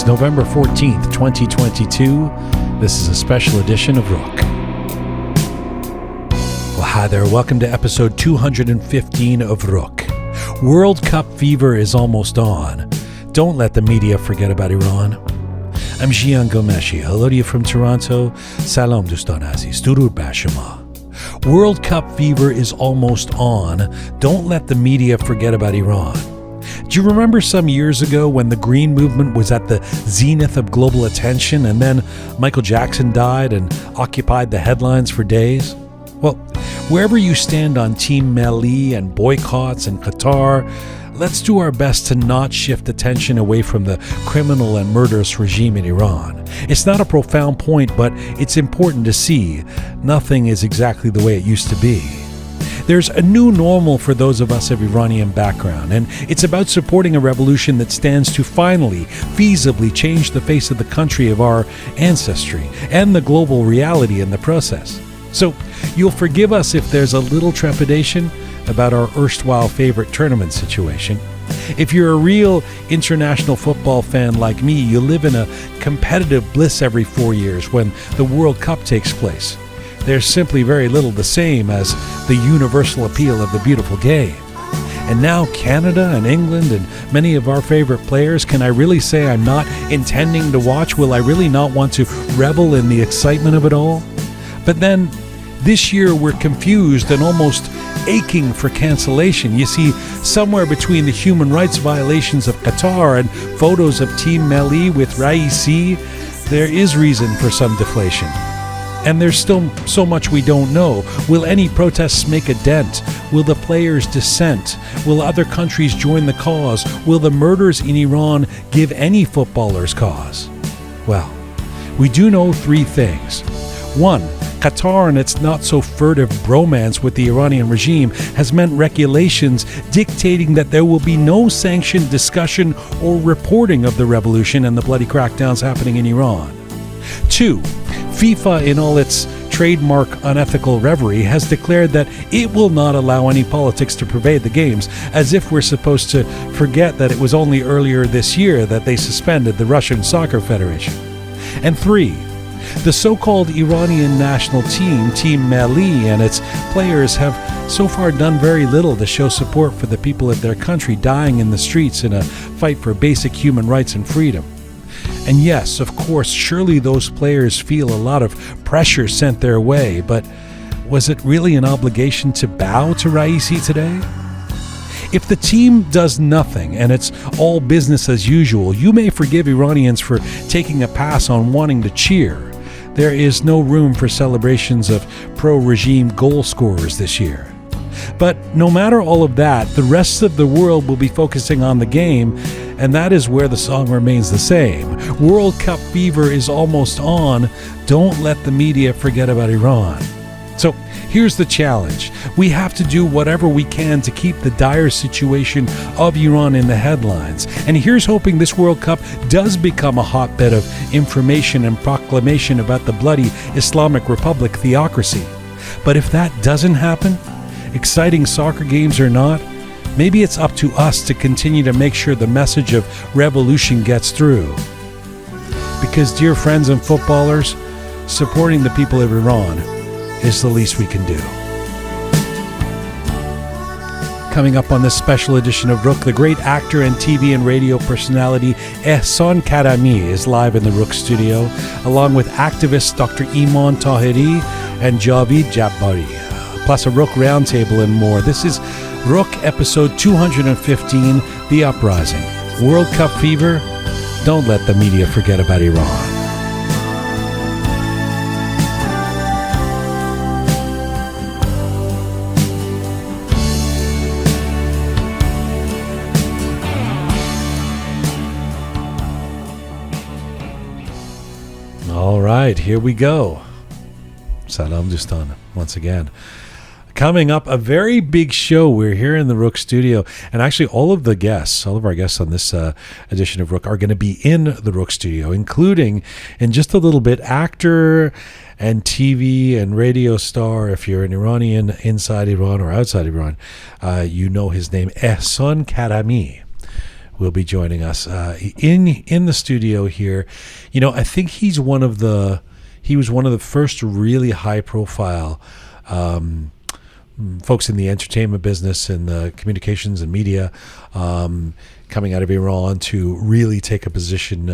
It's November 14th, 2022. This is a special edition of Roqe. Well, hi there. Welcome to episode 215 of Roqe. World Cup fever is almost on. Don't let the media forget about Iran. I'm jianghomeshi. Hello to you from Toronto. Salam dostan aziz. Durud bar shama. World Cup fever is almost on. Don't let the media forget about Iran. Do you remember some years ago when the Green Movement was at the zenith of global attention and then Michael Jackson died and occupied the headlines for days? Well, wherever you stand on Team Melli and boycotts in Qatar, let's do our best to not shift attention away from the criminal and murderous regime in Iran. It's not a profound point, but it's important to see. Nothing is exactly the way it used to be. There's a new normal for those of us of Iranian background, and it's about supporting a revolution that stands to finally, feasibly change the face of the country of our ancestry and the global reality in the process. So you'll forgive us if there's a little trepidation about our erstwhile favorite tournament situation. If you're a real international football fan like me, you live in a competitive bliss every 4 years when the World Cup takes place. There's simply very little the same as the universal appeal of the beautiful game. And now Canada and England and many of our favorite players, can I really say I'm not intending to watch? Will I really not want to revel in the excitement of it all? But then this year we're confused and almost aching for cancellation. You see, somewhere between the human rights violations of Qatar and photos of Team Melli with Raisi, there is reason for some deflation. And there's still so much we don't know. Will any protests make a dent? Will the players dissent? Will other countries join the cause? Will the murders in Iran give any footballers cause? Well, we do know three things. One, Qatar and its not-so-furtive bromance with the Iranian regime has meant regulations dictating that there will be no sanctioned discussion or reporting of the revolution and the bloody crackdowns happening in Iran. Two, FIFA, in all its trademark unethical reverie, has declared that it will not allow any politics to pervade the games, as if we're supposed to forget that it was only earlier this year that they suspended the Russian Soccer Federation. And three, the so-called Iranian national team, Team Melli, and its players have so far done very little to show support for the people of their country dying in the streets in a fight for basic human rights and freedom. And yes, of course, surely those players feel a lot of pressure sent their way, but was it really an obligation to bow to Raisi today? If the team does nothing and it's all business as usual, you may forgive Iranians for taking a pass on wanting to cheer. There is no room for celebrations of pro-regime goal scorers this year. But no matter all of that, the rest of the world will be focusing on the game, and that is where the song remains the same. World Cup fever is almost on. Don't let the media forget about Iran. So here's the challenge. We have to do whatever we can to keep the dire situation of Iran in the headlines. And here's hoping this World Cup does become a hotbed of information and proclamation about the bloody Islamic Republic theocracy. But if that doesn't happen, exciting soccer games or not, maybe it's up to us to continue to make sure the message of revolution gets through. Because, dear friends and footballers, supporting the people of Iran is the least we can do. Coming up on this special edition of Roqe, the great actor and TV and radio personality Ehsan Karami is live in the Roqe Studio, along with activists Dr. Iman Tahiri and Javid Jabari, plus a Roqe Roundtable and more. This is Roqe episode 215, The Uprising. World Cup fever, don't let the media forget about Iran. All right, here we go. Salam dostan once again. Coming up, a very big show. We're here in the Roqe Studio, and actually all of our guests on this edition of Roqe are going to be in the Roqe Studio, including, in just a little bit, actor and TV and radio star. If you're an Iranian inside Iran or outside Iran, you know his name, Ehsan Karami. will be joining us in the studio here. I think he was one of the first really high profile folks in the entertainment business and the communications and media coming out of Iran to really take a position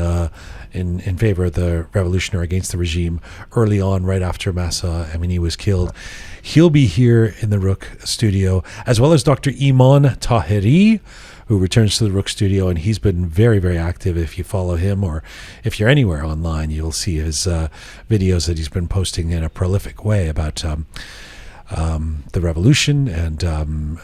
in favor of the revolution or against the regime early on, right after Mahsa Amini was killed. He'll be here in the Roqe Studio, as well as Dr. Iman Tahiri, who returns to the Roqe Studio, and he's been very, very active. If you follow him or if you're anywhere online, you'll see his videos that he's been posting in a prolific way about the revolution and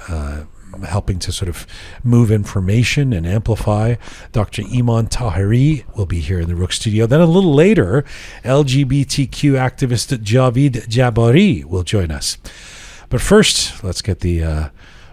helping to sort of move information and amplify. Dr. Iman Tahiri will be here in the Roqe Studio. Then a little later, LGBTQ activist Javid Jabari will join us. But first, let's get the Roqe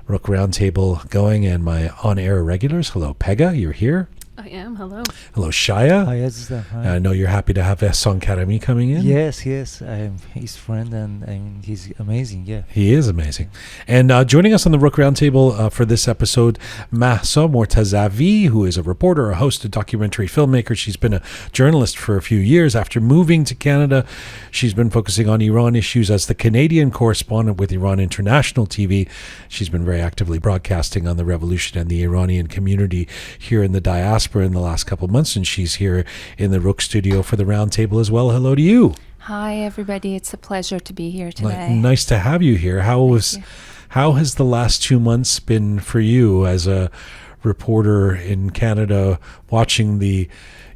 Roundtable going and my on-air regulars. Hello, Pegah, you're here. I am. Hello. Hello, Shaya. Hi, Azizam. Hi. I know you're happy to have Ehsan Karami coming in. Yes. I am his friend, and he's amazing. Yeah, he is amazing. And joining us on the Roqe Roundtable for this episode, Mahsa Mortazavi, who is a reporter, a host, a documentary filmmaker. She's been a journalist for a few years. After moving to Canada, she's been focusing on Iran issues as the Canadian correspondent with Iran International TV. She's been very actively broadcasting on the revolution and the Iranian community here in the diaspora in the last couple of months, and she's here in the Roqe Studio for the Roundtable as well. Hello to you. Hi, everybody. It's a pleasure to be here today. Nice to have you here. How has the last 2 months been for you as a reporter in Canada, watching the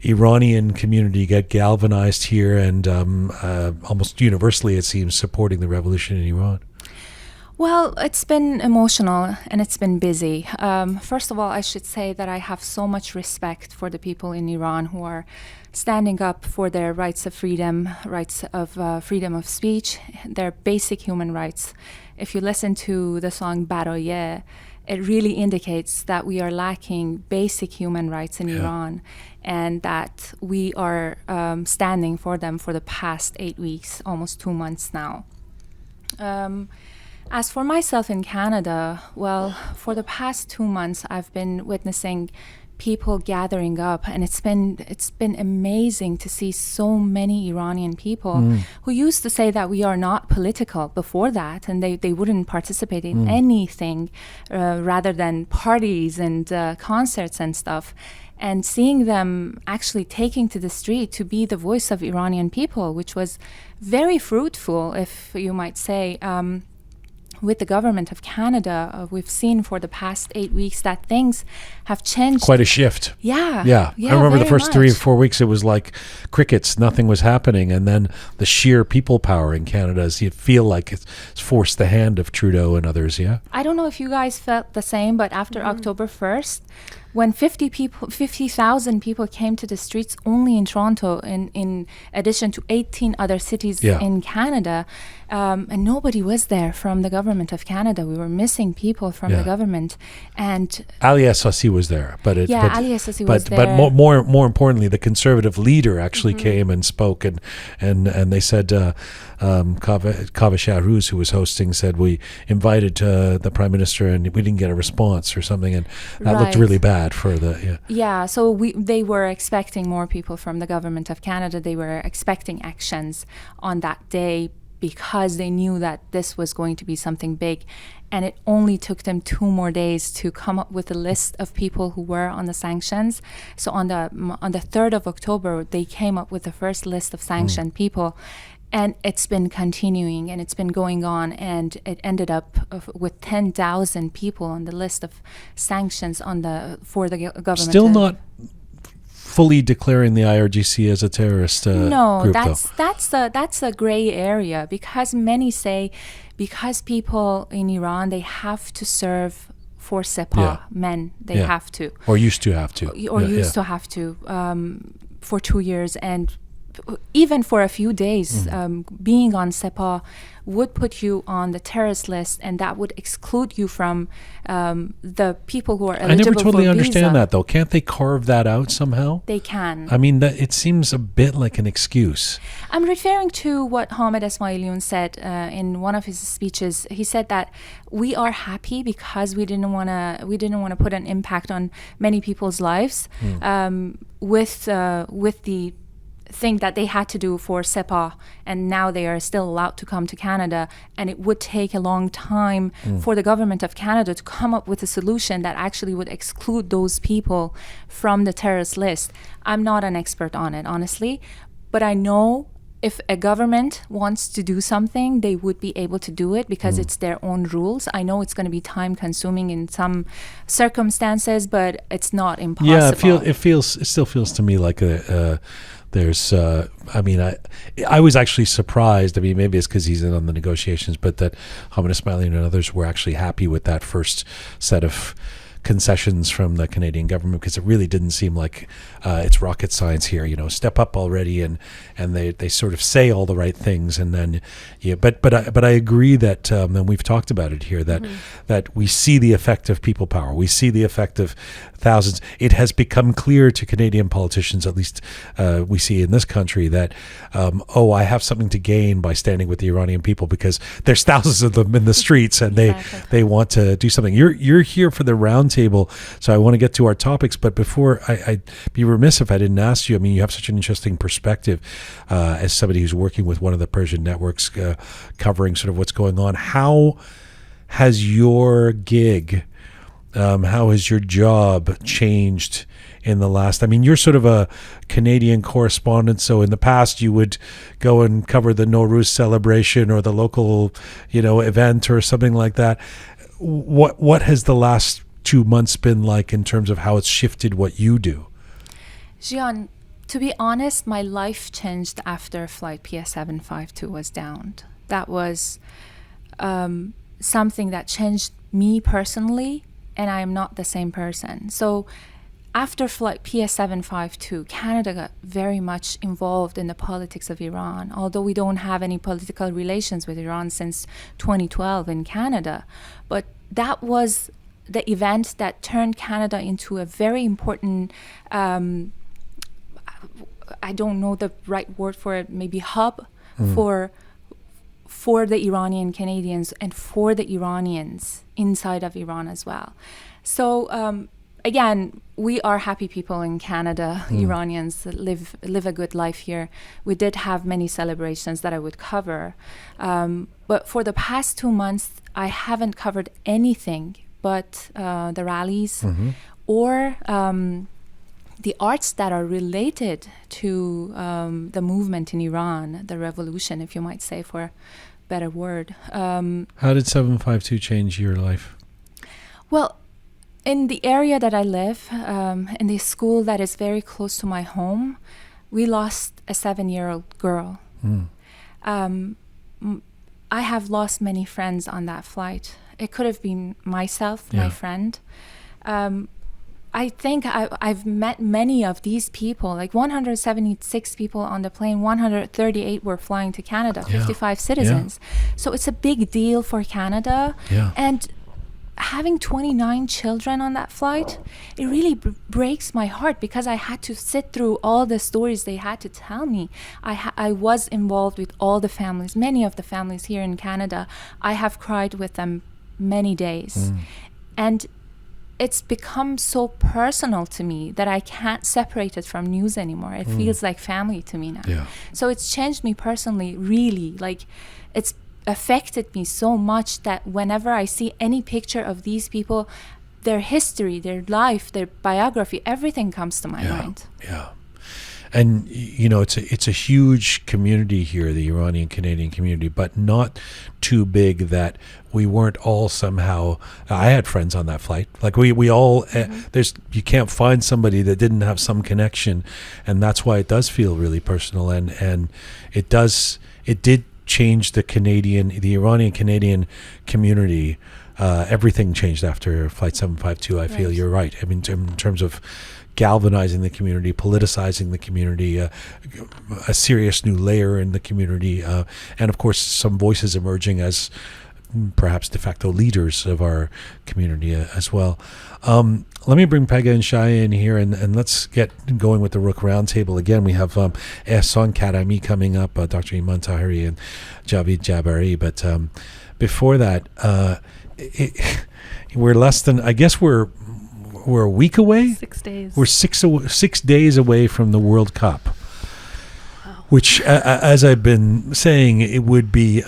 Iranian community get galvanized here and almost universally, it seems, supporting the revolution in Iran? Well, it's been emotional and it's been busy. First of all, I should say that I have so much respect for the people in Iran who are standing up for their rights of freedom, freedom of speech, their basic human rights. If you listen to the song Baraye, it really indicates that we are lacking basic human rights in Iran, and that we are standing for them for the past 8 weeks, almost 2 months now. As for myself in Canada, well, for the past 2 months, I've been witnessing people gathering up, and it's been amazing to see so many Iranian people who used to say that we are not political before that, and they wouldn't participate in anything rather than parties and concerts and stuff. And seeing them actually taking to the street to be the voice of Iranian people, which was very fruitful, if you might say. With the government of Canada, we've seen for the past 8 weeks that things have changed. Quite a shift. Yeah. I remember the first 3 or 4 weeks, it was like crickets, nothing was happening. And then the sheer people power in Canada, you feel like it's forced the hand of Trudeau and others, yeah? I don't know if you guys felt the same, but after October 1st, when 50,000 people came to the streets only in Toronto, in addition to 18 other cities in Canada, and nobody was there from the government of Canada. We were missing people from the government, and Ali Assassi was there, Ali Assassi was there. But more importantly, the conservative leader actually came and spoke, and they said Kaveh Shahruz, who was hosting, said we invited the Prime Minister and we didn't get a response or something, and that looked really bad for the so they were expecting more people from the government of Canada. They were expecting actions on that day because they knew that this was going to be something big, and it only took them 2 more days to come up with a list of people who were on the sanctions. So on the 3rd of October, they came up with the first list of sanctioned people. And it's been continuing, and it's been going on, and it ended up with 10,000 people on the list of sanctions for the government. Still not fully declaring the IRGC as a terrorist group, though. That's a gray area, because many say because people in Iran, they have to serve for Sepah men, they have to, or used to have to, to have to for 2 years, and even for a few days, being on Sepah would put you on the terrorist list, and that would exclude you from the people who are eligible for visa. I never totally understand that, though. Can't they carve that out somehow? They can. I mean, it seems a bit like an excuse. I'm referring to what Hamed Esmailion said in one of his speeches. He said that we are happy because we didn't want to put an impact on many people's lives with the thing that they had to do for Sepah, and now they are still allowed to come to Canada, and it would take a long time for the government of Canada to come up with a solution that actually would exclude those people from the terrorist list. I'm not an expert on it, honestly, but I know if a government wants to do something, they would be able to do it because it's their own rules. I know it's going to be time consuming in some circumstances, but it's not impossible. Yeah, it still feels to me like there's, I mean, I was actually surprised. I mean, maybe it's because he's in on the negotiations, but that Hamed Esmailion and others were actually happy with that first set of concessions from the Canadian government, because it really didn't seem like it's rocket science here. Step up already, and they sort of say all the right things, and then But I agree that, and we've talked about it here, that we see the effect of people power. We see the effect of thousands. It has become clear to Canadian politicians, at least we see in this country, that I have something to gain by standing with the Iranian people because there's thousands of them in the streets, and they want to do something. You're here for the roundtable, so I want to get to our topics. But before, I'd be remiss if I didn't ask you. I mean, you have such an interesting perspective as somebody who's working with one of the Persian networks, covering sort of what's going on. How has your gig? How has your job changed in the last? I mean, you're sort of a Canadian correspondent, so in the past you would go and cover the Nowruz celebration or the local, event or something like that. What has the last 2 months been like in terms of how it's shifted what you do? Jian, to be honest, my life changed after flight PS752 was downed. That was something that changed me personally, and I am not the same person. So after flight PS752, Canada got very much involved in the politics of Iran, although we don't have any political relations with Iran since 2012 in Canada. But that was the event that turned Canada into a very important, I don't know the right word for it, maybe hub for the Iranian Canadians and for the Iranians inside of Iran as well. So again, we are happy people in Canada. Iranians live a good life here. We did have many celebrations that I would cover. But for the past 2 months, I haven't covered anything but the rallies or the arts that are related to the movement in Iran, the revolution, if you might say, for a better word. How did 752 change your life? Well, in the area that I live, in the school that is very close to my home, we lost a 7-year-old girl. I have lost many friends on that flight. It could have been myself, my friend. I think I've met many of these people, like 176 people on the plane, 138 were flying to Canada, 55 citizens. So it's a big deal for Canada. And having 29 children on that flight, it really breaks my heart because I had to sit through all the stories they had to tell me. I was involved with all the families, many of the families here in Canada. I have cried with them many days. And it's become so personal to me that I can't separate it from news anymore. It feels like family to me now. So it's changed me personally, really. Like, it's affected me so much that whenever I see any picture of these people, their history, their life, their biography, everything comes to my mind. And it's a huge community here, the Iranian Canadian community, but not too big that we weren't all somehow. I had friends on that flight. Like we all. You can't find somebody that didn't have some connection, and that's why it does feel really personal. And it did change the Iranian Canadian community everything changed after Flight 752. I feel you're right. I mean, in terms of galvanizing the community, politicizing the community, a serious new layer in the community, and of course some voices emerging as perhaps de facto leaders of our community as well. Let me bring Pegah and Shaya in here, and let's get going with the Roqe Roundtable. Again, we have Ehsan Karami coming up, Dr. Iman Tahiri and Javid Jabari. But before that, we're less than, I guess we're a week away? 6 days. We're 6 days away from the World Cup, which, as I've been saying, it would be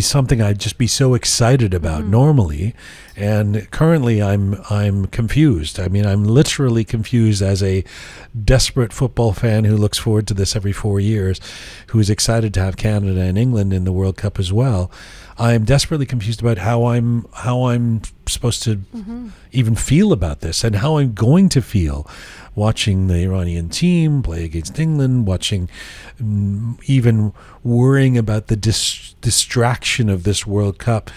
something I'd just be so excited about normally, and currently I'm confused. I mean, I'm literally confused as a desperate football fan who looks forward to this every 4 years, who is excited to have Canada and England in the World Cup as well. I'm desperately confused about how I'm supposed to even feel about this, and how I'm going to feel watching the Iranian team play against England, watching, even worrying about the distraction of this World Cup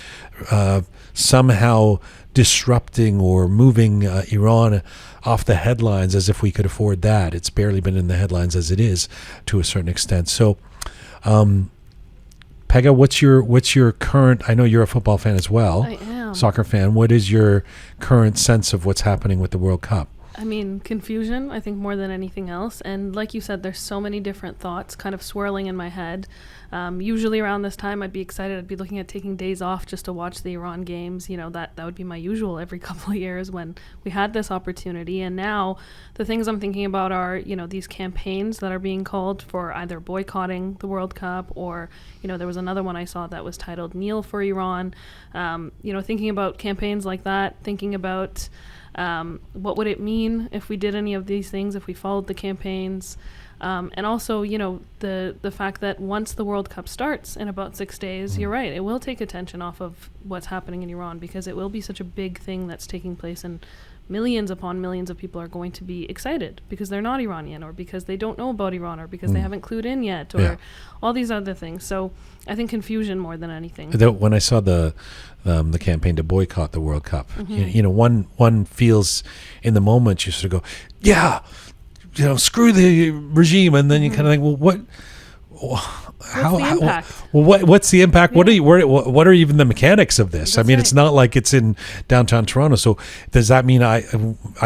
somehow disrupting or moving Iran off the headlines, as if we could afford that. It's barely been in the headlines as it is to a certain extent. So, Pegah, what's your current? I know you're a football fan as well. I am. Soccer fan. What is your current sense of what's happening with the World Cup? I mean, confusion, I think, more than anything else. And like you said, there's so many different thoughts kind of swirling in my head. Usually around this time, I'd be excited. I'd be looking at taking days off just to watch the Iran games. You know, that would be my usual every couple of years when we had this opportunity. And now the things I'm thinking about are, you know, these campaigns that are being called for either boycotting the World Cup, or, you know, there was another one I saw that was titled Kneel for Iran. You know, thinking about campaigns like that, thinking about what would it mean if we did any of these things, if we followed the campaigns, and also, you know, the fact that once the World Cup starts in about 6 days, you're right, it will take attention off of what's happening in Iran, because it will be such a big thing that's taking place, and millions upon millions of people are going to be excited because they're not Iranian, or because they don't know about Iran, or because they haven't clued in yet, or all these other things. So I think confusion more than anything. When I saw the campaign to boycott the World Cup, you know, one feels in the moment, you sort of go, yeah, you know, screw the regime, and then you kind of think, well, what's the impact? What's the impact? Yeah. What are even the mechanics of this? That's I mean, right. It's not like it's in downtown Toronto. So does that mean I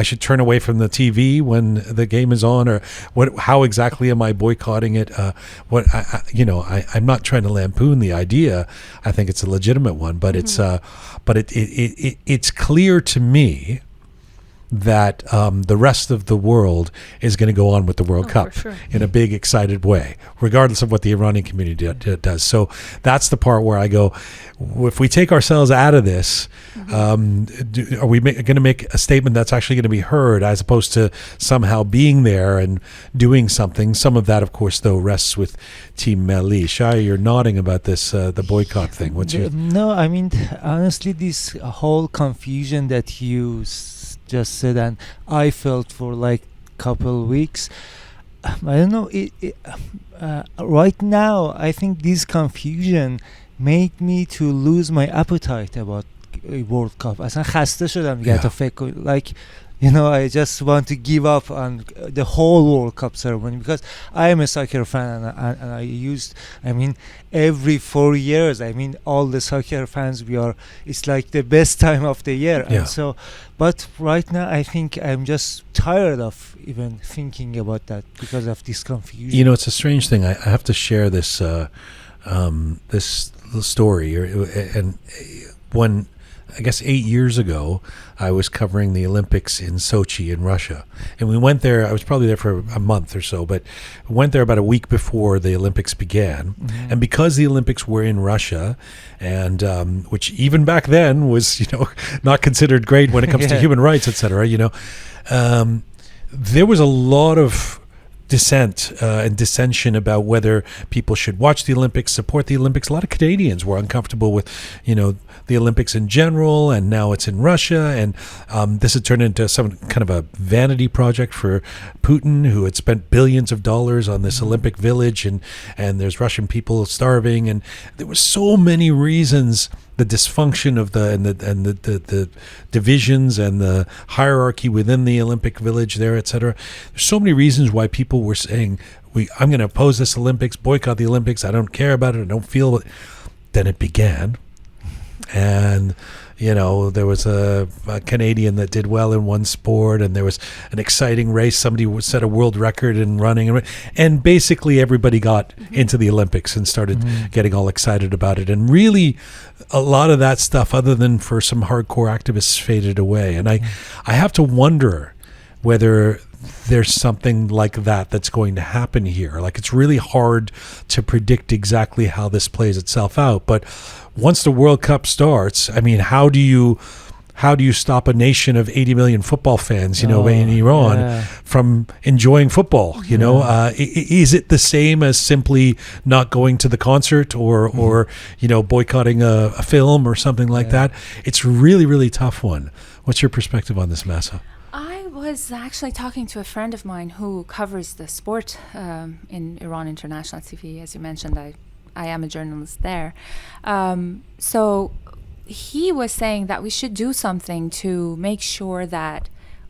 should turn away from the TV when the game is on, or what? How exactly am I boycotting it? I'm not trying to lampoon the idea. I think it's a legitimate one, but it's clear to me that the rest of the world is going to go on with the World Cup in a big, excited way, regardless of what the Iranian community does. So that's the part where I go, if we take ourselves out of this, are we going to make a statement that's actually going to be heard, as opposed to somehow being there and doing something? Some of that, of course, though, rests with Team Melli. Shaya, you're nodding about this, the boycott thing. What's your... No, I mean, honestly, this whole confusion that you just said, and I felt for like couple weeks, I don't know, right now I think this confusion made me to lose my appetite about World Cup. اصلا خسته شدم دیگه تا فکر like, you know, I just want to give up on the whole World Cup ceremony, because I am a soccer fan, and every 4 years, all the soccer fans, it's like the best time of the year. Yeah. And so, but right now, I think I'm just tired of even thinking about that because of this confusion. You know, it's a strange thing. I have to share this this story. And when, I guess 8 years ago, I was covering the Olympics in Sochi in Russia. And we went there, I was probably there for a month or so, but went there about a week before the Olympics began. Mm-hmm. And because the Olympics were in Russia, and which even back then was, not considered great when it comes to human rights, etc., there was a lot of dissent and dissension about whether people should watch the Olympics, support the Olympics. A lot of Canadians were uncomfortable with, the Olympics in general, and now it's in Russia, and this had turned into some kind of a vanity project for Putin, who had spent billions of dollars on this Olympic village, and there's Russian people starving, and there were so many reasons the dysfunction of the divisions and the hierarchy within the Olympic Village there, etc. There's so many reasons why people were saying, I'm going to oppose this Olympics, boycott the Olympics, I don't care about it, I don't feel it. Then it began. And there was a Canadian that did well in one sport, and there was an exciting race. Somebody set a world record in running, and basically everybody got into the Olympics and started getting all excited about it. And really, a lot of that stuff, other than for some hardcore activists, faded away. And I have to wonder whether there's something like that that's going to happen here. Like, it's really hard to predict exactly how this plays itself out. But once the World Cup starts, I mean, how do you stop a nation of 80 million football fans, in Iran from enjoying football? Is it the same as simply not going to the concert or boycotting a film or something like that? It's really, really tough one. What's your perspective on this, Mahsa? I was actually talking to a friend of mine who covers the sport in Iran International TV. As you mentioned, I am a journalist there. So he was saying that we should do something to make sure that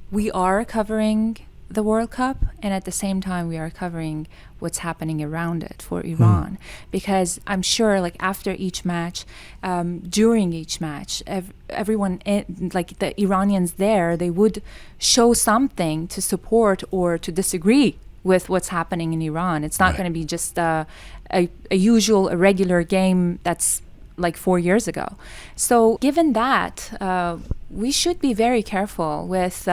we are covering the World Cup, and at the same time we are covering what's happening around it for Iran. Because I'm sure, like, after each match, during each match, everyone, like the Iranians there, they would show something to support or to disagree with what's happening in Iran. It's not going to be just a regular game that's like 4 years ago. So given that, we should be very careful with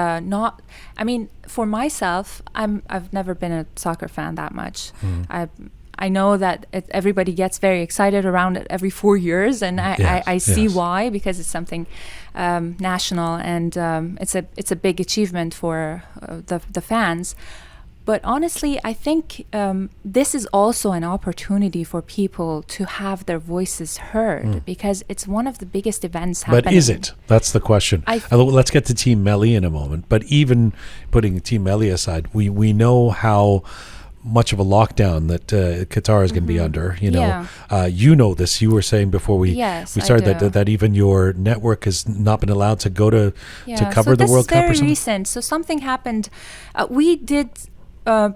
for myself, I've never been a soccer fan that much. I know that everybody gets very excited around it every 4 years, and I see why, because it's something national, and it's a big achievement for the fans. But honestly, I think this is also an opportunity for people to have their voices heard, because it's one of the biggest events happening. But is it? That's the question. Let's get to Team Melli in a moment. But even putting Team Melli aside, we know how much of a lockdown that Qatar is going to be under. You know this. You were saying before we started that even your network has not been allowed to go to cover the World Cup or something. This is very recent. So something happened. We did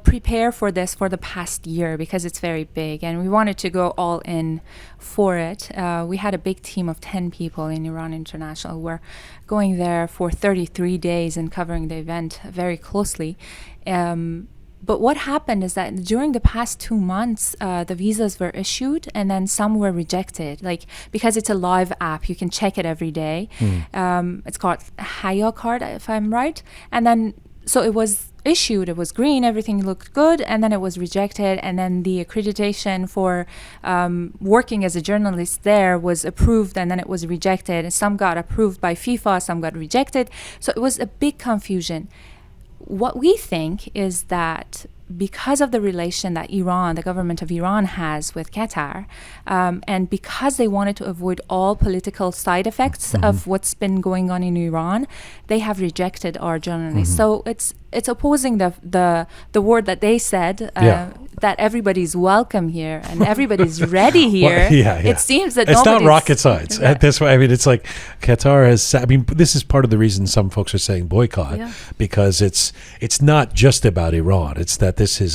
prepare for this for the past year because it's very big, and we wanted to go all in for it. We had a big team of 10 people in Iran International. We're going there for 33 days and covering the event very closely. But what happened is that during the past 2 months, the visas were issued and then some were rejected. Like, because it's a live app, you can check it every day. It's called Haya card, if I'm right. And then, so it was issued, it was green, everything looked good, and then it was rejected, and then the accreditation for working as a journalist there was approved, and then it was rejected. And some got approved by FIFA, some got rejected. So it was a big confusion. What we think is that because of the relation that Iran, the government of Iran has with Qatar, and because they wanted to avoid all political side effects of what's been going on in Iran, they have rejected our journalists. So it's opposing the word that they said, that everybody's welcome here and everybody's ready here. It seems that it's not rocket science. That's why, I mean, it's like Qatar has, I mean, this is part of the reason some folks are saying boycott, because it's not just about Iran. It's that this is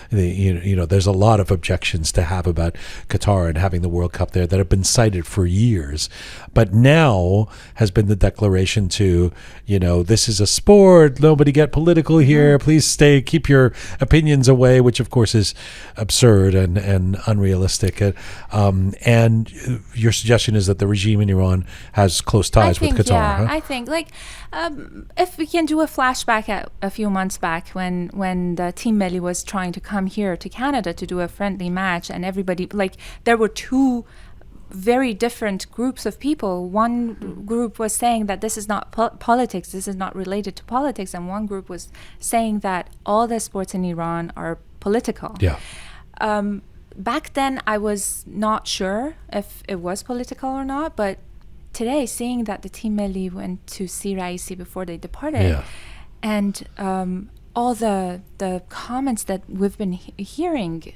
there's a lot of objections to have about Qatar and having the World Cup there that have been cited for years. But now has been the declaration to, this is a sport, nobody get political here, please keep your opinions away, which of course is absurd and unrealistic. And your suggestion is that the regime in Iran has close ties with Qatar. Yeah, I think, if we can do a flashback at a few months back when the Team Melli was trying to come here to Canada to do a friendly match, and everybody, there were two very different groups of people. One group was saying that this is not politics, this is not related to politics, and one group was saying that all the sports in Iran are political. Back then I was not sure if it was political or not, but today, seeing that the Team Melli went to see Raisi before they departed, and all the comments that we've been hearing,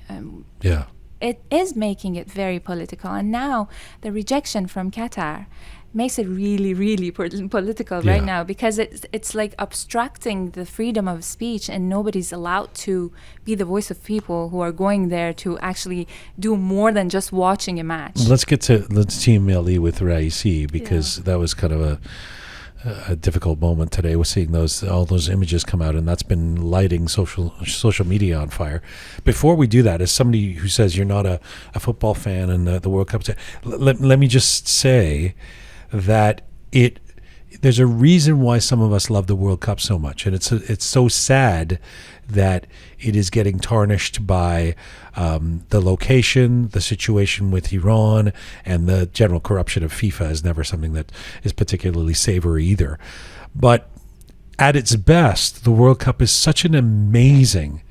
it is making it very political. And now the rejection from Qatar makes it really, really political right now, because it's like obstructing the freedom of speech, and nobody's allowed to be the voice of people who are going there to actually do more than just watching a match. Let's Team Melli with Raisi, because that was kind of a difficult moment today with seeing all those images come out, and that's been lighting social media on fire. Before we do that, as somebody who says you're not a football fan and the World Cup, let me just say that there's a reason why some of us love the World Cup so much, and it's so sad that it is getting tarnished by the location, the situation with Iran, and the general corruption of FIFA is never something that is particularly savory either. But at its best, the World Cup is such an amazing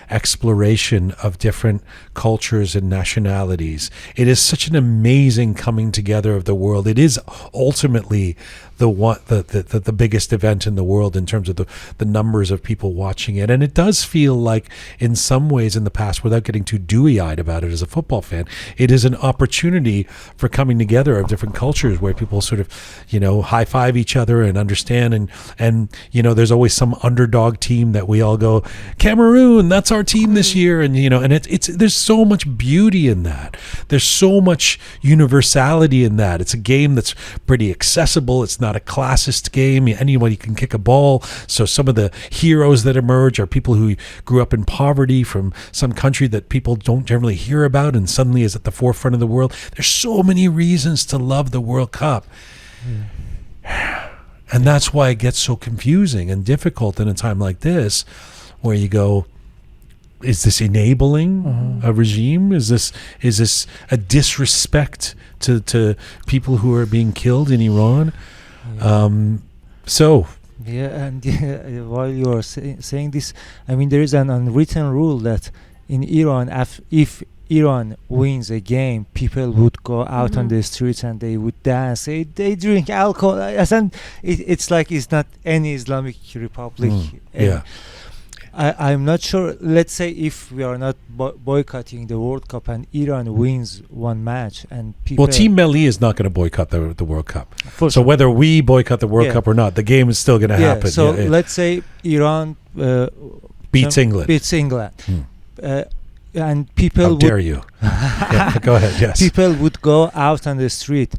exploration of different cultures and nationalities. It is such an amazing coming together of the world. It is ultimately the biggest event in the world in terms of the numbers of people watching it. And it does feel like, in some ways in the past, without getting too dewy-eyed about it as a football fan, it is an opportunity for coming together of different cultures where people sort of, high-five each other and understand. And there's always some underdog team that we all go, Cameroon, that's our team this year. And, and there's so much beauty in that. There's so much universality in that. It's a game that's pretty accessible. It's not a classist game. Anybody can kick a ball. So some of the heroes that emerge are people who grew up in poverty from some country that people don't generally hear about and suddenly is at the forefront of the world. There's so many reasons to love the World Cup. And that's why it gets so confusing and difficult in a time like this, where you go, is this enabling a regime? Is this a disrespect to people who are being killed in Iran? And while you are saying this, I mean, there is an unwritten rule that in Iran, if Iran wins a game, people would go out on the streets and they would dance. They drink alcohol. It's like it's not any Islamic republic. I'm not sure. Let's say if we are not boycotting the World Cup and Iran wins one match, and people. Well, Team Melli is not going to boycott the World Cup. So whether we boycott the World Cup or not, the game is still going to happen. So let's say Iran beats England. And people. How dare you? Go ahead. Yes. People would go out on the street.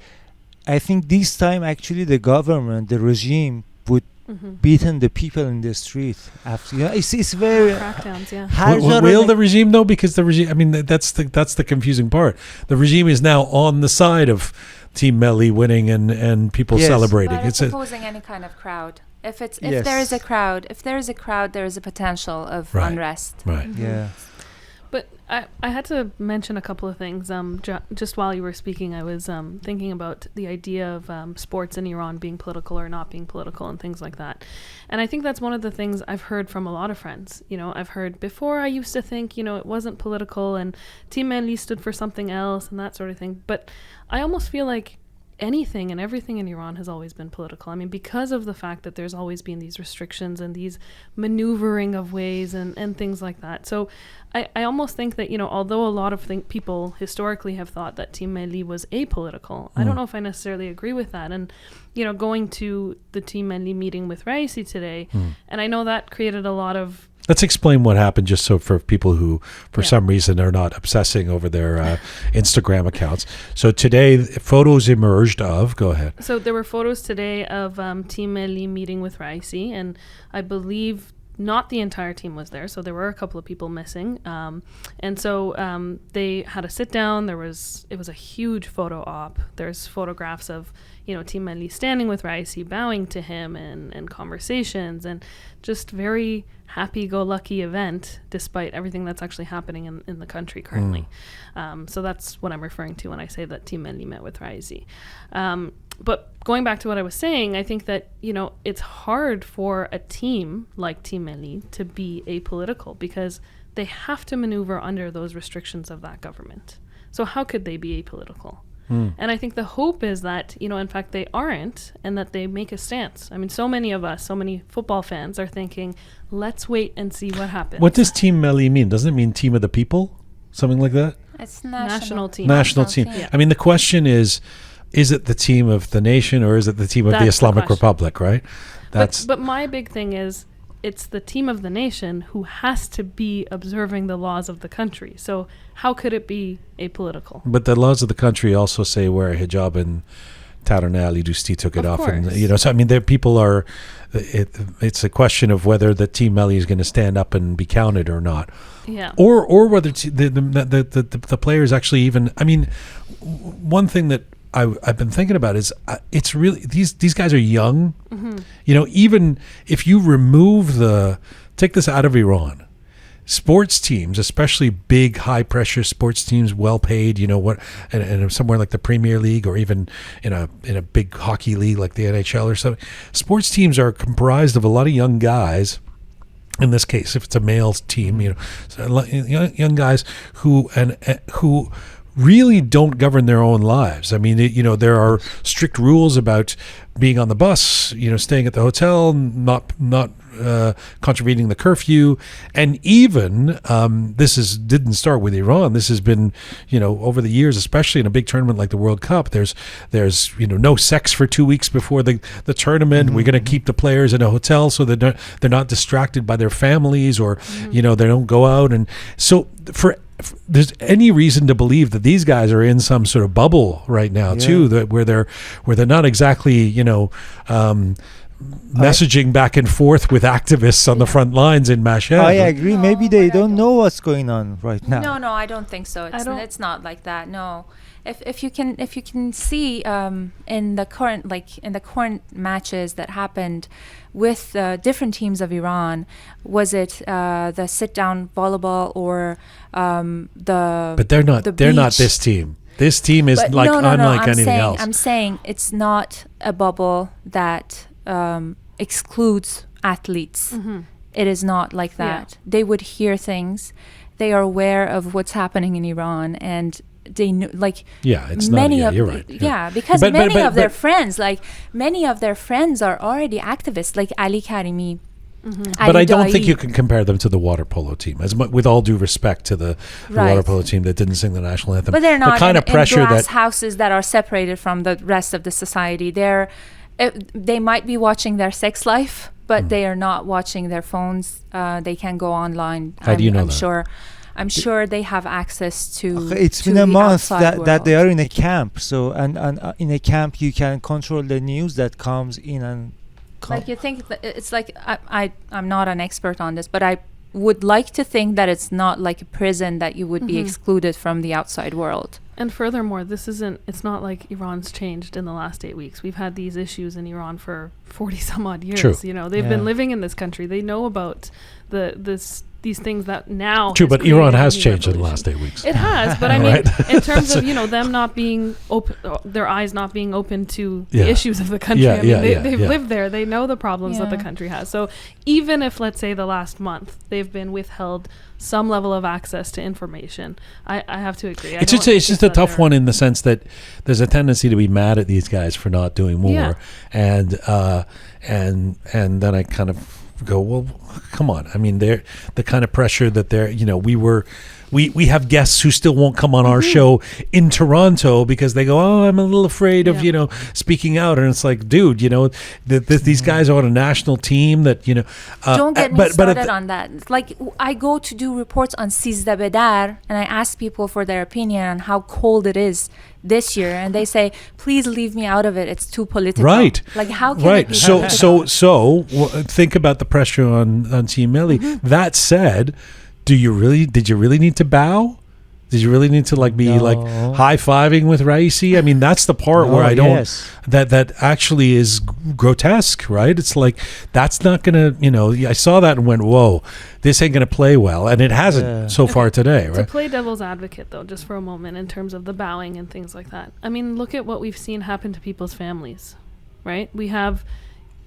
I think this time, actually, the government, the regime, would beaten the people in the street after. It's very crackdowns. Yeah. Will the regime though? Because the regime. I mean, that's the confusing part. The regime is now on the side of Team Melli winning and people celebrating. But it's opposing any kind of crowd. If there is a crowd, there is a potential of unrest. Right. Yeah. But I had to mention a couple of things. Just while you were speaking, I was thinking about the idea of sports in Iran being political or not being political and things like that. And I think that's one of the things I've heard from a lot of friends. I've heard before, I used to think, it wasn't political and Team Melli stood for something else and that sort of thing. But I almost feel like anything and everything in Iran has always been political. I mean, because of the fact that there's always been these restrictions and these maneuvering of ways and things like that. So I almost think that, although a lot of people historically have thought that Team Melli was apolitical, I don't know if I necessarily agree with that. And, going to the Team Melli meeting with Raisi today, and I know that created a lot of... Let's explain what happened, just so for people who, for some reason, are not obsessing over their Instagram accounts. So today, photos emerged of... Go ahead. So there were photos today of Team Melli meeting with Raisi, and I believe not the entire team was there, so there were a couple of people missing. And so they had a sit down. It was a huge photo op. There's photographs of Team Melli standing with Raisi, bowing to him, and conversations, and just very happy-go-lucky event, despite everything that's actually happening in the country currently. So that's what I'm referring to when I say that Team Melli met with Raisi. But going back to what I was saying, I think that, it's hard for a team like Team Melli to be apolitical because they have to maneuver under those restrictions of that government. So how could they be apolitical? And I think the hope is that, in fact, they aren't, and that they make a stance. I mean, so many of us, so many football fans are thinking, let's wait and see what happens. What does Team Melli mean? Doesn't it mean team of the people? Something like that? It's national team. National team. Yeah. I mean, the question is it the team of the nation or is it the team of the That's the Islamic question. Republic, right? That's But my big thing is, it's the team of the nation who has to be observing the laws of the country. So how could it be apolitical? But the laws of the country also say wear a hijab, and Tarana Ali Dusti took it Of off. And, course. so I mean, there people are, it's a question of whether the Team Melli is going to stand up and be counted or not. Yeah. Or whether the players actually even, I mean, one thing that I've been thinking about is it's really, these guys are young. Even if you remove take this out of Iran, sports teams, especially big, high-pressure sports teams, well-paid, and somewhere like the Premier League or even in a big hockey league like the NHL or something, sports teams are comprised of a lot of young guys. In this case, if it's a male team, so young guys who really don't govern their own lives. I mean, there are strict rules about being on the bus, staying at the hotel, not contravening the curfew, and even didn't start with Iran. This has been, over the years, especially in a big tournament like the World Cup. There's no sex for 2 weeks before the tournament. We're going to keep the players in a hotel so that they're not distracted by their families or they don't go out. And so there's any reason to believe that these guys are in some sort of bubble right now too, where they're not exactly messaging back and forth with activists on the front lines in Mashhad. I agree. No, Maybe they but I don't don't- know what's going on right now. No, I don't think so. It's not like that. No, if you can see in the current matches that happened with different teams of Iran, was it the sit down volleyball or the? But they're not. They're not beach? this team. This team is But unlike anything else. I'm saying it's not a bubble that excludes athletes. It is not like that. They would hear things. They are aware of what's happening in Iran, and they know, it's many not. of You're right. because But- many but- of their but- friends, many of their friends are already activists, like Ali Karimi. But I don't think you can compare them to the water polo team. With all due respect to the water Right. polo team that didn't sing the national anthem. But they're not the kind of pressure in glass that houses that are separated from the rest of the society. They might be watching their sex life, but they are not watching their phones. They can go online. How do you know that? I'm sure they have access to. It's to been a the month outside that they world. are in a camp. So and in a camp you can control the news that comes in and. Like you think it's like I'm not an expert on this, but I would like to think that it's not like a prison that you would be excluded from the outside world. And furthermore, it's not like Iran's changed in the last 8 weeks. We've had these issues in Iran for 40 some odd years. True. They've been living in this country. They know about these things that now. True, has but created Iran a has new changed in the revolution. last 8 weeks. It has, but I mean, Right. in terms of them not being open, their eyes not being open to Yeah. the issues of the country. Yeah, I mean, they've yeah. lived there. They know the problems that the Yeah. country has. So even if, let's say, the last month they've been withheld some level of access to information, I have to agree. It's just a tough one in the sense that there's a tendency to be mad at these guys for not doing more, and then I kind of go, well, come on. I mean, they're the kind of pressure that we have guests who still won't come on our show in Toronto because they go, oh, I'm a little afraid of speaking out, and it's like, dude, these guys are on a national team that Don't get me started on that. Like, I go to do reports on 13 Bedar, and I ask people for their opinion on how cold it is this year, and they say, please leave me out of it. It's too political. Right. Like, how can right. it be So political? think about the pressure on Team Melli. That said, did you really need to bow? Did you really need to be No. high-fiving with Raisi? I mean, that's the part where I don't that actually is grotesque, right? It's like that's not gonna, I saw that and went, whoa, this ain't gonna play well, and it hasn't so far today, To right? play devil's advocate, though, just for a moment, in terms of the bowing and things like that. I mean, look at what we've seen happen to people's families, right? We have,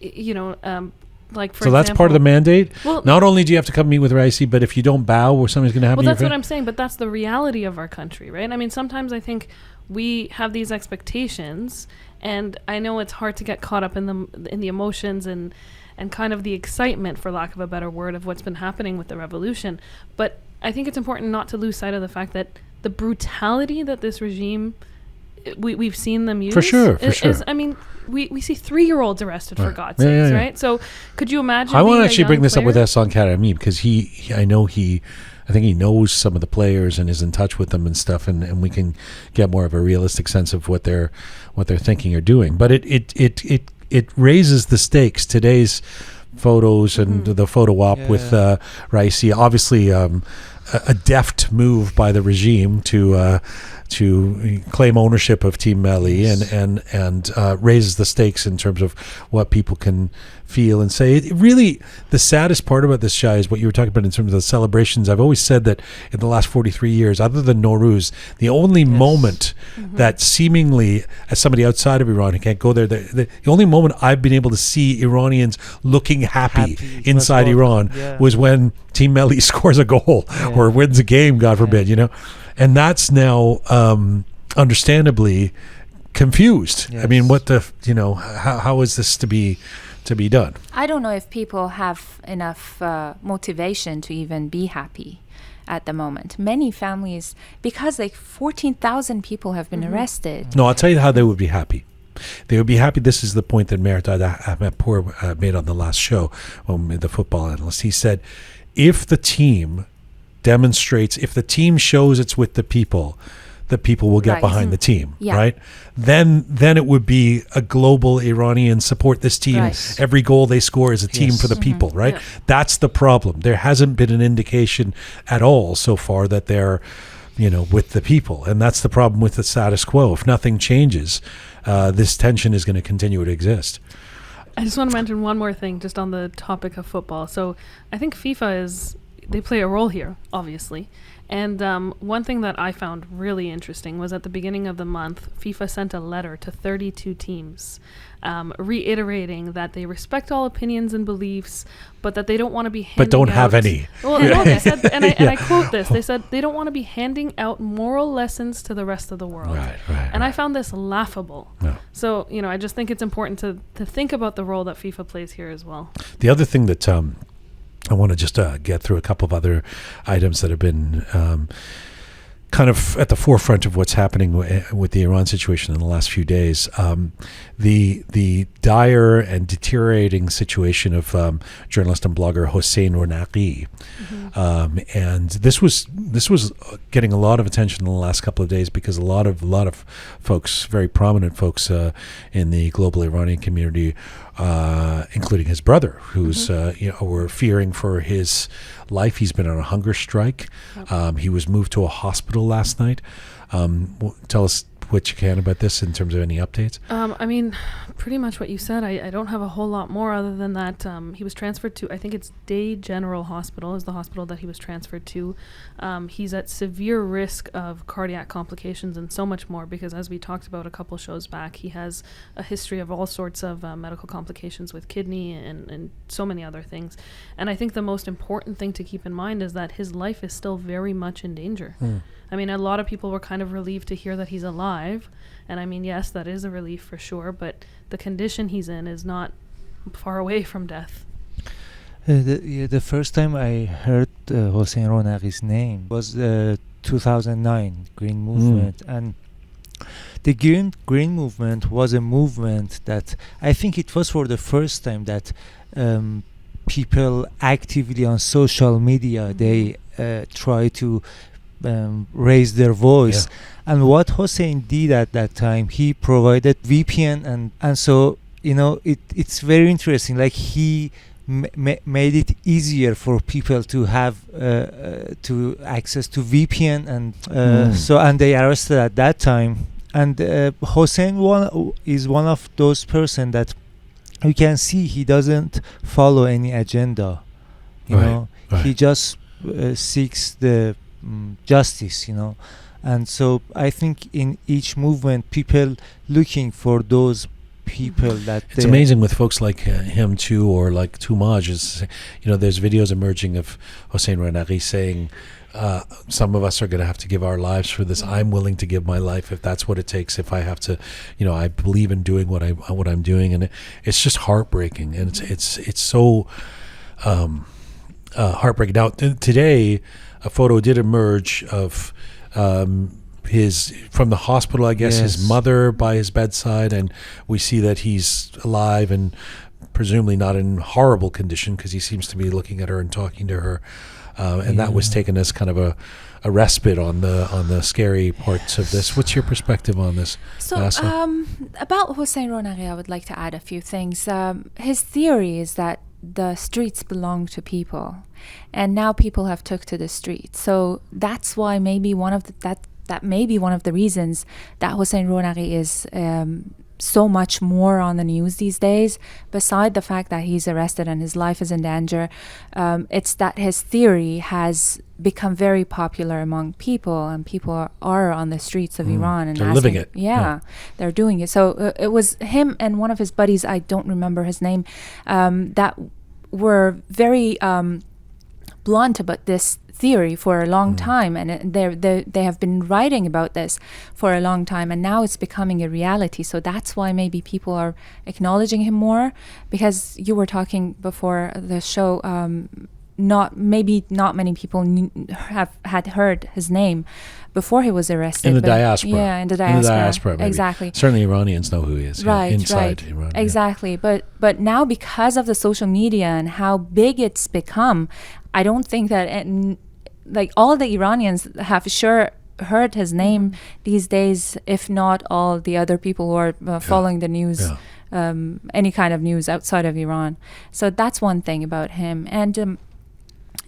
for so that's part of the mandate. Well, Not only do you have to come meet with Raisi, but if you don't bow, or something's gonna happen. Well, that's to your what I'm saying, but that's the reality of our country, right? I mean, sometimes I think we have these expectations, and I know it's hard to get caught up in the emotions and kind of the excitement, for lack of a better word, of what's been happening with the revolution. But I think it's important not to lose sight of the fact that the brutality that this regime, we've seen them use. For sure. I mean, we see 3-year-olds arrested for God's Yeah, sakes, yeah. right? So could you imagine? I want to actually young bring this up with player? Ehsan Karami because I think he knows some of the players and is in touch with them and stuff, and we can get more of a realistic sense of what they're thinking or doing. But it raises the stakes. Today's photos and the photo op with Raisi, obviously a deft move by the regime to claim ownership of Team Melli and raises the stakes in terms of what people can feel and say. It really, the saddest part about this, Shai, is what you were talking about in terms of the celebrations. I've always said that in the last 43 years, other than Nowruz, the only moment that seemingly, as somebody outside of Iran who can't go there, the only moment I've been able to see Iranians looking happy inside Iran was when Team Melli scores a goal or wins a game, God forbid, you know. And that's now understandably confused. Yes. I mean, how is this to be done? I don't know if people have enough motivation to even be happy at the moment. Many families, because like 14,000 people have been arrested. No, I'll tell you how they would be happy. They would be happy. This is the point that Mehrdad made on the last show, the football analyst. He said, if the team demonstrates, if the team shows it's with the people will get behind the team, right? Then it would be a global Iranian support this team. Right. Every goal they score is a team for the people, right? Yeah. That's the problem. There hasn't been an indication at all so far that they're, with the people. And that's the problem with the status quo. If nothing changes, this tension is going to continue to exist. I just want to mention one more thing just on the topic of football. So I think FIFA they play a role here, obviously. And one thing that I found really interesting was at the beginning of the month, FIFA sent a letter to 32 teams reiterating that they respect all opinions and beliefs, but that they don't want to be handing But don't out, have any. Well, no, they said, and I quote this, they said they don't want to be handing out moral lessons to the rest of the world. Right. And I found this laughable. No. So, I just think it's important to think about the role that FIFA plays here as well. The other thing that I want to just get through a couple of other items that have been kind of at the forefront of what's happening with the Iran situation in the last few days. The dire and deteriorating situation of journalist and blogger Hossein Ronaghi. And this was getting a lot of attention in the last couple of days because a lot of folks, very prominent folks in the global Iranian community, including his brother, who's were fearing for his life. He's been on a hunger strike. He was moved to a hospital last night. Tell us what you can about this in terms of any updates. I mean, pretty much what you said. I don't have a whole lot more other than that he was transferred to, I think it's Day General Hospital is the hospital that he was transferred to. He's at severe risk of cardiac complications and so much more because, as we talked about a couple shows back, he has a history of all sorts of medical complications with kidney and so many other things. And I think the most important thing to keep in mind is that his life is still very much in danger. I mean, a lot of people were kind of relieved to hear that he's alive. And I mean, yes, that is a relief for sure, but the condition he's in is not far away from death. The first time I heard Hossein Ronaghi's name was 2009 Green Movement. And the Green Movement was a movement that I think it was for the first time that people actively on social media, they try to raise their voice. And what Hossein did at that time, he provided VPN and so it's very interesting, like he made it easier for people to have to access to VPN and so, and they arrested at that time. And Hossein is one of those person that you can see he doesn't follow any agenda, you know. He just seeks the justice, and so I think in each movement people looking for those people that it's amazing with folks like him too, or like Toumaj is, there's videos emerging of Hossein Ronaghi saying some of us are going to have to give our lives for this. I'm willing to give my life if that's what it takes, if I have to, I believe in doing what I'm doing. And it's just heartbreaking, and it's so heartbreaking. Now, today, a photo did emerge of his from the hospital. I guess his mother by his bedside, and we see that he's alive and presumably not in horrible condition because he seems to be looking at her and talking to her. And that was taken as kind of a respite on the scary parts of this. What's your perspective on this? So about Hossein Ronaghi, I would like to add a few things. His theory is that the streets belong to people, and now people have took to the streets. So that's why maybe that may be one of the reasons that Hossein Ronaghi is so much more on the news these days. Beside the fact that he's arrested and his life is in danger, it's that his theory has become very popular among people, and people are on the streets of Iran and they're living it. Yeah, they're doing it. So it was him and one of his buddies, I don't remember his name, that were very blunt about this theory for a long time, and they have been writing about this for a long time, and now it's becoming a reality. So that's why maybe people are acknowledging him more, because you were talking before the show, not many people had heard his name before he was arrested. In the diaspora. Yeah, in the diaspora. Maybe. Exactly. Certainly Iranians know who he is. Inside Iran. Exactly. But now, because of the social media and how big it's become, I don't think that all the Iranians have sure heard his name these days, if not all the other people who are following the news, any kind of news outside of Iran. So that's one thing about him. And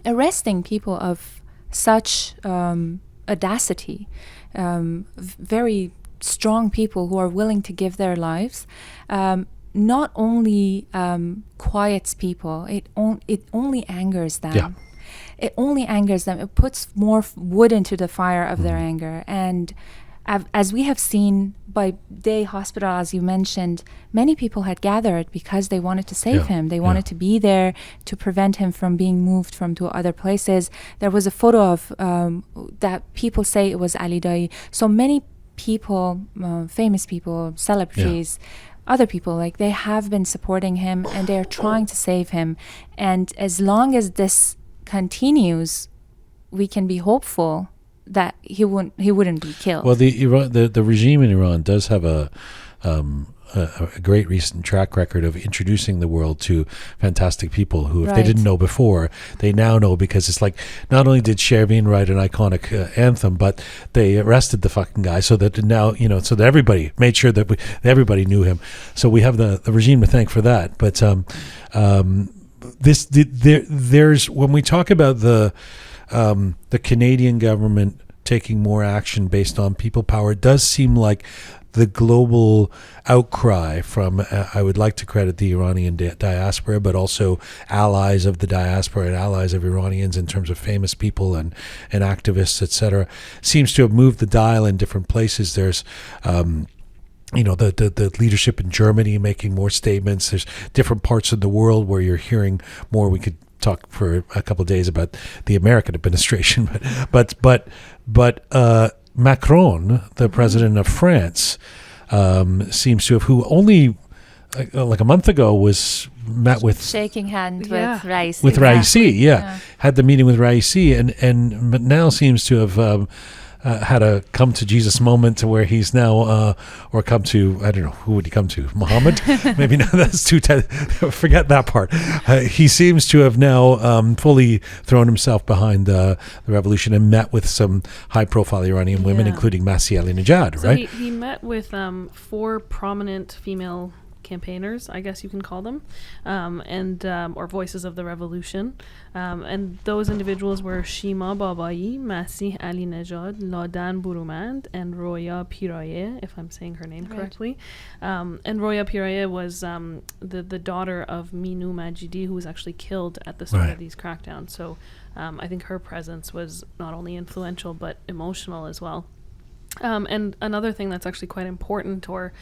arresting people of such audacity, very strong people who are willing to give their lives, not only quiets people, it only angers them. Yeah. It only angers them. It puts more wood into the fire of their anger. And as we have seen by Day Hospital, as you mentioned, many people had gathered because they wanted to save him. They wanted to be there to prevent him from being moved to other places. There was a photo of that people say it was Ali Dai. So many people, famous people, celebrities, other people, they have been supporting him, and they're trying to save him. And as long as this continues, we can be hopeful that he wouldn't be killed. Well, the regime in Iran does have a great recent track record of introducing the world to fantastic people who, if they didn't know before, they now know, because it's like, not only did Shervin write an iconic anthem, but they arrested the fucking guy, so that now, so that everybody made sure that everybody knew him. So we have the regime to thank for that. But there's when we talk about the Canadian government taking more action based on people power, it does seem like the global outcry from, I would like to credit the Iranian diaspora, but also allies of the diaspora and allies of Iranians in terms of famous people and activists, etc., seems to have moved the dial in different places. There's the leadership in Germany making more statements. There's different parts of the world where you're hearing more. We could talk for a couple of days about the American administration, but Macron, the president of France, seems to have, who only like a month ago was met with shaking hand with Raisi. With Raisi, had the meeting with Raisi, but now seems to have had a come to Jesus moment, to where he's now, or come to, I don't know, who would he come to? Muhammad? Maybe not, that's too, forget that part. He seems to have now fully thrown himself behind the revolution and met with some high-profile Iranian women, including Mahsa Mortazavi, right? So he met with 4 prominent female campaigners, I guess you can call them, or voices of the revolution, and those individuals were Shima Babai, Masih Ali Nejad, Ladan Burumand, and Roya Piraye, if I'm saying her name correctly. And Roya Piraye was the daughter of Minu Majidi, who was actually killed at the start of these crackdowns. So I think her presence was not only influential but emotional as well. And another thing that's actually quite important, or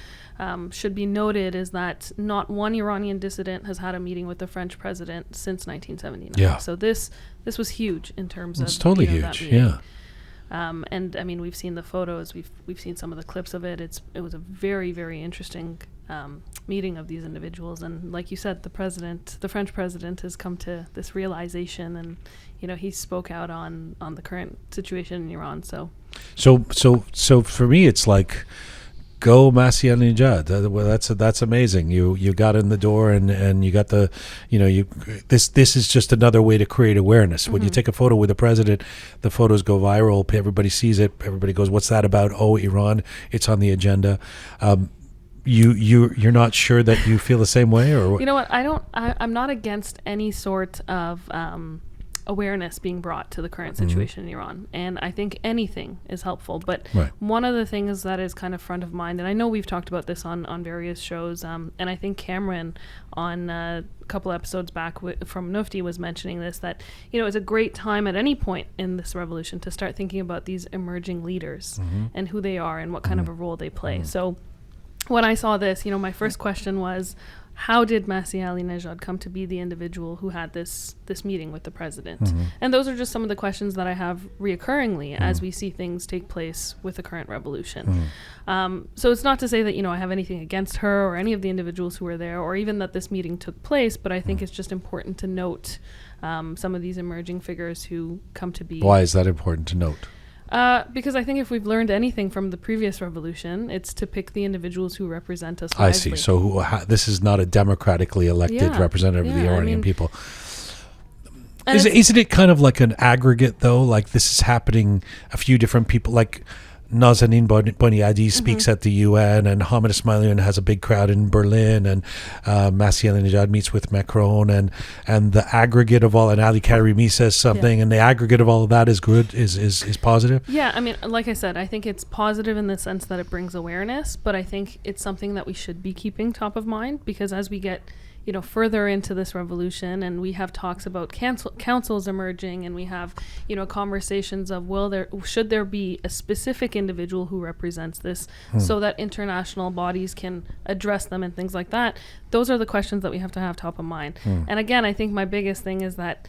should be noted, is that not one Iranian dissident has had a meeting with the French president since 1979. Yeah. So this was huge in terms of... It's totally huge, And I mean, we've seen the photos, we've seen some of the clips of it. It was a very, very interesting meeting of these individuals. And like you said, the French president has come to this realization, and he spoke out on the current situation in Iran. So for me, it's like, go Mahsa Mortazavi. That's amazing. You got in the door, and you got the, this is just another way to create awareness. When you take a photo with the president, the photos go viral. Everybody sees it. Everybody goes, "What's that about?" Oh, Iran. It's on the agenda. You're not sure that you feel the same way, or you know what? I'm not against any sort of awareness being brought to the current situation in Iran, and I think anything is helpful. But one of the things that is kind of front of mind, and I know we've talked about this on various shows, and I think Cameron on a couple episodes back from Nufti was mentioning this, that it's a great time at any point in this revolution to start thinking about these emerging leaders and who they are and what kind of a role they play. So when I saw this, my first question was, how did Masih Alinejad come to be the individual who had this meeting with the president? And those are just some of the questions that I have reoccurringly as we see things take place with the current revolution. So it's not to say that, I have anything against her or any of the individuals who were there, or even that this meeting took place, but I think it's just important to note some of these emerging figures who come to be. Why is that important to note? Because I think if we've learned anything from the previous revolution, it's to pick the individuals who represent us wisely. I see. So this is not a democratically elected representative of the Iranian people. Isn't it kind of like an aggregate, though? Like, this is happening, a few different people, like Nazanin Boniadi speaks at the UN, and Hamid Ismailian has a big crowd in Berlin, and Masih Alinejad meets with Macron, and the aggregate of all, and Ali Karimi says something, and the aggregate of all of that is good, is positive. Yeah, I mean, like I said, I think it's positive in the sense that it brings awareness, but I think it's something that we should be keeping top of mind, because as we get further into this revolution, and we have talks about councils emerging, and we have, conversations of, should there be a specific individual who represents this so that international bodies can address them and things like that. Those are the questions that we have to have top of mind. And again, I think my biggest thing is that,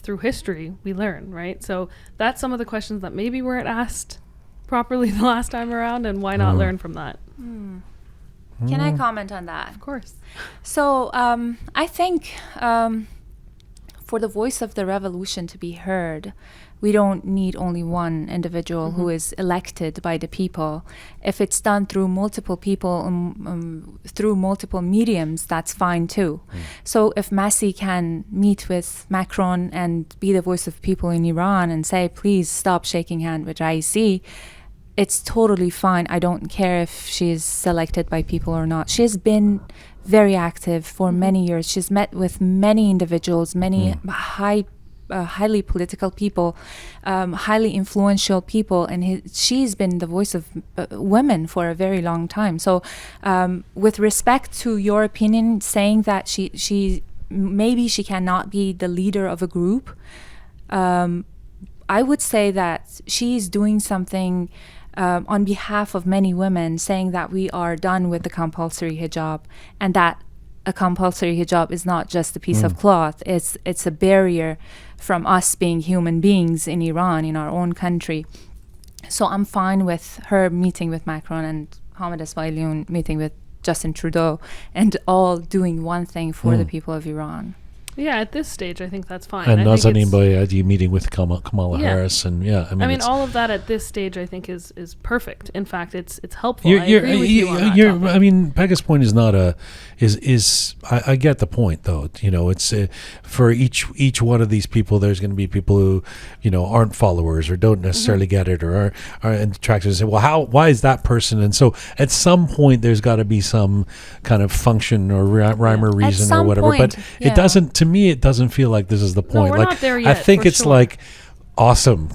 through history, we learn, right? So that's some of the questions that maybe weren't asked properly the last time around, and why not learn from that? Can I comment on that? Of course. So I think for the voice of the revolution to be heard, we don't need only one individual who is elected by the people. If it's done through multiple people, through multiple mediums, that's fine too. So if Masih can meet with Macron and be the voice of people in Iran and say, please stop shaking hand with Raisi, it's totally fine. I don't care if she's selected by people or not. She's been very active for many years. She's met with many individuals, many highly political people, highly influential people, and she's been the voice of women for a very long time. So with respect to your opinion, saying that she maybe she cannot be the leader of a group, I would say that she's doing something on behalf of many women, saying that we are done with the compulsory hijab, and that a compulsory hijab is not just a piece of cloth. It's a barrier from us being human beings in Iran, in our own country. So I'm fine with her meeting with Macron and Hamid Ismailian meeting with Justin Trudeau, and all doing one thing for the people of Iran. Yeah, at this stage, I think that's fine. And Nazanin Boniadi meeting with Kamala Harris, and I mean all of that at this stage, I think is perfect. In fact, it's helpful. I agree with you on that topic. I mean, Pegah's point is not I get the point, though. It's for each one of these people, there's going to be people who, aren't followers or don't necessarily get it, or are attracted and say, well, why is that person? And so at some point, there's got to be some kind of function or rhyme or reason or whatever. But it doesn't. To me, it doesn't feel like this is the point. No, we're not there yet, I think it's like awesome.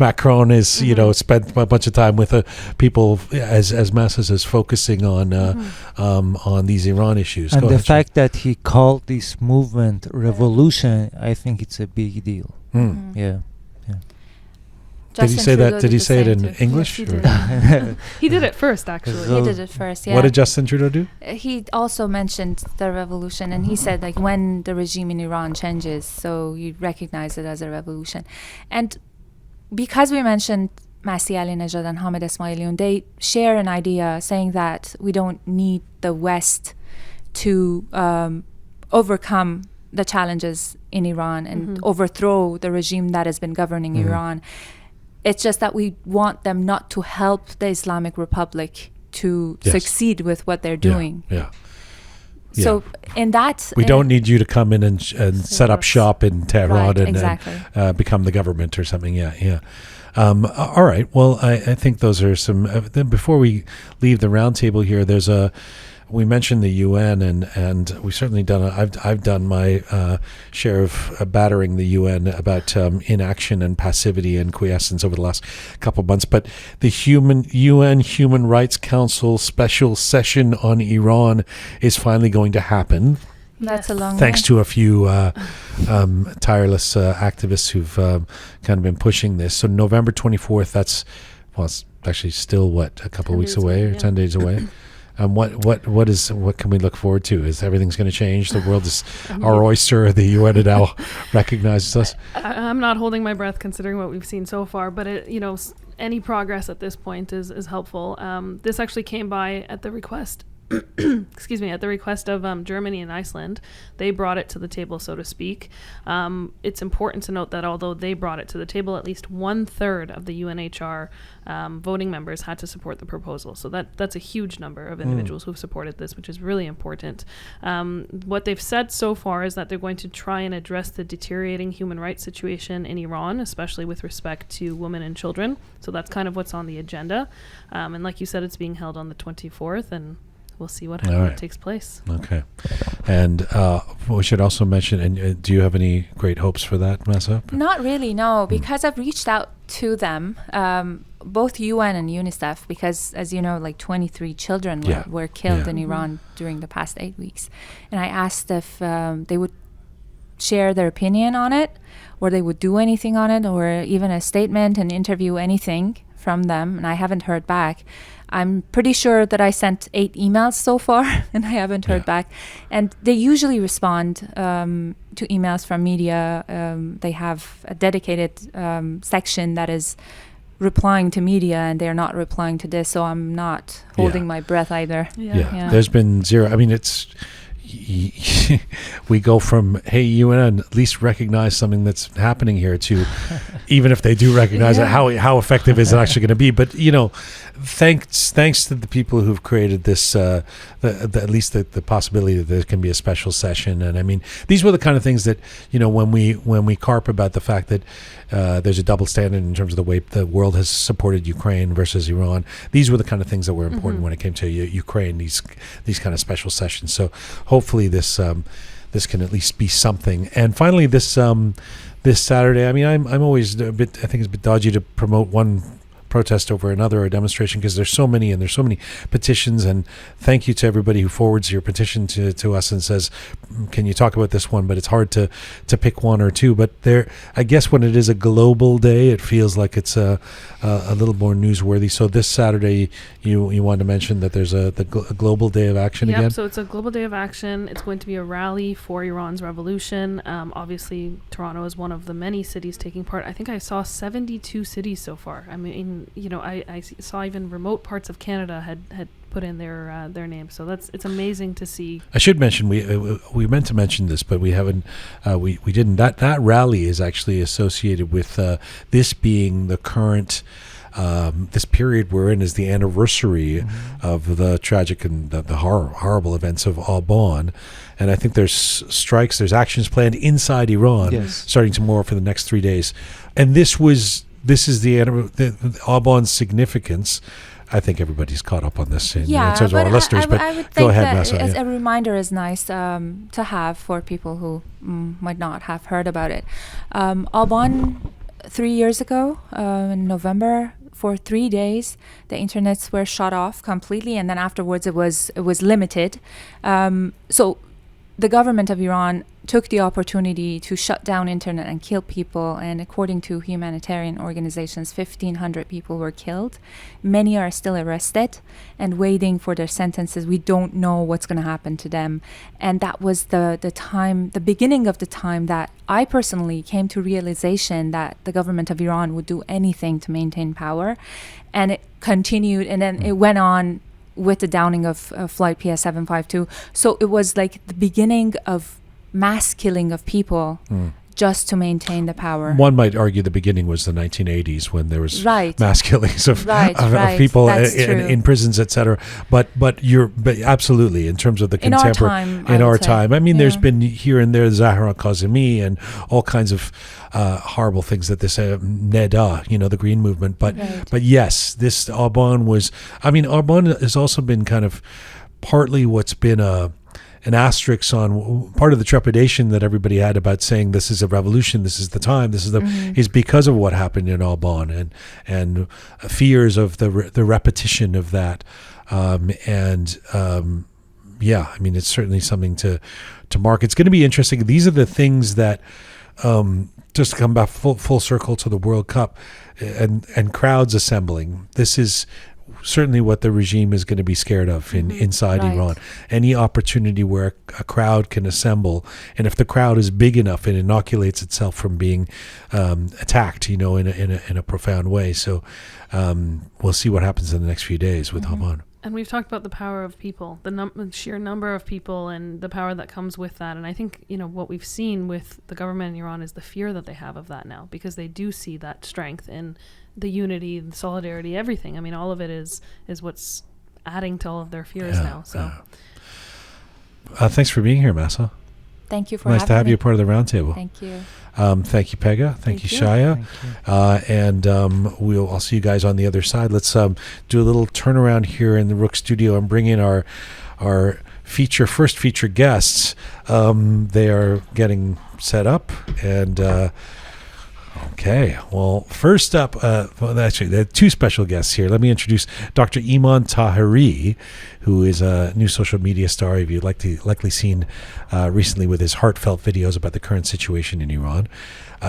Macron is spent a bunch of time with people, as Mahsa says, focusing on these Iran issues. And the fact that he called this movement revolution, I think it's a big deal. Yeah. Did he say that? Did he say it in English? Yes, he did. He did it first, actually. He did it first, yeah. What did Justin Trudeau do? He also mentioned the revolution, and he said, when the regime in Iran changes, so you recognize it as a revolution. And because we mentioned Masih Alinejad and Hamid Esmailion, they share an idea saying that we don't need the West to overcome the challenges in Iran and overthrow the regime that has been governing Iran. It's just that we want them not to help the Islamic Republic to succeed with what they're doing. So in that, we don't need you to come in and set up shop in Tehran and become the government or something. All right. Well, I think those are some. Then before we leave the roundtable here, we mentioned the UN, and we certainly done. I've done my share of battering the UN about inaction and passivity and quiescence over the last couple of months. But the UN Human Rights Council special session on Iran is finally going to happen. That's a long thanks way. to a few tireless activists who've kind of been pushing this. So November 24th, it's actually still a couple of weeks away or 10 days away. What can we look forward to? Is everything's going to change? The world is our oyster. The UN now recognizes us. I'm not holding my breath considering what we've seen so far, but any progress at this point is helpful. This actually came by at the request at the request of Germany and Iceland. They brought it to the table, so to speak. It's important to note that although they brought it to the table, at least 1/3 of the UNHR voting members had to support the proposal. So that's a huge number of individuals who've supported this, which is really important. What they've said so far is that they're going to try and address the deteriorating human rights situation in Iran, especially with respect to women and children. So that's kind of what's on the agenda. And like you said, it's being held on the 24th, and we'll see what takes place. Okay. And we should also mention, and do you have any great hopes for that, Mahsa? Not really, no, because I've reached out to them, both UN and UNICEF, because as you know, 23 children were killed in Iran during the past 8 weeks. And I asked if they would share their opinion on it, or they would do anything on it, or even a statement, an interview, anything from them, and I haven't heard back. I'm pretty sure that I sent 8 emails so far, and I haven't heard back. And they usually respond to emails from media. They have a dedicated section that is replying to media, and they're not replying to this, so I'm not holding my breath either. There's been zero. I mean, it's we go from, hey, UN, at least recognize something that's happening here, to even if they do recognize it, how effective is it actually going to be? But thanks to the people who've created this, at least the possibility that there can be a special session. And I mean, these were the kind of things that when we carp about the fact that there's a double standard in terms of the way the world has supported Ukraine versus Iran. These were the kind of things that were important when it came to Ukraine. These kind of special sessions. So hopefully this can at least be something. And finally, this Saturday, I mean, I'm always I think it's a bit dodgy to promote one protest over another or demonstration, because there's so many petitions. And thank you to everybody who forwards your petition to us and says, can you talk about this one? But it's hard to pick one or two. But I guess when it is a global day, it feels like it's a little more newsworthy. So this Saturday, you wanted to mention that there's a global day of action again? So it's a global day of action. It's going to be a rally for Iran's revolution. Obviously, Toronto is one of the many cities taking part. I think I saw 72 cities so far. I mean, I saw even remote parts of Canada had put in their name. So it's amazing to see. I should mention, we meant to mention this, but we haven't. We didn't. That rally is actually associated with this being the current. This period we're in is the anniversary of the tragic and the horrible events of Aban, and I think there's strikes, there's actions planned inside Iran starting tomorrow for the next 3 days, and this is the Aban's significance. I think everybody's caught up on this in terms of our listeners, but I would go think ahead, that Mahsa. a reminder is nice to have for people who might not have heard about it. Aban, 3 years ago, in November, for 3 days, the internets were shut off completely, and then afterwards it was limited. So the government of Iran took the opportunity to shut down internet and kill people, and according to humanitarian organizations, 1,500 people were killed. Many are still arrested and waiting for their sentences. We don't know what's going to happen to them. And that was the beginning of the time that I personally came to realization that the government of Iran would do anything to maintain power. And it continued, and then it went on with the downing of Flight PS752. So it was like the beginning of mass killing of people just to maintain the power. One might argue the beginning was the 1980s when there was Right. mass killings of Right. people That's in prisons, etc. But absolutely, in terms of the In our contemporary, time, in I our would say. time. I mean, Yeah. there's been here and there Zahra Kazemi and all kinds of horrible things that this Neda, the Green Movement. But Right. but yes, this Arban was. I mean, Arban has also been kind of partly what's been an asterisk on part of the trepidation that everybody had about saying this is a revolution, this is the time, this is the is because of what happened in Alban and fears of the repetition of that, yeah, I mean, it's certainly something to mark. It's going to be interesting. These are the things that just to come back full circle to the World Cup and crowds assembling. This is certainly what the regime is going to be scared of inside Right. Iran. Any opportunity where a crowd can assemble, and if the crowd is big enough, it inoculates itself from being attacked, in a profound way. So we'll see what happens in the next few days with Haman. And we've talked about the power of people, the sheer number of people and the power that comes with that. And I think, what we've seen with the government in Iran is the fear that they have of that now, because they do see that strength in the unity, the solidarity, everything. I mean, all of it is what's adding to all of their fears now. So, thanks for being here, Mahsa. Thank you for Nice having to have me. you part of the roundtable. Thank you. Thank you, Pegah. Thank you, Thank you. Shaya. Thank you. And I'll see you guys on the other side. Let's do a little turnaround here in the Roqe Studio and bring in our first feature guests. They are getting set up and. Okay, well, first up, actually, there are two special guests here. Let me introduce Dr. Iman Tahiri, who is a new social media star you've likely seen recently with his heartfelt videos about the current situation in Iran.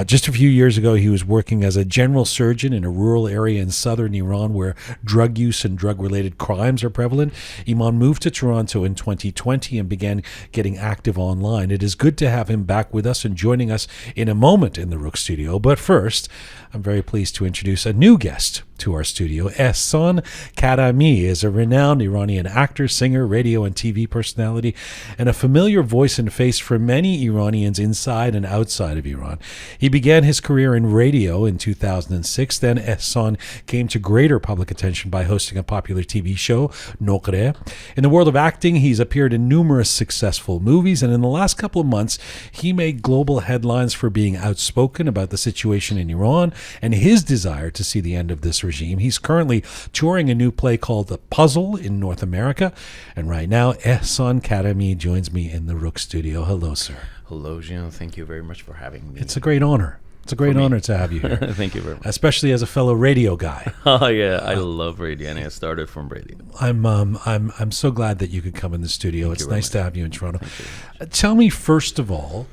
Just a few years ago, he was working as a general surgeon in a rural area in southern Iran where drug use and drug-related crimes are prevalent. Iman moved to Toronto in 2020 and began getting active online. It is good to have him back with us and joining us in a moment in the Roqe Studio. But first, I'm very pleased to introduce a new guest to our studio. Ehsan Karami is a renowned Iranian actor, singer, radio and TV personality, and a familiar voice and face for many Iranians inside and outside of Iran. He began his career in radio in 2006. Then Ehsan came to greater public attention by hosting a popular TV show, Roqe. In the world of acting, he's appeared in numerous successful movies, and in the last couple of months, he made global headlines for being outspoken about the situation in Iran and his desire to see the end of this regime. He's currently touring a new play called The Puzzle in North America. And right now, Ehsan Karami joins me in the Roqe Studio. Hello, sir. Hello, Jian. Thank you very much for having me. It's a great honor. It's a great honor to have you here. Thank you very much. Especially as a fellow radio guy. Oh yeah, I love radio, and I started from radio. I'm so glad that you could come in the studio. Thank It's you very nice much. to have you in Toronto. Thank you. Tell me, first of all,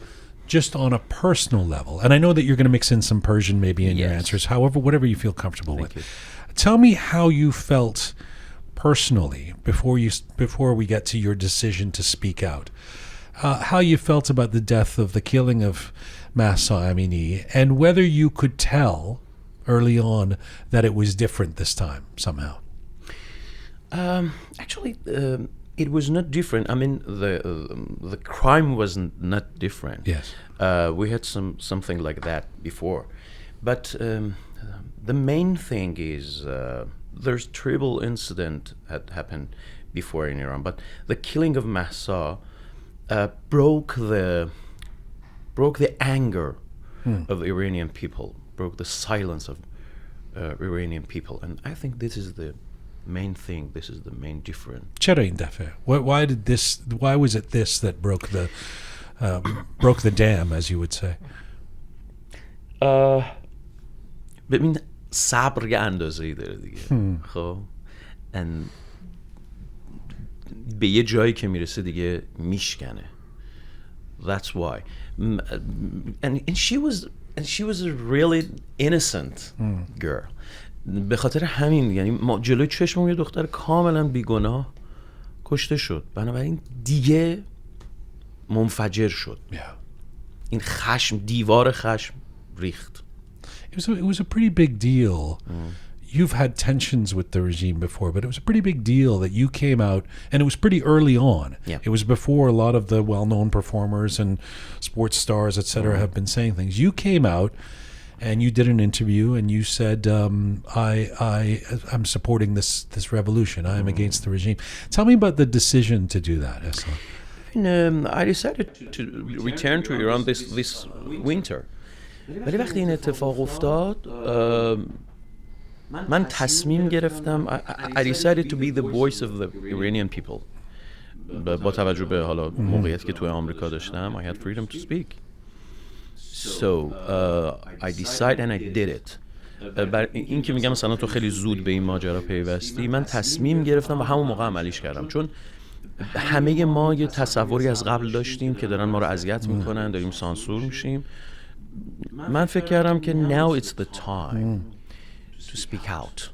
just on a personal level, and I know that you're going to mix in some Persian maybe in your Yes. answers, however, whatever you feel comfortable Thank with. you. Tell me how you felt personally before we get to your decision to speak out. How you felt about the death of the killing of Mahsa Amini, and whether you could tell early on that it was different this time somehow. Actually, it was not different. I mean, the crime was not different. Yes. We had something like that before, but the main thing is there's terrible incident had happened before in Iran, but the killing of Mahsa broke the anger of the Iranian people, broke the silence of Iranian people, and I think this is the main thing. This is the main difference. چرا این دفعه? Why was it this that broke the dam, as you would say? ببین صبر یه اندازه‌ای داره دیگه. خب به یه جایی که میرسه دیگه میشکنه. That's why. And she was a really innocent girl. به خاطر همین یعنی ما جلوی چشمم یه دختر کاملا بیگناه کشته شد، بنابراین دیگه منفجر شد. این خشم، دیوار خشم ریخت. It was a pretty big deal. You've had tensions with the regime before, but it was a pretty big deal that you came out, and it was pretty early on. Yeah. It was before a lot of the well-known performers and sports stars, etc., have been saying things. You came out and you did an interview and you said, I'm supporting this revolution. I am against the regime. Tell me about the decision to do that, Ehsan. I decided to return to Iran this winter. ولی وقتی این اتفاق افتاد من تصمیم گرفتم. I decided to be the voice of the Iranian people. با توجه به حالا موقعیتی که توی آمریکا داشتم, I had freedom to speak. So I decided and I did it. این که میگم مثلا تو خیلی زود به این ماجرا پیوستی, من تصمیم گرفتم و همون موقع عملیش کردم, چون همه ما یه تصوری از قبل داشتیم که دارن ما رو اذیت میکنن, داریم سانسور میشیم. من فکر کردم که now it's the time to speak out.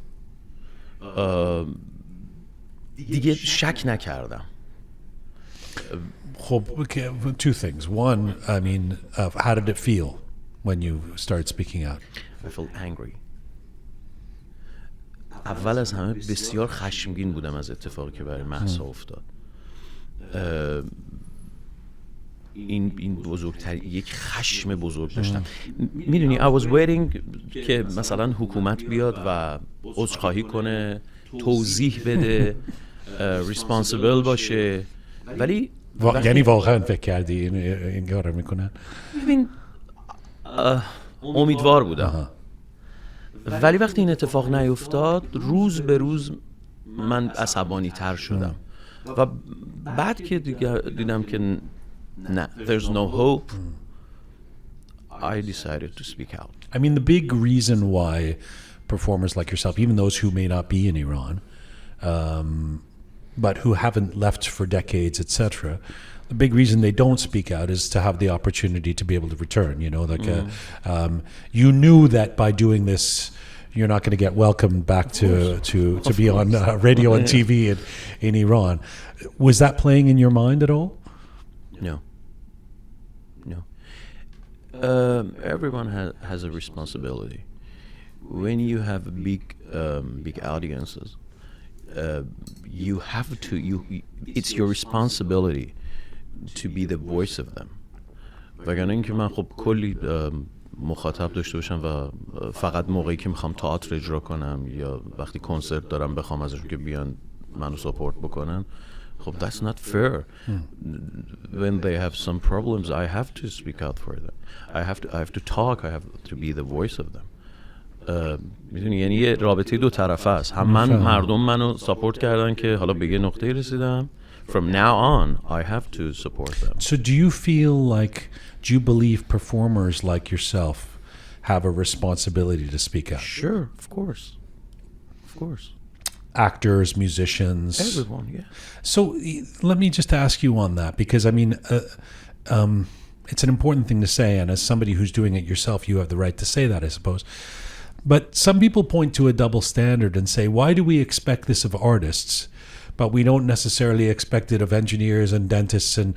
دیگه شک نکردم. Okay, two things. One, I mean, how did it feel when you started speaking out? I felt angry. اول از همه بسیار خشمگین بودم از اتفاقی که برای مهسا افتاد. این بزرگتر یک خشم بزرگ داشتم. میدونی I was waiting که مثلا حکومت بیاد و عذرخواهی کنه, توضیح بده, responsible باشه, ولی یعنی واقعا فکر کردی این کارو میکنن؟ ببین امیدوار بودم. ولی وقتی این اتفاق نیفتاد, روز به روز من عصبانی تر شدم و بعد که دیدم که نه, there's no hope, I decided to speak out. I mean, the big reason why performers like yourself, even those who may not be in Iran, but who haven't left for decades, etc., the big reason they don't speak out is to have the opportunity to be able to return. You know, like you knew that by doing this, you're not going to get welcomed back to be on radio and TV in Iran. Was that playing in your mind at all? No. Everyone has a responsibility. When you have big audiences, you have to. It's your responsibility to be the voice of them. وگرنه اینکه من خب کلی مخاطب داشته باشم و فقط موقعی که میخوام تئاتر اجرا کنم یا وقتی کنسرت دارم بخوام ازشون که بیان منو ساپورت بکنن, خب that's not fair. When they have some problems, I have to speak out for them. I have to talk. I have to be the voice of them. میدونی یعنی یه رابطه دو طرفه است. هم مردم منو ساپورت کردن که حالا به یه نقطه‌ای رسیدم. From now on, I have to support them. So do you believe performers like yourself have a responsibility to speak out? Sure, of course. Actors, musicians, everyone, yeah. So let me just ask you on that, because I mean, it's an important thing to say, and as somebody who's doing it yourself, you have the right to say that, I suppose. But some people point to a double standard and say, why do we expect this of artists, but we don't necessarily expect it of engineers and dentists and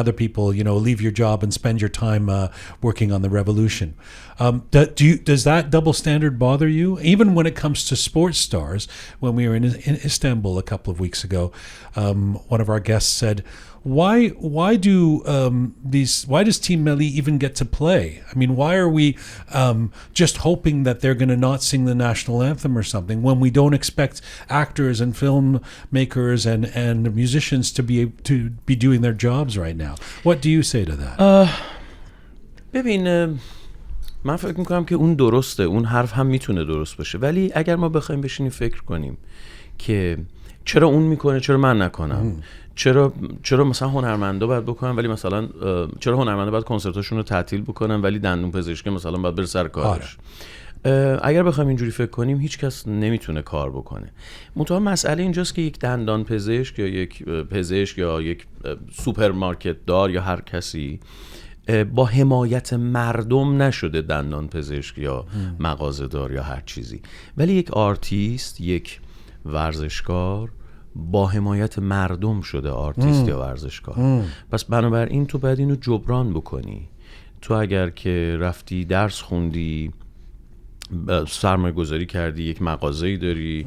other people? You know, leave your job and spend your time working on the revolution. Does that double standard bother you? Even when it comes to sports stars, when we were in Istanbul a couple of weeks ago, one of our guests said, why does Team Melli even get to play? I mean, why are we just hoping that they're going to not sing the national anthem or something when we don't expect actors and filmmakers and musicians to be doing their jobs right now? What do you say to that? ببین من فکر میکنم که اون درسته, اون حرف هم میتونه درست باشه, ولی اگر ما بخوایم بشینیم فکر کنیم که چرا اون میکنه چرا من نکنم, چرا مثلا هنرمندا باید بکنن ولی مثلا چرا هنرمندا باید کنسرتاشون رو تعطیل بکنن ولی دندون پزشکی مثلا باید بره سر کارش. اگر بخوایم اینجوری فکر کنیم هیچ کس نمیتونه کار بکنه. منتها مسئله اینجاست که یک دندان پزشک یا یک پزشک یا یک سوپرمارکت دار یا هر کسی با حمایت مردم نشده دندان پزشک یا مغازه دار یا هر چیزی، ولی یک آرتیست، یک ورزشکار با حمایت مردم شده آرتیست یا ورزشکار. پس بنابراین تو باید اینو جبران بکنی. تو اگر که رفتی درس خوندی، سرمایه گذاری کردی، یک مغازه‌ای داری،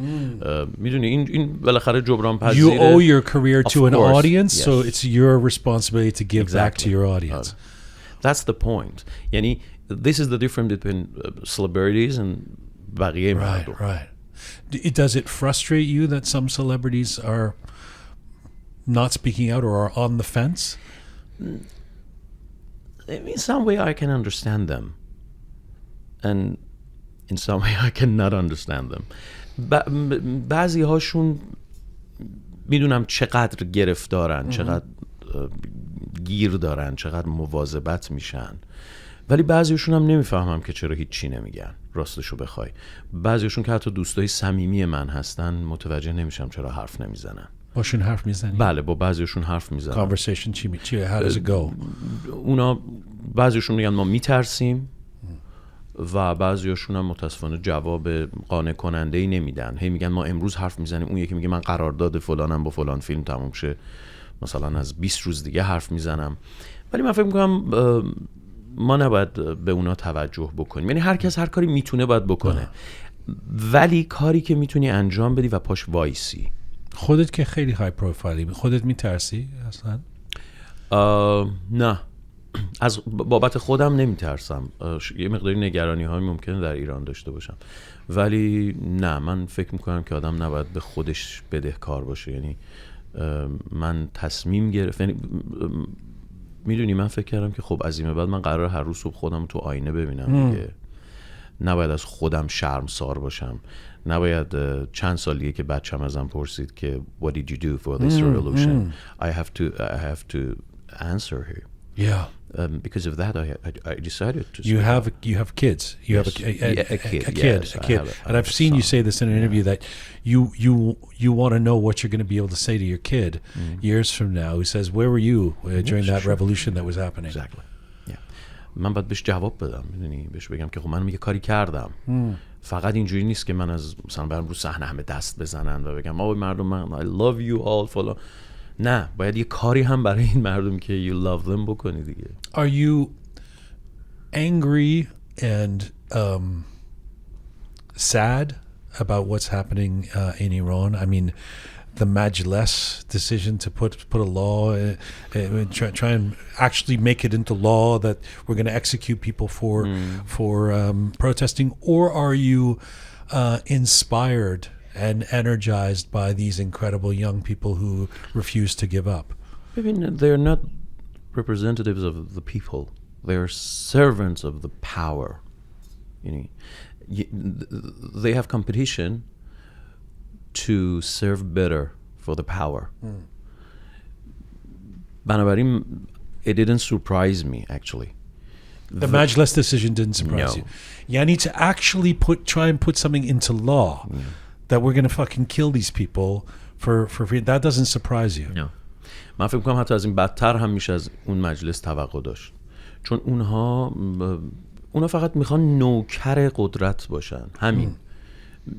میدونی این بالاخره جبران پذیره. You owe your career Of to an course, audience, yes. so it's your responsibility to give back to Exactly. your audience. That's the point. یعنی this is the difference between celebrities and بقیه مردم. Right. Does it frustrate you that some celebrities are not speaking out or are on the fence? In some way I can understand them. And in some way I cannot understand them. بعضی هاشون میدونم چقدر گرفتارن، چقدر گیر دارن، چقدر مواظبت میشن، ولی بعضیشون هم نمیفهمم که چرا هیچی نمیگن. راستشو بخوای بعضیشون که حتی دوستای صمیمی من هستن متوجه نمیشم چرا حرف نمیزنن. باشون حرف میزنی؟ بله، با بعضیشون حرف میزنم. Conversation چیه؟ How does it go? اونا بعضیشون میگن ما میترسیم و بعضیاشون هم متاسفانه جواب قانع کننده ای نمیدن. هی میگن ما امروز حرف میزنیم، اون یکی میگه من قرارداد فلانم با فلان فیلم تموم شه، مثلا از 20 روز دیگه حرف میزنم. ولی من فکر میکنم ما نباید به اونا توجه بکنیم. یعنی هر کس هر کاری میتونه باید بکنه، ولی کاری که میتونی انجام بدی و پاش وایسی. خودت که خیلی های پروفایلی، خودت میترسی اصلا؟ نه، از بابت خودم نمیترسم. یه مقداری نگرانی های ممکنه در ایران داشته باشم، ولی نه، من فکر میکنم که آدم نباید به خودش بدهکار باشه. یعنی من تصمیم گرفتم، میدونی من فکر کردم که خب از این بعد من قرار هر روز صبح خودم تو آینه ببینم دیگه. نباید از خودم شرمسار باشم. نباید چند سالیه که بچم ازم پرسید که what did you do for this revolution. I have to answer her. Yeah. Because of that I decided to You have kids. You have a kid. And I've seen you say this in an interview that you want to know what you're going to be able to say to your kid years from now who says where were you during that revolution that was happening. Exactly. Yeah. من باید بهش جواب بدم، میدونی، بهش بگم که خب من یه کاری کردم. فقط اینجوری نیست که من از مثلا برم رو صحنه همه دست بزنن و بگم آقای مردم من I love you all فلان. نه، باید یه کاری هم برای این مردم که you love them بکنی دیگه. Are you angry and sad about what's happening in Iran? I mean, the Majlis decision to put a law, try and actually make it into law that we're going to execute people for protesting, or are you inspired and energized by these incredible young people who refuse to give up? I mean, they're not representatives of the people. They're servants of the power. You know, they have competition to serve better for the power. بنابراین it didn't surprise me actually. The Majlis decision didn't surprise you. Yani to actually try and put something into law that we're going to fucking kill these people for free, that doesn't surprise you. No. من فکر می‌کنم حتی از این بدتر هم میشه از اون مجلس توقع داشت، چون اونا فقط میخوان نوکر قدرت باشن. همین.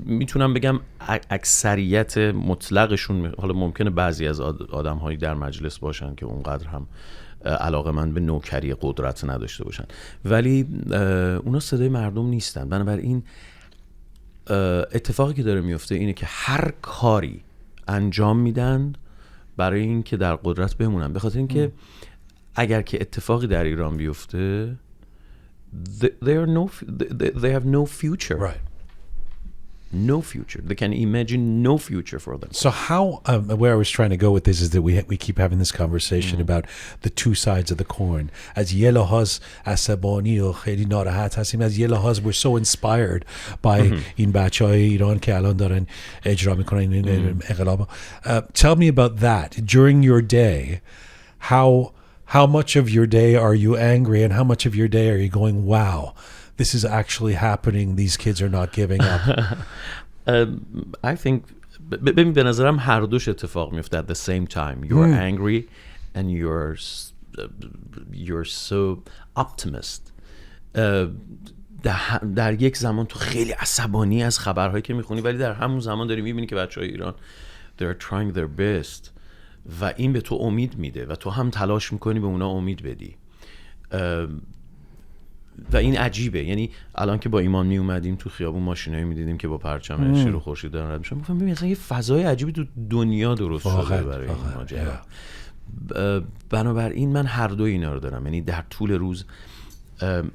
میتونم بگم اکثریت مطلقشون، حالا ممکنه بعضی از آدم‌هایی در مجلس باشن که اونقدر هم علاقه‌مند به نوکری قدرت نداشته باشن، ولی اونا صدای مردم نیستن. بنابراین اتفاقی که داره میفته اینه که هر کاری انجام میدن برای اینکه در قدرت بمونن، به خاطر اینکه اگر که اتفاقی در ایران بیفته they have no future. Right. No future. They can imagine no future for them. So how, where I was trying to go with this is that we keep having this conversation about the two sides of the coin. As یه لحاظ عصبانی و خیلی ناراحت هستیم، از یه لحاظ we're so inspired by این بچهای ایران که الان دارن اجرا میکنن این انقلاب. Tell me about that. During your day, how much of your day are you angry and how much of your day are you going, wow, this is actually happening, these kids are not giving up? I think ببین به نظرم هر دوش اتفاق میفته at the same time. You're angry and you're so optimist. در یک زمان تو خیلی عصبانی از خبرهایی که میخونی، ولی در همون زمان داری میبینی که بچهای ایران they're trying their best و این به تو امید میده و تو هم تلاش میکنی به اونا امید بدی. و این عجیبه. یعنی الان که با ایمان می اومدیم تو خیابون ماشینایی میدیدیم که با پرچم شیر و خورشید دارن رد میشن، گفتم ببین اصلا یه فضای عجیبی تو دنیا درست شده برای این ماجرا. بنابراین من هر دو اینا رو دارم. یعنی در طول روز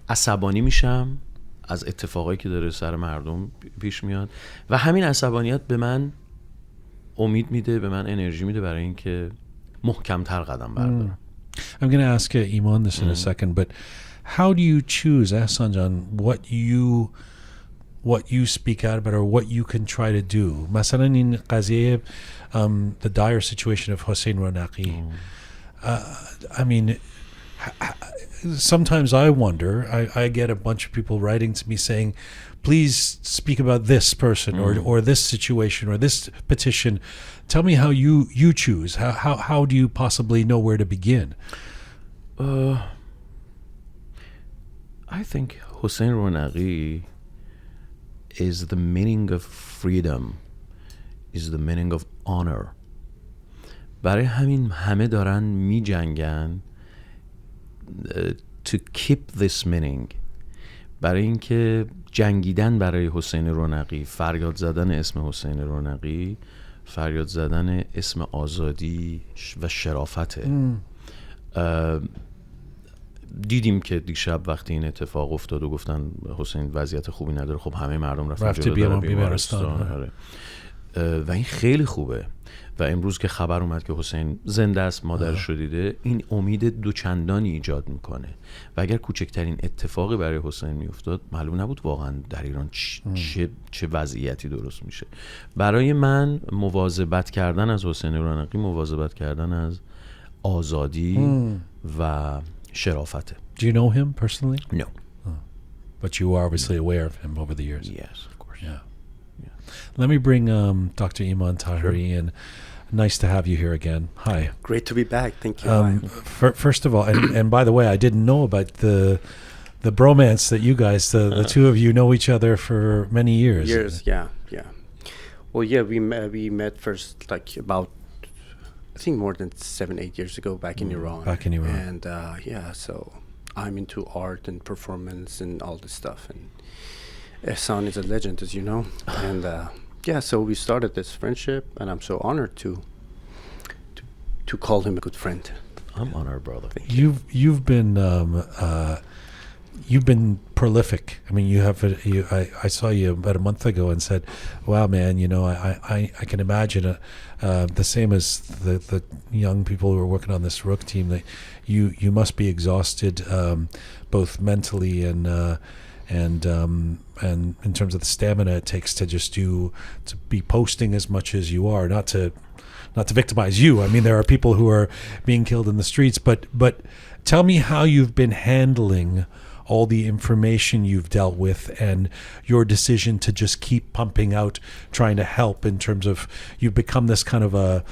عصبانی میشم از اتفاقایی که داره سر مردم پیش میاد و همین عصبانیت به من امید میده، به من انرژی میده برای اینکه محکم‌تر قدم بردارم. I'm going to ask Iman this in a second, but how do you choose, Ehsan Jan, what you speak out about or what you can try to do? مثلا این قضیه the dire situation of Hossein Ronaghi. I mean, sometimes I wonder, I get a bunch of people writing to me saying, please speak about this person or this situation or this petition. Tell me how you choose. How do you possibly know where to begin? I think Hossein Ronaghi is the meaning of freedom, is the meaning of honor. برای همین همه دارن می جنگن to keep this meaning. برای اینکه جنگیدن برای حسین رونقی، فریاد زدن اسم حسین رونقی، فریاد زدن اسم آزادی و شرافته. دیدیم که دیشب وقتی این اتفاق افتاد و گفتن حسین وضعیت خوبی نداره، خب همه مردم رفتن جلو بیمارستان. و این خیلی خوبه. و امروز که خبر اومد که حسین زنده است، مادرش رو دیده، این امید دوچندانی ایجاد میکنه. و اگر کوچکترین اتفاقی برای حسین میافتاد، معلوم نبود واقعا در ایران چه وضعیتی درست میشه. برای من مواظبت کردن از حسین رونقی، مواظبت کردن از آزادی و شرافته. Do you know him personally? No. But you are obviously aware of him over the years. Yes, of course. Yeah. Let me bring Dr. Iman Tahiri in. Nice to have you here again. Hi. Great to be back. Thank you. First of all, and by the way, I didn't know about the bromance that you guys, the two of you, know each other for many years. Yeah. Well, yeah, we met first like about, I think more than 7-8 years ago back in Iran. And so I'm into art and performance and all this stuff. And Ehsan is a legend, as you know. And so we started this friendship, and I'm so honored to call him a good friend. I'm honored, brother. You've been prolific. I mean, I saw you about a month ago and said, "Wow, man, you know, I can imagine the same as the young people who are working on this Roqe team. That you must be exhausted, both mentally and in terms of the stamina it takes to be posting as much as you are. Not to victimize you. I mean, there are people who are being killed in the streets, but tell me how you've been handling all the information you've dealt with and your decision to just keep pumping out, trying to help in terms of you've become this kind of a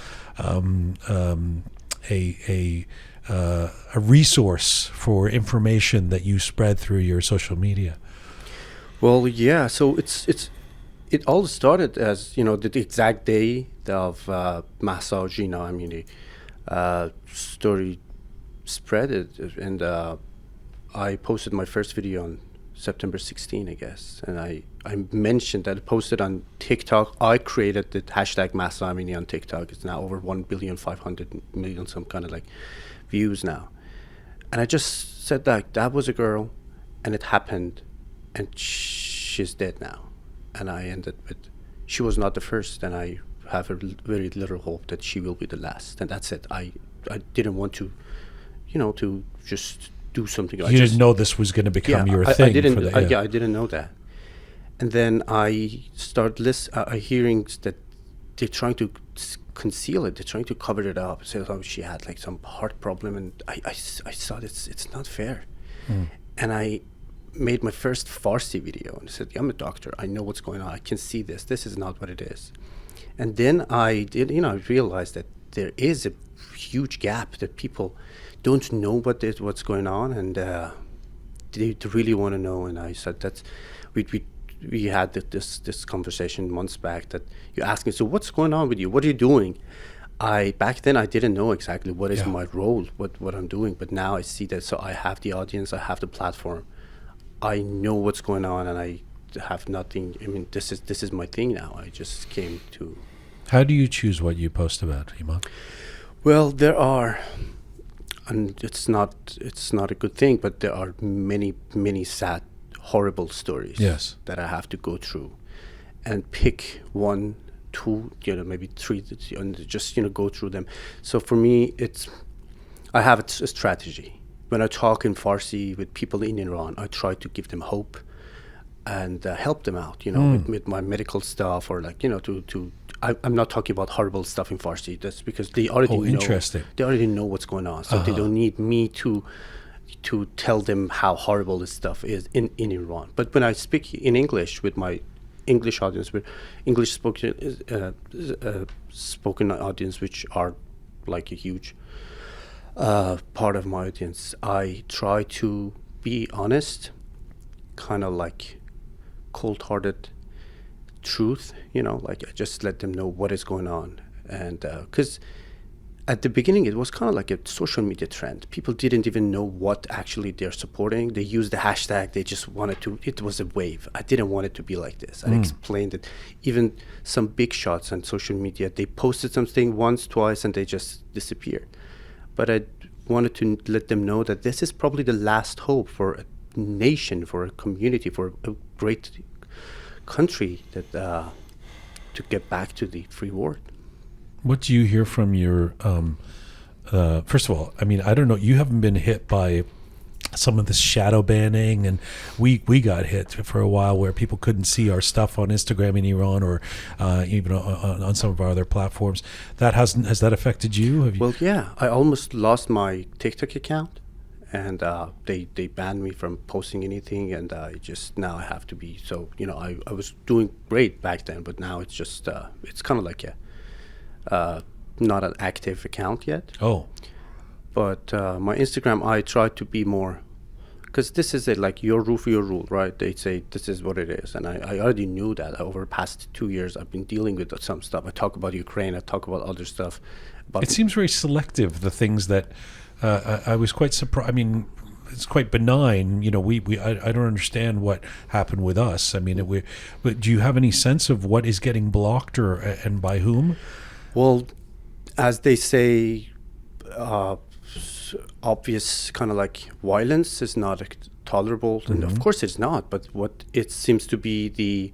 resource for information that you spread through your social media. Well, yeah. So it all started as, you know, the exact day of Mahsa story spread it, and I posted my first video on September 16, I guess, and I mentioned that I posted on TikTok. I created the hashtag Mahsa Amini on TikTok. It's now over 1,500,000,000 some kind of like views now, and I just said that was a girl, and it happened, and she's dead now, and I ended with she was not the first, and I have a very little hope that she will be the last, and that's it. I didn't want to, you know, to just do something. You didn't know this was going to become your thing. I didn't know that. And then I start hearing that they're trying to conceal it. They're trying to cover it up. Say, oh, she had like some heart problem, and I saw it's not fair. And I made my first Farsi video and said, I'm a doctor, I know what's going on, I can see this is not what it is. And then I realized that there is a huge gap, that people don't know what's going on, and they really want to know. And I said that we had this conversation months back, that you asked me, so what's going on with you? What are you doing? Back then I didn't know exactly what is my role, what I'm doing, but now I see that. So I have the audience, I have the platform, I know what's going on, and I have nothing. I mean, this is my thing now. I just came to. How do you choose what you post about, Iman? Well, there are, and it's not a good thing, but there are many sad, horrible stories that I have to go through, and pick 1, 2, maybe 3, and just go through them. So for me, I have a strategy. When I talk in Farsi with people in Iran, I try to give them hope and help them out, with my medical stuff, or I'm not talking about horrible stuff in Farsi. That's because they already know. They already know what's going on, so they don't need me to tell them how horrible this stuff is in Iran. But when I speak in English with my English audience, with English spoken audience, which are like a huge part of my audience, I try to be honest, kind of like cold-hearted truth, I just let them know what is going on. And because at the beginning it was kind of like a social media trend. People didn't even know what actually they're supporting. They used the hashtag, they just wanted to, it was a wave. I didn't want it to be like this. I explained it. Even some big shots on social media, they posted something once, twice, and they just disappeared. But I wanted to let them know that this is probably the last hope for a nation, for a community, for a great country, that to get back to the free world. What do you hear from your first of all, I mean, I don't know, you haven't been hit by some of this shadow banning, and we got hit for a while where people couldn't see our stuff on Instagram in Iran, or even on some of our other platforms. Has that affected you? Have you? Well, yeah, I almost lost my TikTok account, and they banned me from posting anything, and now I have to be, so I was doing great back then, but now it's just it's kind of like not an active account yet. But my Instagram, I try to be more, because this is like your rule, right? They say this is what it is, and I already knew that. Over the past 2 years, I've been dealing with some stuff. I talk about Ukraine, I talk about other stuff. But it seems very selective, the things that I was quite surprised. I mean, it's quite benign. I don't understand what happened with us. I mean, but do you have any sense of what is getting blocked, and by whom? Well, as they say, obvious kind of like violence is not tolerable, and of course it's not, but what it seems to be, the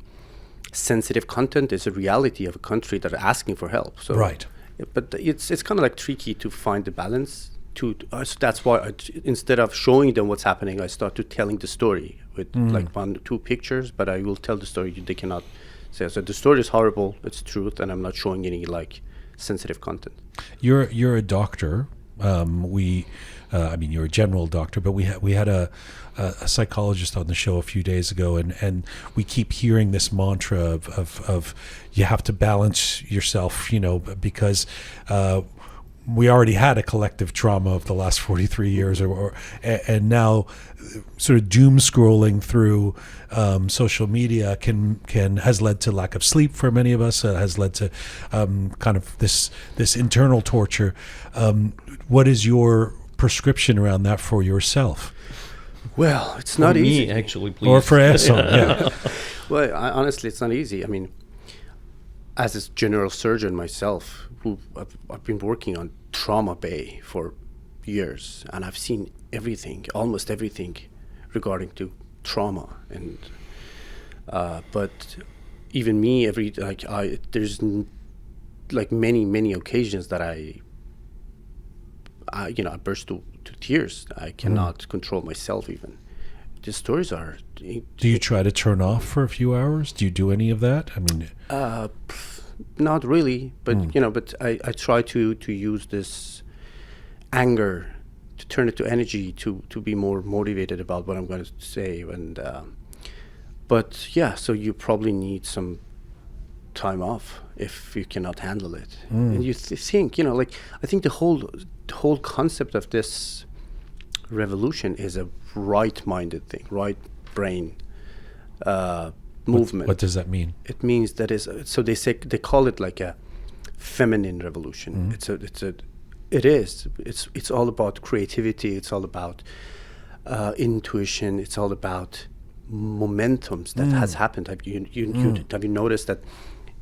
sensitive content is a reality of a country that are asking for help. So right. But it's kind of like tricky to find the balance. So that's why instead of showing them what's happening, I start to telling the story with like 1 or 2 pictures, but I will tell the story. They cannot say, so the story is horrible, it's truth, and I'm not showing any like sensitive content. You're a doctor. I mean, you're a general doctor, but we had a psychologist on the show a few days ago, and we keep hearing this mantra of you have to balance yourself, because we already had a collective trauma of the last 43 years, and now sort of doom scrolling through social media has led to lack of sleep for many of us. Has led to kind of this internal torture. What is your prescription around that for yourself? Well, it's not easy. Me, actually, please. Or for Ehsan, yeah. Well, honestly, it's not easy. I mean, as a general surgeon myself, I've been working on trauma bay for years, and I've seen everything, almost everything, regarding to trauma. And but even me, there's like many occasions that I burst to tears. I cannot control myself even. The stories are. Do you try to turn off for a few hours? Do you do any of that? I mean, not really, but but I try to use this anger turn it to energy to be more motivated about what I'm going to say. And but yeah, so you probably need some time off if you cannot handle it. And you think, you know, like, I think the whole concept of this revolution is a right-minded thing, right brain movement. What does that mean? It means that is, so they call it like a feminine revolution. It's all about creativity. It's all about intuition. It's all about momentums that has happened. Have you noticed that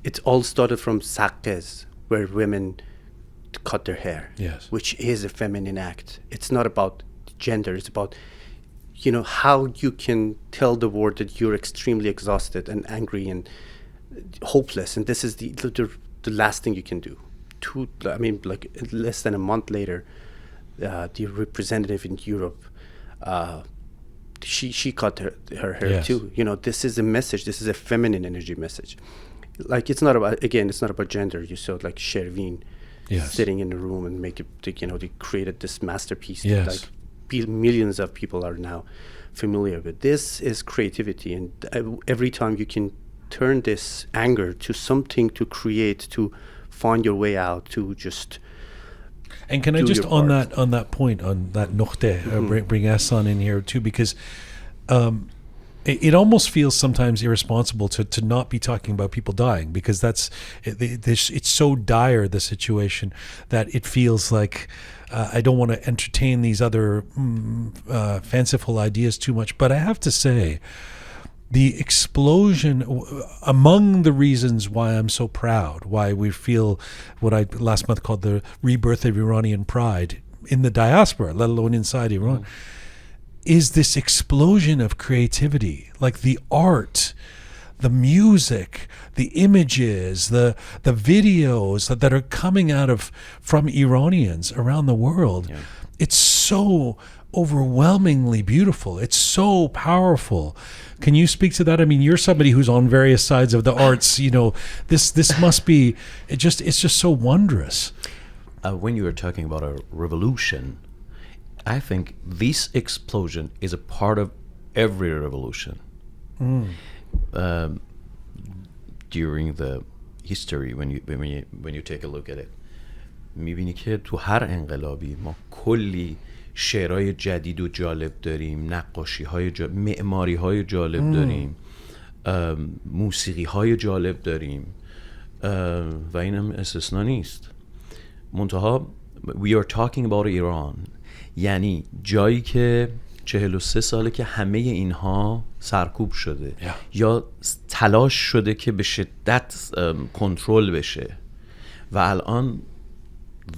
it all started from saqqez, where women cut their hair, yes, which is a feminine act. It's not about gender. It's about, you know, how you can tell the world that you're extremely exhausted and angry and hopeless, and this is the last thing you can do. Like less than a month later, the representative in Europe, she cut her hair, yes, too. You know, this is a message. This is a feminine energy message. Like, it's not about gender. You saw like Shervin, yes, sitting in a room and they created this masterpiece, yes, that like millions of people are now familiar with. This is creativity, and every time you can turn this anger to something to create, to find your way out, to just. And can I just on that point, on that noqte, bring Ehsan in here too, because it almost feels sometimes irresponsible to not be talking about people dying, because it's so dire, the situation, that it feels like I don't want to entertain these other fanciful ideas too much. But I have to say, the explosion, among the reasons why I'm so proud, why we feel what I last month called the rebirth of Iranian pride in the diaspora, let alone inside Iran, is this explosion of creativity, like the art, the music, the images, the videos that are coming from Iranians around the world. Yeah. It's so overwhelmingly beautiful. It's so powerful. Can you speak to that? I mean, you're somebody who's on various sides of the arts. You know, this must be. It's just so wondrous. When you were talking about a revolution, I think this explosion is a part of every revolution. During the history, when you take a look at it, می‌بینی که تو هر انقلابی ما کلی شعرهای جدید و جالب داریم، نقاشی‌های معماری‌های جالب داریم، موسیقی‌های جالب داریم، و اینم استثنا نیست. منتها we are talking about Iran، یعنی جایی که 43 ساله که همه اینها سرکوب شده، یا تلاش شده که به شدت کنترل بشه، و الان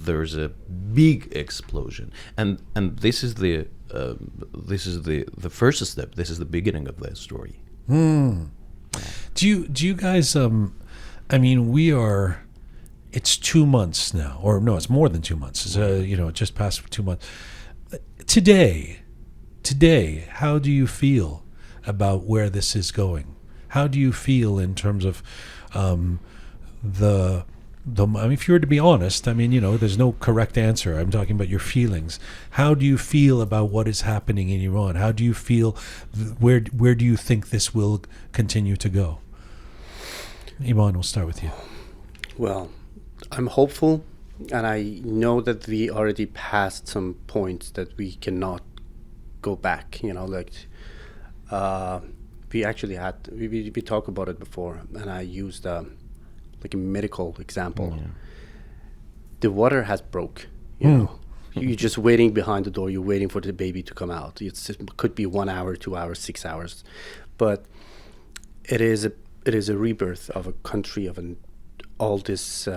there's a big explosion, and this is the first step. This is the beginning of that story. Do you guys? I mean, it's 2 months now, or no, it's more than 2 months. It's just past 2 months. Today, how do you feel about where this is going? How do you feel in terms of I mean, if you were to be honest, I mean, there's no correct answer. I'm talking about your feelings. How do you feel about what is happening in Iran? How do you feel? Where do you think this will continue to go? Iman, we'll start with you. Well, I'm hopeful, and I know that we already passed some points that we cannot go back. We actually had we talked about it before, and I used like a medical example. Yeah. The water has broke. You're just waiting behind the door. You're waiting for the baby to come out. It could be 1 hour, 2 hours, 6 hours, but it is a rebirth of a country, of all this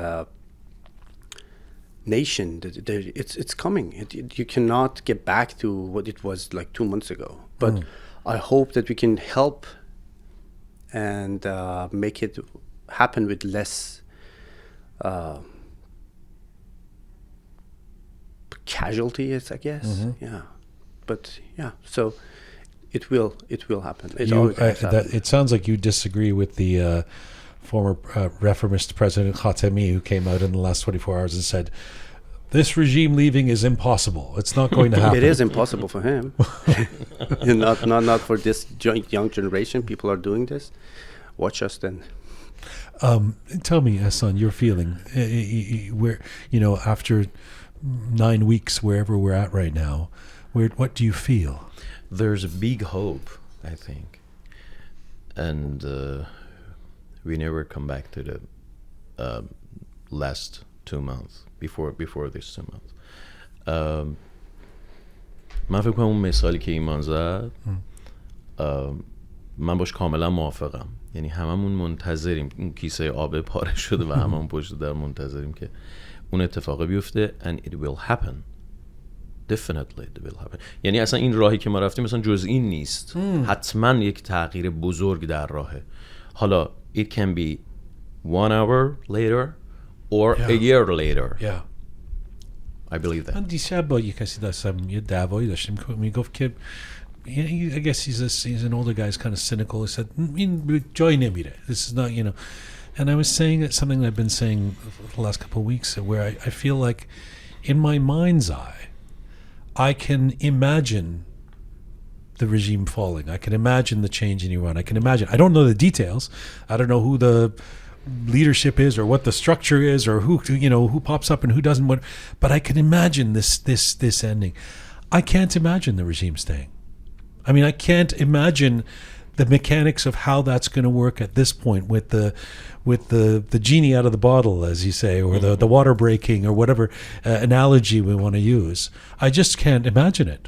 nation. It's coming. You cannot get back to what it was like 2 months ago. But I hope that we can help and make it happen with less casualties, I guess. Yeah, but yeah, so it will happen. It sounds like you disagree with the former reformist President Khatami, who came out in the last 24 hours and said this regime leaving is impossible. It's not going to happen. It is impossible for him. not for this young generation. People are doing this. Watch us then. Tell me, Ehsan, your feeling. Where, after 9 weeks, wherever we're at right now, what do you feel? There's a big hope, I think, and we never come back to the last 2 months before this 2 months. من فکر کنم اون مثالی که ایمان زد من باش کاملا موافقم. یعنی هممون منتظریم اون کیسه آب پاره شده و هممون پشت در منتظریم که اون اتفاق بیفته and it will happen. Definitely it will happen. یعنی اصلا این راهی که ما رفتیم مثلا جز این نیست. حتما یک تغییر بزرگ در راهه. حالا it can be 1 hour later or a year later. Yeah. I believe that. من دیشب با یک کسی داشتم یه دعوایی داشتیم که میگفت که I guess he's an older guy, he's kind of cynical. He said, این جایی نمیره. This is not, And I was saying something I've been saying the last couple of weeks where I feel like in my mind's eye, I can imagine the regime falling. I can imagine the change in Iran. I can imagine. I don't know the details. I don't know who the leadership is or what the structure is or who pops up and who doesn't. But I can imagine this ending. I can't imagine the regime staying. I mean, I can't imagine the mechanics of how that's going to work at this point with the genie out of the bottle, as you say, or the water breaking or whatever analogy we want to use. I just can't imagine it.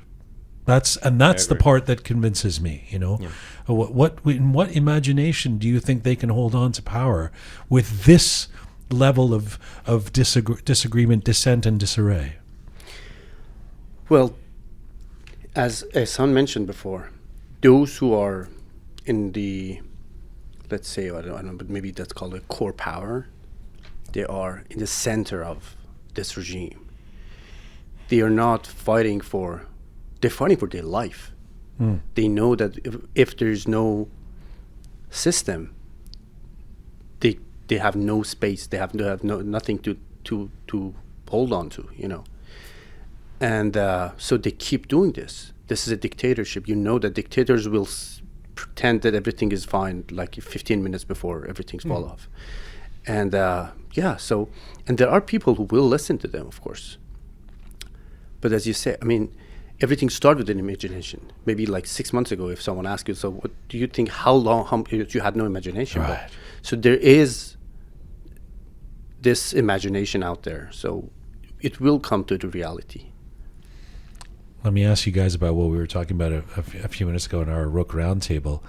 That's the part that convinces me. Yeah. What imagination do you think they can hold on to power with this level of disagreement, dissent, and disarray? Well, as Ehsan mentioned before, those who are in the, let's say, I don't know, but maybe that's called a core power, they are in the center of this regime. They are not fighting they're fighting for their life. They know that if there's no system, they have no space, they have nothing to hold on to, And so they keep doing this. This is a dictatorship. That dictators will pretend that everything is fine, like 15 minutes before everything's fall off. And and there are people who will listen to them, of course. But as you say, I mean, everything started with an imagination. Maybe like 6 months ago, if someone asked you, so what do you think, how you had no imagination. Right. So there is this imagination out there. So it will come to the reality. Let me ask you guys about what we were talking about a few minutes ago in our Roqe Roundtable.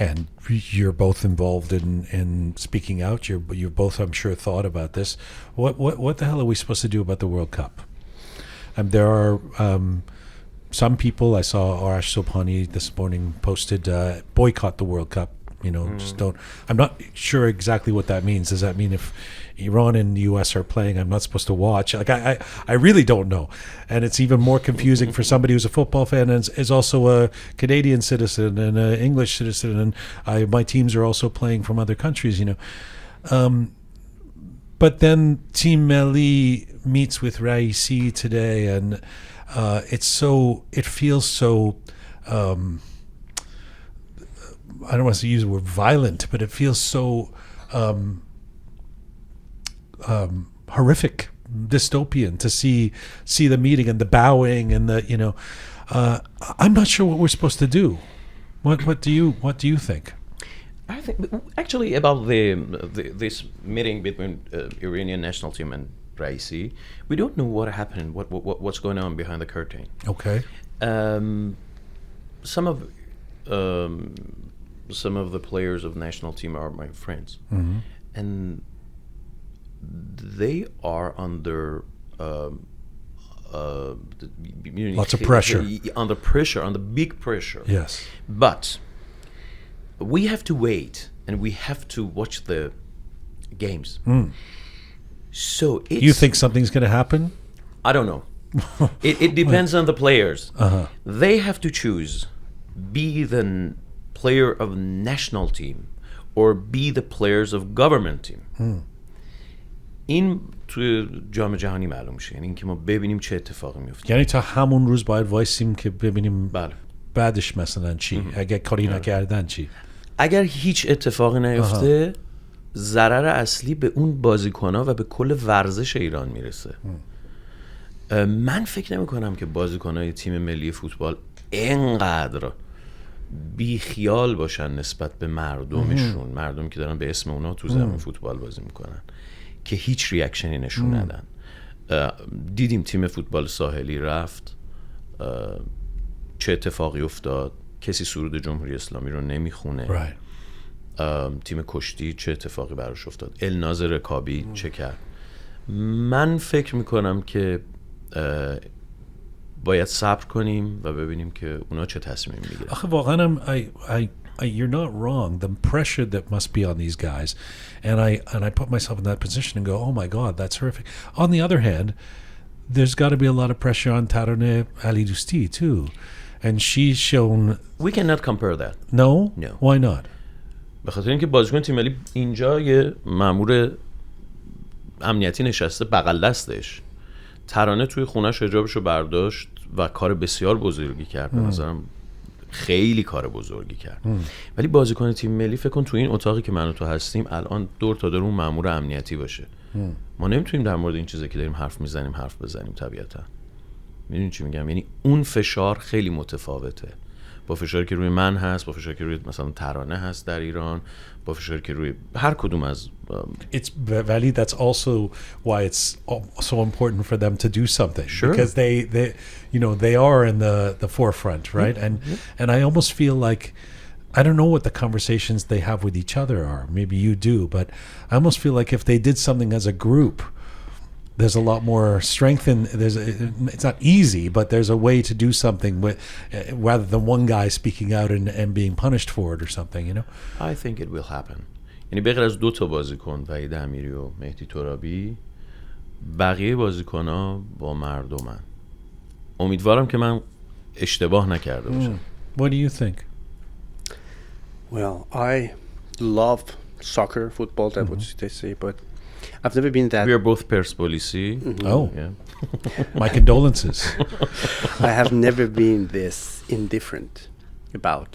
And you're both involved in speaking out. You've both, I'm sure, thought about this. What the hell are we supposed to do about the World Cup? There are some people, I saw Arash Sobhani this morning posted, boycott the World Cup. Just don't. I'm not sure exactly what that means. Does that mean if Iran and the U.S. are playing, I'm not supposed to watch? Like I really don't know. And it's even more confusing for somebody who's a football fan and is also a Canadian citizen and an English citizen, and my teams are also playing from other countries. But then Team Melli meets with Raisi today, and it feels so. I don't want to use the word violent, but it feels so horrific, dystopian to see the meeting and the bowing and the I'm not sure what we're supposed to do. What do you think? I think actually about this meeting between Iranian national team and Raisi, we don't know what happened, what's going on behind the curtain. Okay. Some of the players of national team are my friends, and they are under lots of pressure. Under big pressure. Yes. But we have to wait, and we have to watch the games. So you think something's going to happen? I don't know. It depends on the players. They have to choose, be the player of national team or be the players of government team. این توی جام جهانی معلوم میشه، یعنی اینکه ما ببینیم چه اتفاقی میفته. یعنی تا همون روز باید وایسیم که ببینیم بله. بعدش مثلا چی، اگر کاری نکردن چی. اگر هیچ اتفاقی نیفته ضرر اصلی به اون بازیکن‌ها و به کل ورزش ایران میرسه. من فکر نمی کنم که بازیکن‌های تیم ملی فوتبال اینقدر بیخیال باشن نسبت به مردمشون، مردمی که دارن به اسم اونا تو زمین فوتبال بازی میکنن، که هیچ ریاکشنی نشون ندن. دیدیم تیم فوتبال ساحلی رفت، چه اتفاقی افتاد، کسی سرود جمهوری اسلامی رو نمیخونه. تیم کشتی چه اتفاقی براش افتاد، الناز رکابی چه کرد. من فکر میکنم که باید صبر کنیم و ببینیم که اونا چه تصمیم میگیرن. آخه واقعا you're not wrong. The pressure that must be on these guys, and I put myself in that position and go, oh my God, that's horrific. On the other hand, there's got to be a lot of pressure on Taraneh Ali Dousti too, and she's shown. We cannot compare that. No? No. Why not? به خاطر اینکه بازیکن تیم ملی اینجا یه مأمور امنیتی نشسته بغل دستش. ترانه توی خونش حجابشو برداشت و کار بسیار بزرگی کرد. به نظرم خیلی کار بزرگی کرد. ولی بازیکن تیم ملی فکر کن تو این اتاقی که من و تو هستیم الان دور تا دور اون مأمور امنیتی باشه. ما نمیتونیم در مورد این چیزی که داریم حرف میزنیم حرف بزنیم طبیعتا. میدونی چی میگم؟ یعنی اون فشار خیلی متفاوته. با فشاری که روی من هست، با فشاری که روی مثلا ترانه هست در ایران، با فشاری که روی هر کدوم از It's Vali, that's also why it's so important for them to do something. Sure. Because they you know, they are in the forefront, right? And I almost feel like, I don't know what the conversations they have with each other are. Maybe you do, but I almost feel like if they did something as a group, there's a lot more strength in. It's not easy, but there's a way to do something with, rather than one guy speaking out and being punished for it or something. You know. I think it will happen. یعنی بغیر از 2 تا بازیکن وحید امیری و مهدی ترابی، بقیه بازیکن‌ها با مردمن. امیدوارم که من اشتباه نکرده باشم. What do you think? Well, I love soccer, football, that's what they say, but I've never been that. We are both Persepolisi. Oh, Yeah. My condolences. I have never been this indifferent about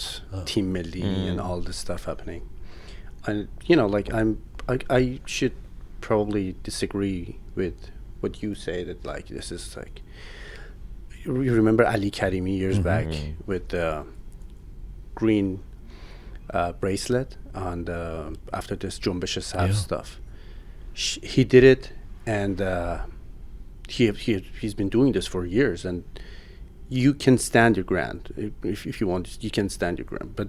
Team Melli and all this stuff happening. And you know, like I should probably disagree with what you say, that like this is like, you remember Ali Karimi years back with the green bracelet and after this Jumbish Sab stuff. He did it, and he's been doing this for years, and you can stand your ground if you want. You can stand your ground, but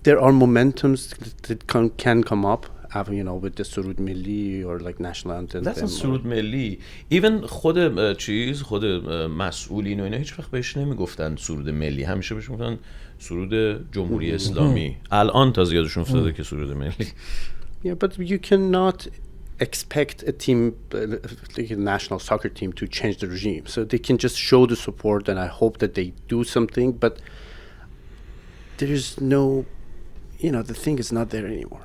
there are momentums that can come up, you know, with the Surud Melli or like national anthem. That's not Surud Melli. Even خود مسئولین و اینا هیچ وقت بهش نمیگفتن سرود ملی، همیشه بهش میگفتن سرود جمهوری اسلامی. الان تا زیادشون افتاده که سرود ملی. Yeah, but you cannot expect a team, like a national soccer team, to change the regime. So they can just show the support, and I hope that they do something. But there is no, you know, the thing is not there anymore.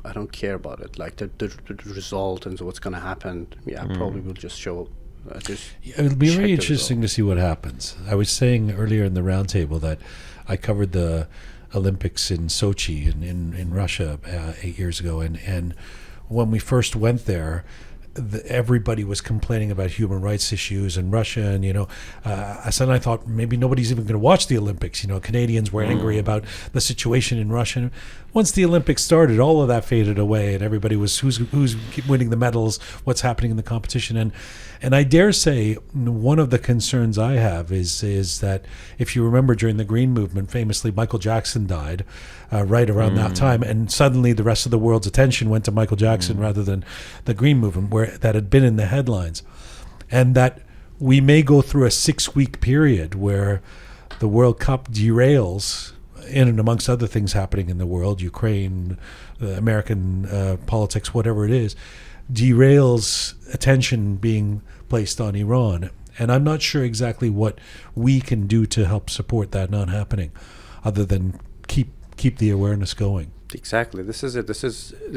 I don't care about it. Like the result and what's going to happen. Yeah, probably will just show. It'll be very interesting to see what happens. I was saying earlier in the roundtable that I covered the Olympics in Sochi in Russia 8 years ago, and when we first went there, everybody was complaining about human rights issues in Russia, and you know, I thought maybe nobody's even going to watch the Olympics. You know, Canadians were angry about the situation in Russia. Once the Olympics started, all of that faded away, and everybody was who's winning the medals, what's happening in the competition, and I dare say one of the concerns I have is that if you remember during the Green Movement, famously Michael Jackson died right around that time, and suddenly the rest of the world's attention went to Michael Jackson rather than the Green Movement, where that had been in the headlines, and that we may go through a 6-week period where the World Cup derails, in and amongst other things happening in the world, Ukraine, American politics, whatever it is, derails attention being placed on Iran. And I'm not sure exactly what we can do to help support that not happening, other than keep keep the awareness going. Exactly. This is it.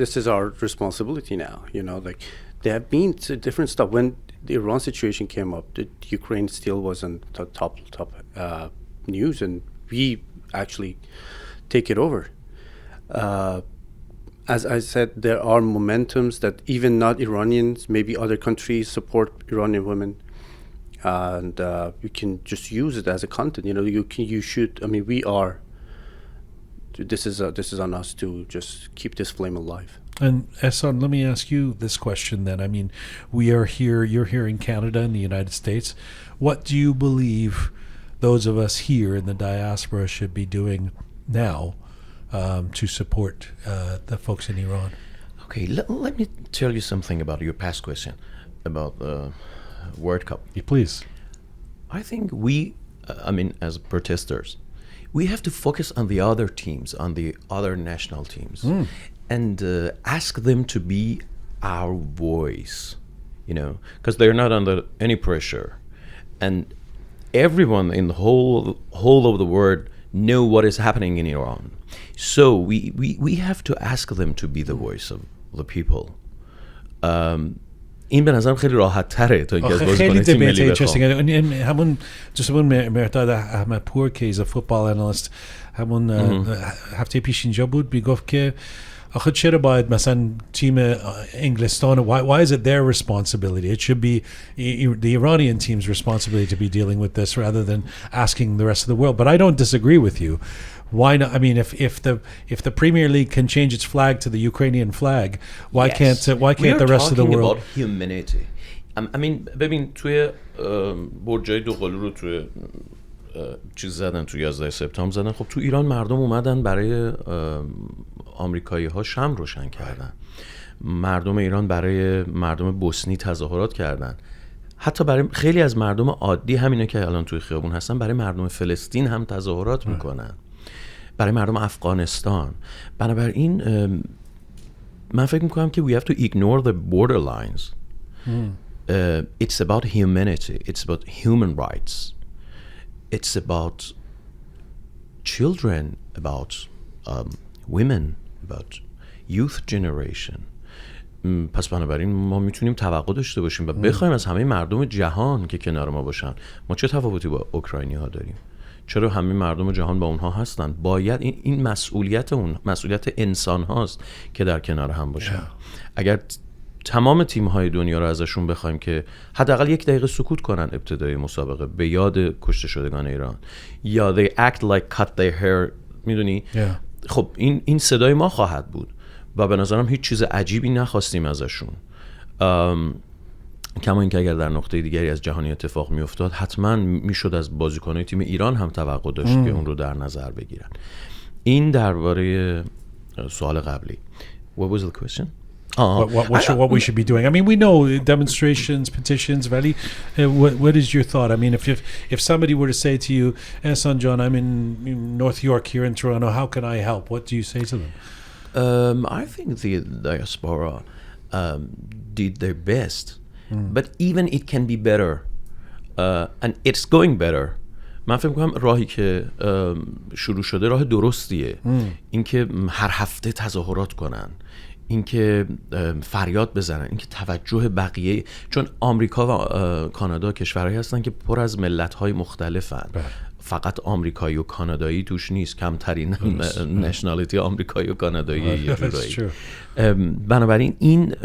This is our responsibility now. You know, like there have been different stuff. When the Iran situation came up, the Ukraine still wasn't top news, and we actually take it over. As I said, there are momentums that even not Iranians, maybe other countries support Iranian women, and you can just use it as a content. You know, you should. I mean, we are. This is on us to just keep this flame alive. And Ehsan, let me ask you this question then. I mean, we are here, you're here in Canada in the United States. What do you believe those of us here in the diaspora should be doing now to support the folks in Iran? Okay, let me tell you something about your past question about the World Cup. Please. I think we, as protesters, we have to focus on the other teams, on the other national teams, and ask them to be our voice, you know, because they're not under any pressure. And everyone in the whole of the world know what is happening in Iran. So we have to ask them to be the voice of the people. این به نظرم خیلی راحت تره تا اینکه از بازیکن تیم ملی بخوام. همون مرداد احمد پور که از فوتبال انالیست همون هفته پیش اینجا بود میگفت که آخه چرا باید مثلا تیم انگلستان why is it their responsibility? It should be the Iranian team's responsibility to be dealing with this rather than asking the rest of the world. But I don't disagree with you. Why not? I mean, if the Premier League can change its flag to the Ukrainian flag, why can't the rest of the world? We are talking about humanity. I mean, ببین توی برجای دوقلو رو توی چیز زدن توی 11 سپتامبر زدن. خب تو ایران مردم اومدن برای آمریکایی ها شمع روشن کردن. مردم ایران برای مردم بوسنی تظاهرات کردن. حتی برای خیلی از مردم عادی همینا که الان توی خیابون هستن برای مردم فلسطین هم تظاهرات میکنن. برای مردم افغانستان. بنابراین من فکر میکنم که we have to ignore the borderlines. It's about humanity. It's about human rights. It's about children, about women, about youth generation. پس بنابراین ما میتونیم توقع داشته باشیم و بخوایم از همه مردم جهان که کنار ما باشن. ما چه تفاوتی با اوکراینی ها داریم؟ چرا همه مردم جهان با اونها هستن؟ باید این مسئولیت انسان هاست که در کنار هم باشن. اگر تمام تیم های دنیا رو ازشون بخوایم که حداقل 1 دقیقه سکوت کنن ابتدای مسابقه به یاد کشته شدگان ایران یا they act like cut their hair، میدونی؟ خب این صدای ما خواهد بود و به نظرم هیچ چیز عجیبی نخواستیم ازشون. کما اینکه اگر در نقطه دیگری از جهانی اتفاق میافتاد حتما میشد از بازیکن‌های تیم ایران هم توقع داشت که اون رو در نظر بگیرن. این درباره سوال قبلی. What was the question? What we should be doing. I mean, we know demonstrations, petitions. Vali, what is your thought? I mean, if somebody were to say to you, Ehsan John, I'm in North York here in Toronto, how can I help? What do you say to them? I think the Diaspora did their best, but even it can be better, and it's going better. من فکر می‌کنم راهی که شروع شده راه درستیه. اینکه هر هفته تظاهرات کنن، اینکه فریاد بزنن، اینکه توجه بقیه، چون آمریکا و کانادا کشورهایی هستن که پر از ملت‌های مختلفن. فقط آمریکایی و کانادایی توش نیست، کمترین نشنالیتی آمریکایی و کانادایی یه جورایی. بنابراین این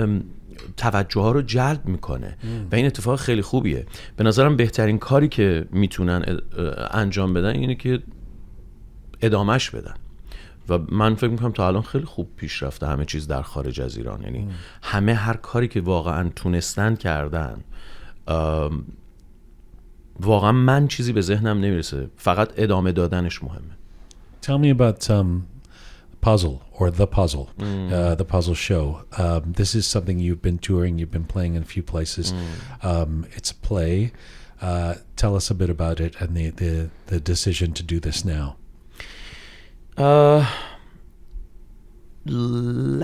توجه ها رو جلب میکنه و این اتفاق خیلی خوبیه. به نظرم بهترین کاری که میتونن انجام بدن اینه که ادامهش بدن و من فکر میکنم تا الان خیلی خوب پیش رفته همه چیز در خارج از ایران. یعنی همه هر کاری که واقعا تونستن کردن. واقعا من چیزی به ذهنم نمیرسه، فقط ادامه دادنش مهمه. Tell me about Puzzle or The Puzzle, the Puzzle show. This is something you've been touring, you've been playing in a few places. It's a play. Tell us a bit about it and the decision to do this now.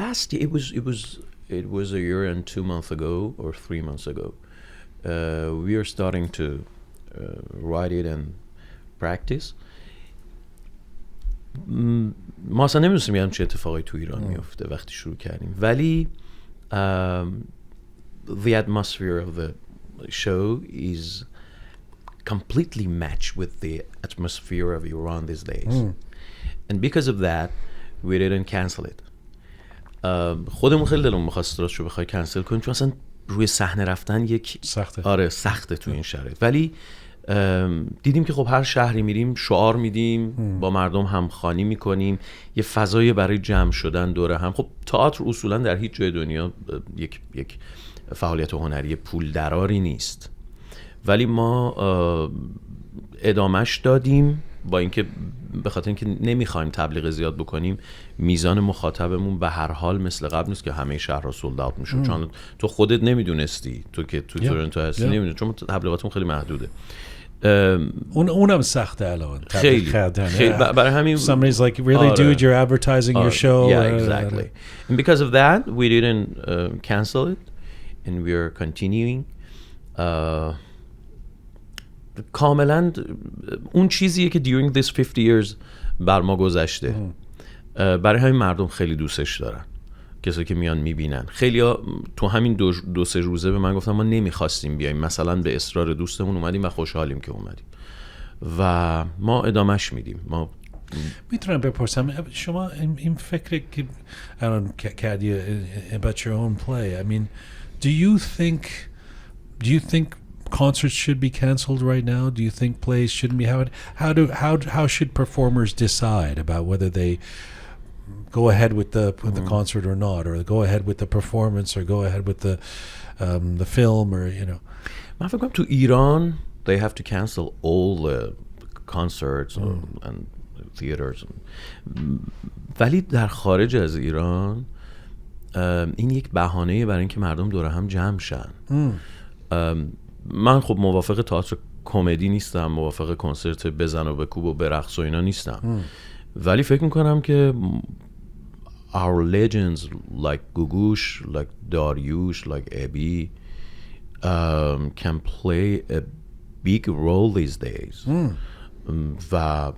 Last year, it was a year and 2 months ago or 3 months ago. We are starting to write it and practice. ما اصلا نمیدونستیم چه اتفاقی تو ایران میفته وقتی شروع کردیم، ولی the atmosphere of the show is completely matched with the atmosphere of Iran these days. And because of that we didn't cancel it. خودمون خیلی دلمون می‌خواست راستش رو بخوای کنسل کنیم، چون اصلا روی صحنه رفتن یک سخته. آره سخته تو این شرایط، ولی دیدیم که خب هر شهری میریم شعار میدیم، با مردم همخوانی میکنیم، یه فضای برای جمع شدن دوره هم. خب تئاتر اصولا در هیچ جای دنیا یک فعالیت هنری پول دراری نیست، ولی ما ادامش دادیم با اینکه به خاطر اینکه نمیخوایم تبلیغ زیاد بکنیم، میزان مخاطبمون به هر حال مثل قبل نیست که همه شهرها سولد اوت میشه، چون تو خودت نمیدونستی، تو که تو تورنتو هستی نمیدونی، چون تبلیغاتمون خیلی محدوده. اونم سخته الان خیلی برای همین somebody's like really dude you're advertising your show. Yeah, exactly. And because of that we didn't cancel it and we are continuing. کاملا اون چیزیه که during this 50 years بر ما گذشته. برای همین مردم خیلی دوستش دارن، کسایی که میان میبینن. خیلیا تو همین دو سه روزه به من گفتن ما نمیخواستیم بیایم، مثلا به اصرار دوستمون اومدیم و خوشحالیم که اومدیم و ما ادامش میدیم. ما میتونم بپرسم شما این فکر که الان کردی about your own play, I mean do you think concerts should be canceled right now? Do you think plays shouldn't be? How should performers decide about whether they go ahead with the concert or not, or go ahead with the performance, or go ahead with the film, or you know? من فکر کنم تو ایران they have to cancel all the concerts and theaters. ولی در خارج از ایران این یک بهانه‌ای برای اینکه مردم دور هم جمع شن. من خب موافق تئاتر کمدی نیستم، موافق کنسرت بزن و بکوب و برقص و اینا نیستم، ولی فکر میکنم که our legends like Gugush, like Dariush, like Ebi can play a big role these days. و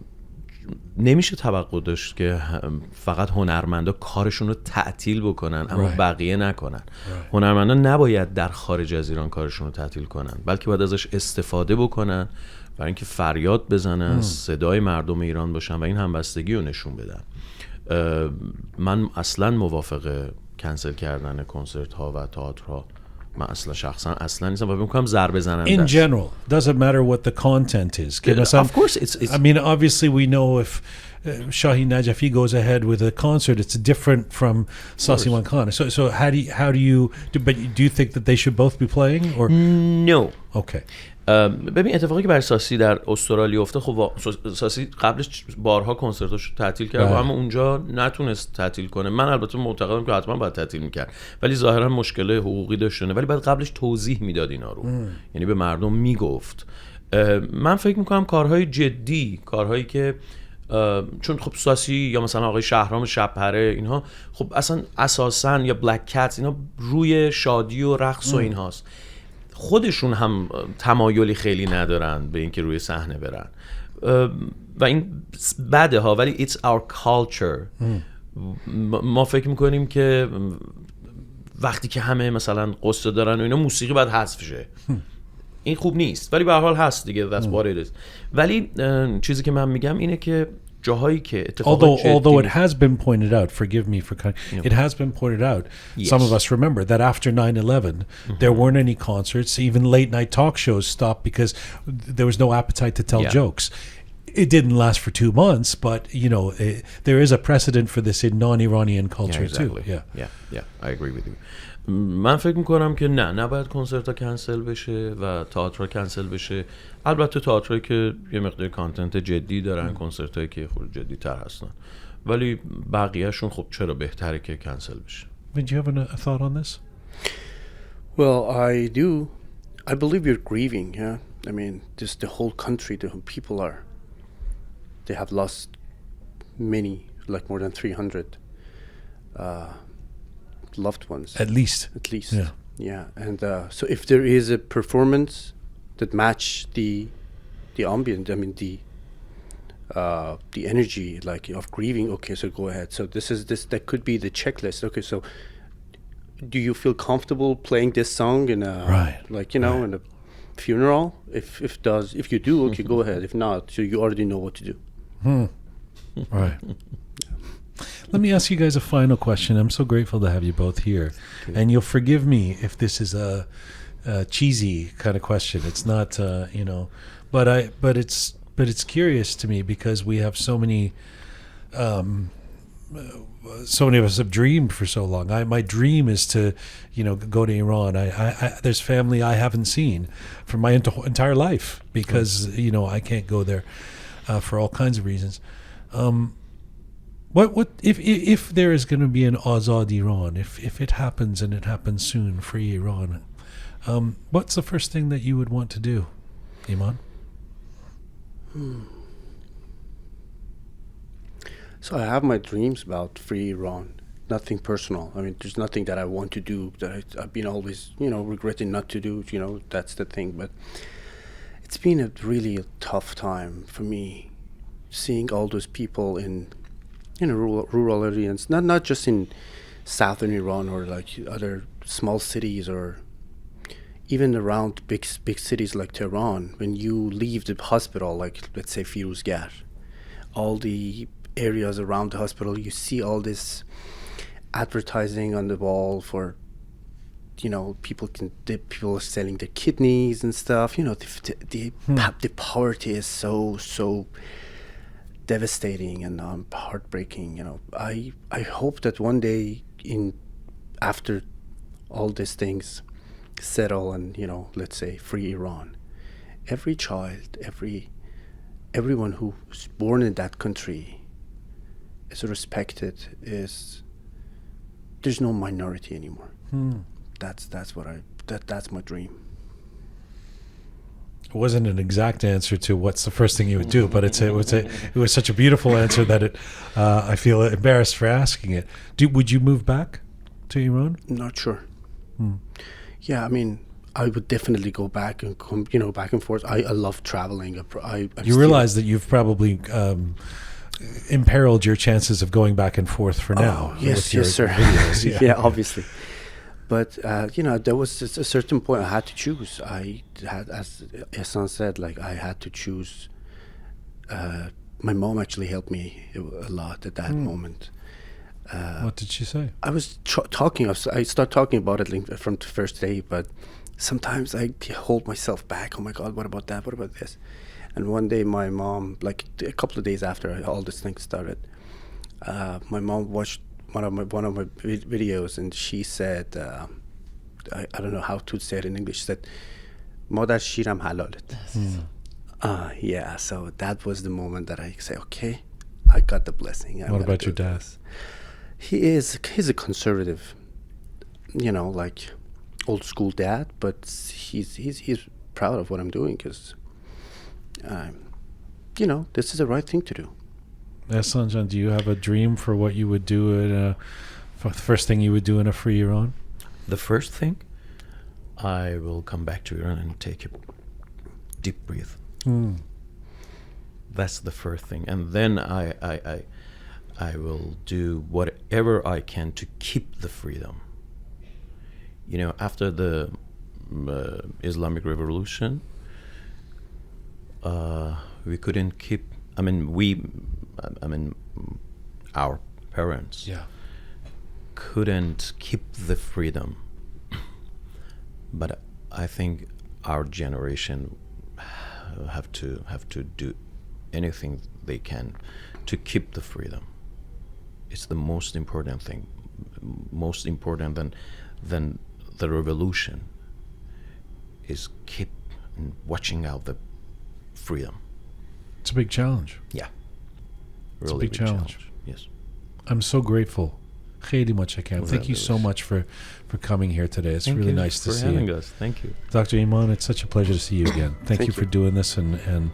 نمیشه توقع داشت که فقط هنرمندا کارشون رو تعطیل بکنن اما بقیه نکنن. هنرمندا نباید در خارج از ایران کارشون رو تعطیل کنن، بلکه باید ازش استفاده بکنن برای اینکه فریاد بزنن، صدای مردم ایران باشن و این همبستگی رو نشون بدن. من اصلا موافق کنسل کردن کنسرت ها و تئاتر ها من اصلا نیستم و میگم ضربه زننده in general doesn't matter what the content is. Of course it's I mean obviously we know if Shaheen Najafi goes ahead with a concert it's different from Sasiwan Khan. So how do you do you think that they should both be playing or no? Okay. ببین اتفاقی که برای ساسی در استرالیا افتاد، خب ساسی قبلش بارها کنسرتاشو تعطیل کرد و اما اونجا نتونست تعطیل کنه. من البته معتقدم که حتما باید تعطیل میکرد، ولی ظاهرا مشکل حقوقی داشتونه، ولی بعد قبلش توضیح میداد اینا رو، یعنی به مردم میگفت. من فکر میکنم کارهای جدی، کارهایی که چون خب ساسی یا مثلا آقای شهرام شبپره اینها خب اصلا اساسا یا بلک کاتس اینا روی شادی و رقص و اینهاست، خودشون هم تمایلی خیلی ندارن به اینکه روی صحنه برن و این بده ها، ولی it's our culture. ما فکر میکنیم که وقتی که همه مثلا قصه دارن و اینا موسیقی باید حذف شه. این خوب نیست، ولی به هر حال هست دیگه. That's what it is. ولی چیزی که من میگم اینه که جاهایی که although it has been pointed out, forgive me for it has been pointed out, some of us remember that after 9/11 there weren't any concerts, even late night talk shows stopped because there was no appetite to tell jokes. It didn't last for 2 months, but you know there is a precedent for this in non-Iranian culture too. Yeah, I agree with you. من فکر میکنم که نباید کنسرت ها کنسل بشه و تئاتر کنسل بشه. البته تئاترایی که یه مقدار کانتنت جدی دارن، کنسرت هایی که خود جدی تر هستن، ولی بقیهشون خب چرا بهتره که کنسل بشه. Do you have a thought on this? Well, I do. I believe you're grieving. Yeah, I mean, just the whole country, the whole people they have lost many, like more than 300 loved ones. At least. Yeah. And so if there is a performance that match the ambient, I mean the energy like of grieving. Okay, so go ahead. So that could be the checklist. Okay, so do you feel comfortable playing this song in a in a funeral? If you do, okay, go ahead. If not, so you already know what to do. Right. Let me ask you guys a final question. I'm so grateful to have you both here, and you'll forgive me if this is a cheesy kind of question. It's not, but it's curious to me because we have so many of us have dreamed for so long. My dream is to, go to Iran. There's family I haven't seen for my entire life because I can't go there for all kinds of reasons. What if there is going to be an Azad Iran, if it happens and it happens soon, free Iran, what's the first thing that you would want to do, Iman? So I have my dreams about free Iran. Nothing personal. I mean, there's nothing that I want to do that I've been always, regretting not to do. That's the thing. But it's been a really tough time for me, seeing all those people in rural areas, not just in southern Iran or like other small cities or even around big cities like Tehran. When you leave the hospital, like let's say Firuzgar, all the areas around the hospital, you see all this advertising on the wall for people are selling their kidneys and stuff. The poverty is so devastating and heartbreaking. I hope that one day after all these things settle and let's say free Iran, every child, everyone who's born in that country is respected. There's no minority anymore. That's my dream. It wasn't an exact answer to what's the first thing you would do, but it was such a beautiful answer that I feel embarrassed for asking it. Would you move back to Iran? Not sure. Yeah, I mean, I would definitely go back and come, back and forth. I love traveling. You realize that you've probably imperiled your chances of going back and forth for now. Yes, sir. Videos, yeah, obviously. But there was a certain point I had to choose. I had, as Ehsan said, I had to choose. My mom actually helped me a lot at that moment. What did she say? I was I started talking about it from the first day, but sometimes I hold myself back. Oh my God, what about that? What about this? And one day my mom, a couple of days after all this thing started, my mom watched one of my videos, and she said, I don't know how to say it in English. She said, "Madar shiram halalet." Yeah. So that was the moment that I say, okay, I got the blessing. What about your dad? He's a conservative, old school dad, but he's proud of what I'm doing because, this is the right thing to do. Ehsan, do you have a dream for what you would do for the first thing you would do in a free Iran? The first thing, I will come back to Iran and take a deep breath. That's the first thing, and then I will do whatever I can to keep the freedom. After the Islamic Revolution, we couldn't keep. Our parents couldn't keep the freedom, but I think our generation have to do anything they can to keep the freedom. It's the most important thing, most important than the revolution, is keep watching out the freedom. It's a big challenge. Yeah. It's really a big challenge. Yes. I'm so grateful. Kheli much I can. Thank you so much for coming here today. It's really nice to see you. Thank you for having us. Thank you. Dr. Iman, it's such a pleasure to see you again. Thank you for doing this and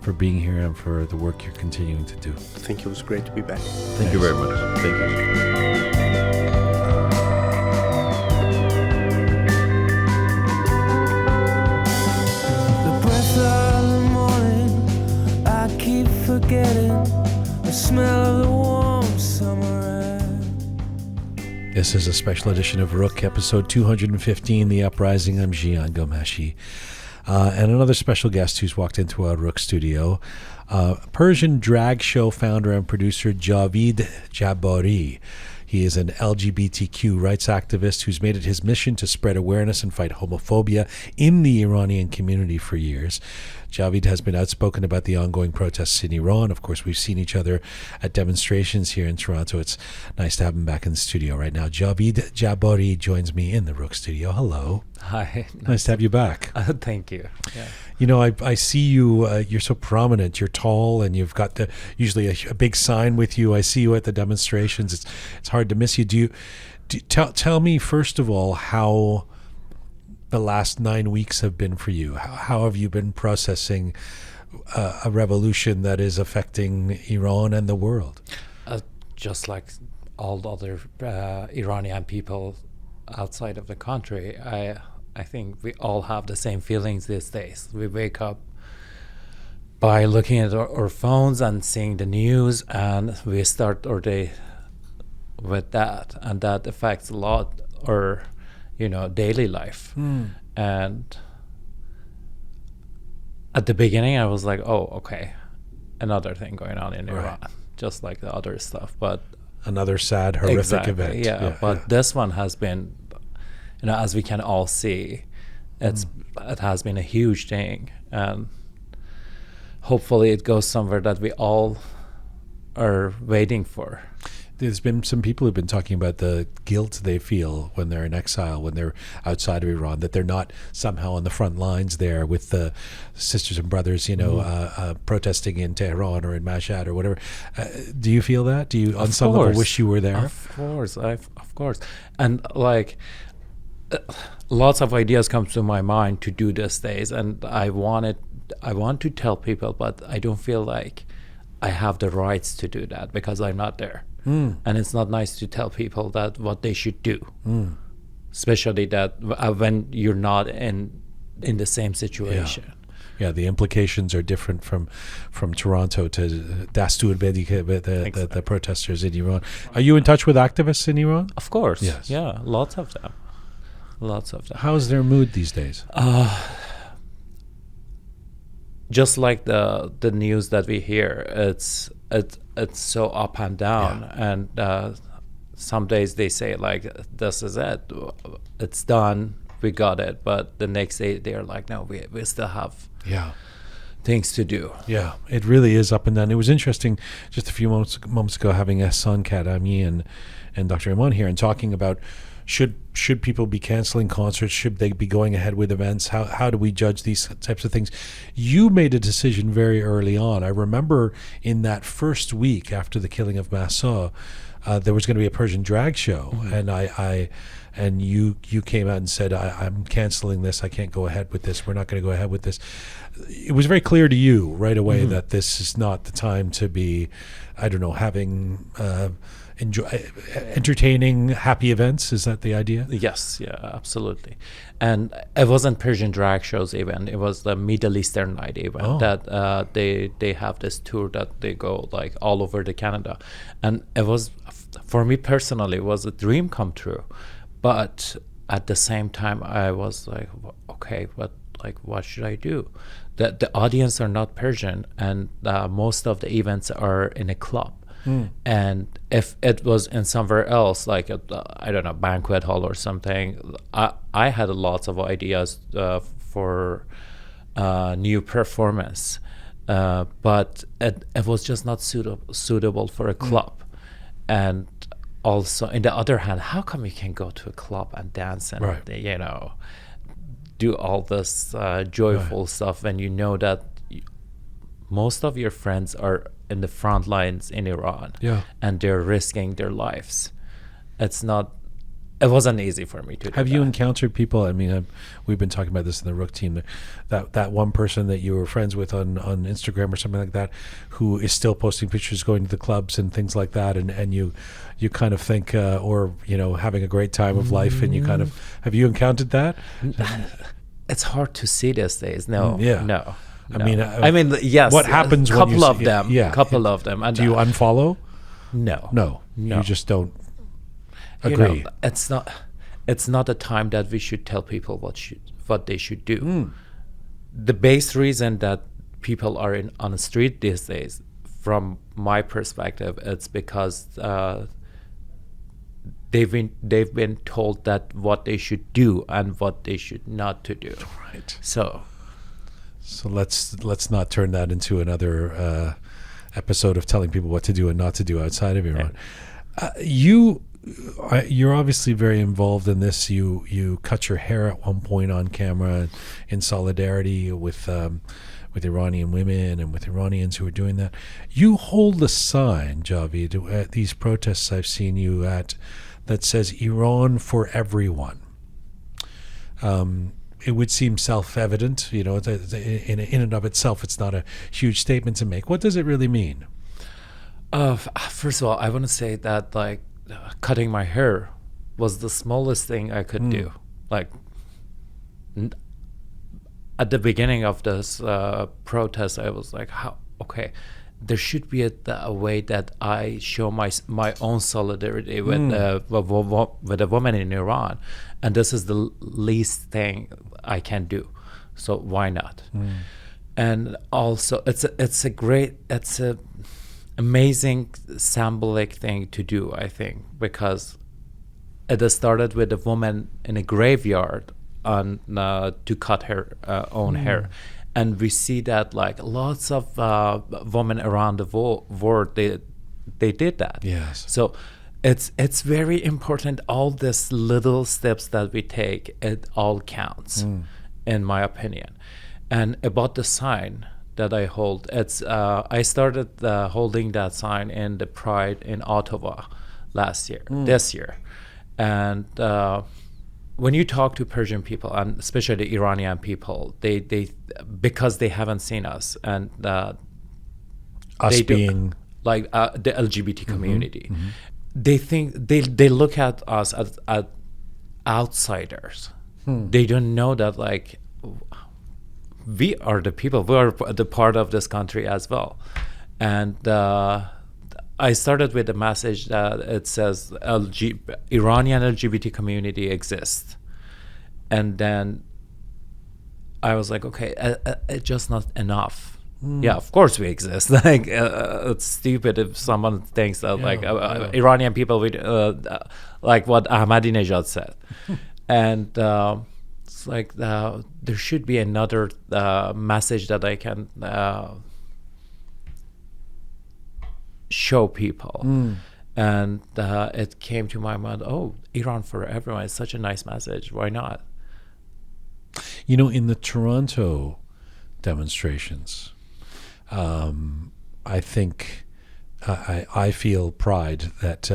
for being here and for the work you're continuing to do. Thank you. It was great to be back. Thank you very much. Thank you. Forgetting smell of the warm summer air. This is a special edition of Roqe, episode 215, The Uprising. I'm jianghomeshi. And another special guest who's walked into our Roqe studio, Persian Drag Show founder and producer Javid Jabari. He is an LGBTQ rights activist who's made it his mission to spread awareness and fight homophobia in the Iranian community for years. Javid has been outspoken about the ongoing protests in Iran. Of course, we've seen each other at demonstrations here in Toronto. It's nice to have him back in the studio right now. Javid Jabari joins me in the Roqe studio. Hello. Hi. Nice to have you back. Thank you. Yeah. You know, I see you, you're so prominent, you're tall, and you've got usually a big sign with you. I see you at the demonstrations. It's hard to miss you. Tell me, first of all, how the last 9 weeks have been for you. How have you been processing a revolution that is affecting Iran and the world? Just like all the other Iranian people outside of the country, I think we all have the same feelings these days. We wake up by looking at our phones and seeing the news, and we start our day with that, and that affects a lot our daily life. And at the beginning I was like, oh, okay, another thing going on in Iran, just like the other stuff, but another sad, horrific event. But this one has been, as we can all see, it has been a huge thing, and hopefully it goes somewhere that we all are waiting for. There's been some people who've been talking about the guilt they feel when they're in exile, when they're outside of Iran, that they're not somehow on the front lines there with the sisters and brothers, protesting in Tehran or in Mashhad or whatever. Do you feel that? Do you, on some level, wish you were there? Of course. And like, lots of ideas come to my mind to do these days, and I want to tell people, but I don't feel like I have the rights to do that because I'm not there. And it's not nice to tell people that what they should do, especially that when you're not in the same situation. Yeah, the implications are different from Toronto to Dastur the protesters in Iran. Are you in touch with activists in Iran? Of course. Yes. Yeah, lots of them. How's their mood these days? Just like the news that we hear, it's so up and down, and some days they say like, this is it, it's done, we got it, but the next day they're like, no, we still have things to do. Yeah, it really is up and down. It was interesting just a few moments ago having Ehsan Karami and Dr. Iman here and talking about should people be canceling concerts? Should they be going ahead with events? How do we judge these types of things? You made a decision very early on. I remember in that first week after the killing of Mahsa, there was going to be a Persian drag show, and you came out and said, I'm canceling this. I can't go ahead with this. We're not going to go ahead with this. It was very clear to you right away that this is not the time to be, having entertaining, happy events. Is that the idea? Yes, yeah, absolutely. And it wasn't Persian drag shows event. It was the Middle Eastern night event that they have this tour that they go like all over the Canada. And it was, for me personally, it was a dream come true. But at the same time, I was like, okay, what should I do? The audience are not Persian, and most of the events are in a club. And if it was in somewhere else, like a banquet hall or something, I had lots of ideas for new performance, but it was just not suitable for a club. And also, on the other hand, how come you can go to a club and dance and do all this joyful stuff when you know that most of your friends are in the front lines in Iran, and they're risking their lives? It wasn't easy for me to do. Have you encountered people? I mean, we've been talking about this in the Roqe team. That one person that you were friends with on Instagram or something like that, who is still posting pictures going to the clubs and things like that, and you kind of think, or having a great time of life, and you kind of, have you encountered that? It's hard to see these days. No. I mean, yes. what happens when you couple of see- them? yeah. Couple of them. And do you unfollow? no, No, No. you just don't You agree. know, it's not a time that we should tell people what they should do. The base reason that people are on the street these days, from my perspective, it's because they've been told that what they should do and what they should not to do. Right. So let's not turn that into another episode of telling people what to do and not to do outside of Iran. You're obviously very involved in this. You cut your hair at one point on camera in solidarity with Iranian women and with Iranians who are doing that. You hold a sign, Javid, at these protests I've seen you at that says Iran for everyone. It would seem self-evident, you know, in and of itself, it's not a huge statement to make. What does it really mean? First of all, I want to say that like cutting my hair was the smallest thing I could do. Like at the beginning of this protest, I was like, "How? Okay, there should be a way that I show my own solidarity with a woman in Iran, and this is the least thing I can do. So why not?" And also, it's a amazing symbolic thing to do, I think, because it started with a woman in a graveyard to cut her own hair, and we see that like lots of women around the world they did that. Yes. So it's very important. All these little steps that we take, it all counts, in my opinion. And about the sign that I hold, it's I started holding that sign in the Pride in Ottawa this year, and when you talk to Persian people, and especially Iranian people, they because they haven't seen us, and Us being like the LGBT community, they think they look at us as outsiders. They don't know that like we are the people, we are the part of this country as well. And I started with a message that it says Iranian LGBT community exists, and then I was like, okay, it's just not enough. Yeah, of course we exist. Like it's stupid if someone thinks that Iranian people with like what Ahmadinejad said. And it's like there should be another message that I can show people. And it came to my mind, Iran for everyone is such a nice message, why not? You know, in the Toronto demonstrations, I think I feel pride that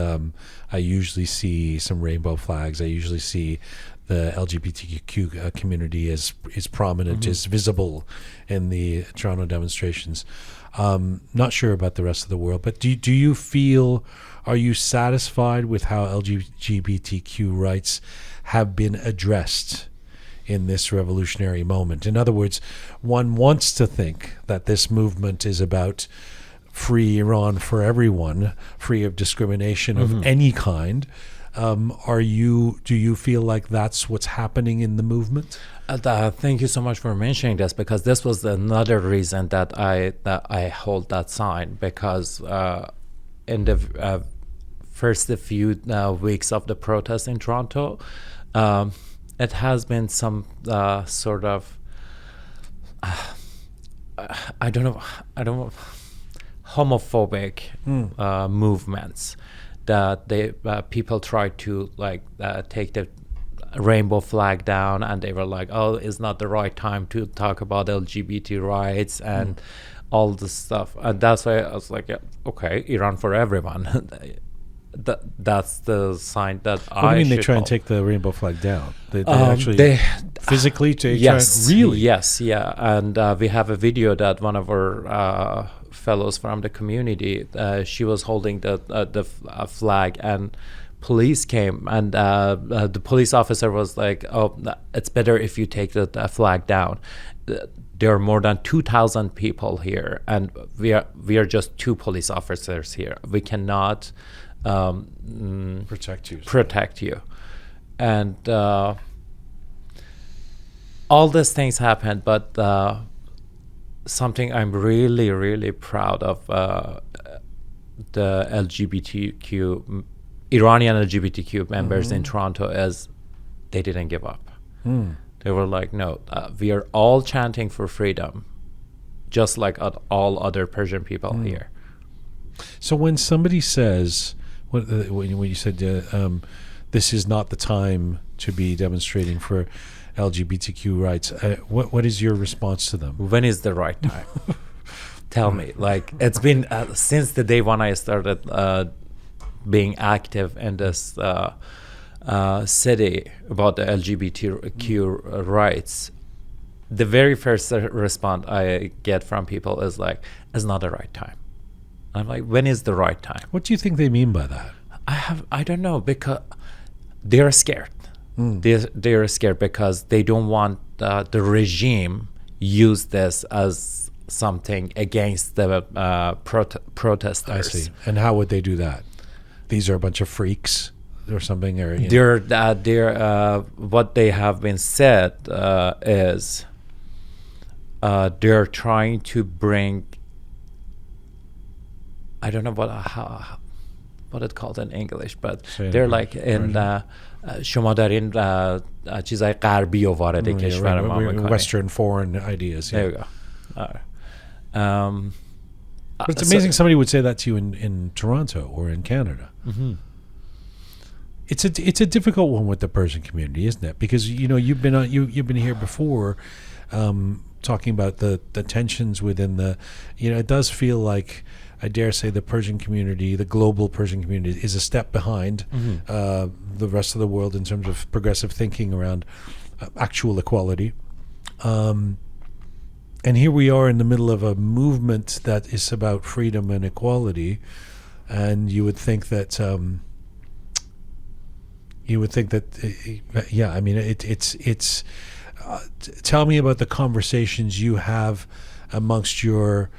I usually see some rainbow flags. I usually see the LGBTQ community is prominent, is visible in the Toronto demonstrations. Not sure about the rest of the world, but do you feel, are you satisfied with how LGBTQ rights have been addressed in this revolutionary moment? In other words, one wants to think that this movement is about free Iran for everyone, free of discrimination of any kind. Do you feel like that's what's happening in the movement? Thank you so much for mentioning this, because this was another reason that I hold that sign, because in the first few weeks of the protest in Toronto, it has been some sort of I don't know homophobic movements that people try to take the rainbow flag down, and they were like, it's not the right time to talk about LGBT rights and all this stuff. And that's why I was like, okay, Iran for everyone. That's the sign that What do you mean they try and take the rainbow flag down? They actually physically take really? Yes, yeah. And we have a video that one of our fellows from the community, she was holding the flag, and police came, and the police officer was like, "Oh, it's better if you take the flag down. There are more than 2,000 people here, and we are just 2 police officers here. We cannot protect you." And all these things happened, but something I'm really, really proud of the LGBTQ, Iranian LGBTQ members in Toronto is they didn't give up. They were like, no, we are all chanting for freedom, just like all other Persian people here. So when somebody says, when you said this is not the time to be demonstrating for LGBTQ rights, what is your response to them? When is the right time? Tell me. Like, it's been since the day when I started being active in this city about the LGBTQ rights. The very first response I get from people is like, "It's not the right time." I'm like, when is the right time? What do you think they mean by that? I don't know, because they're scared. They're scared because they don't want the regime use this as something against the protesters. I see. And how would they do that? These are a bunch of freaks or something, or they're what they have been said is they're trying to bring, I don't know what it's called in English, but they're like in شما دارین چیزای غربی رو وارد کشور ما میکنید. Western foreign ideas. There you go. But it's amazing somebody would say that to you in Toronto or in Canada. It's a difficult one with the Persian community, isn't it? Because you've been here before, talking about the tensions within the. It does feel like, I dare say, the Persian community, the global Persian community, is a step behind the rest of the world in terms of progressive thinking around actual equality. And here we are in the middle of a movement that is about freedom and equality, and you would think that, it's. Tell me about the conversations you have amongst your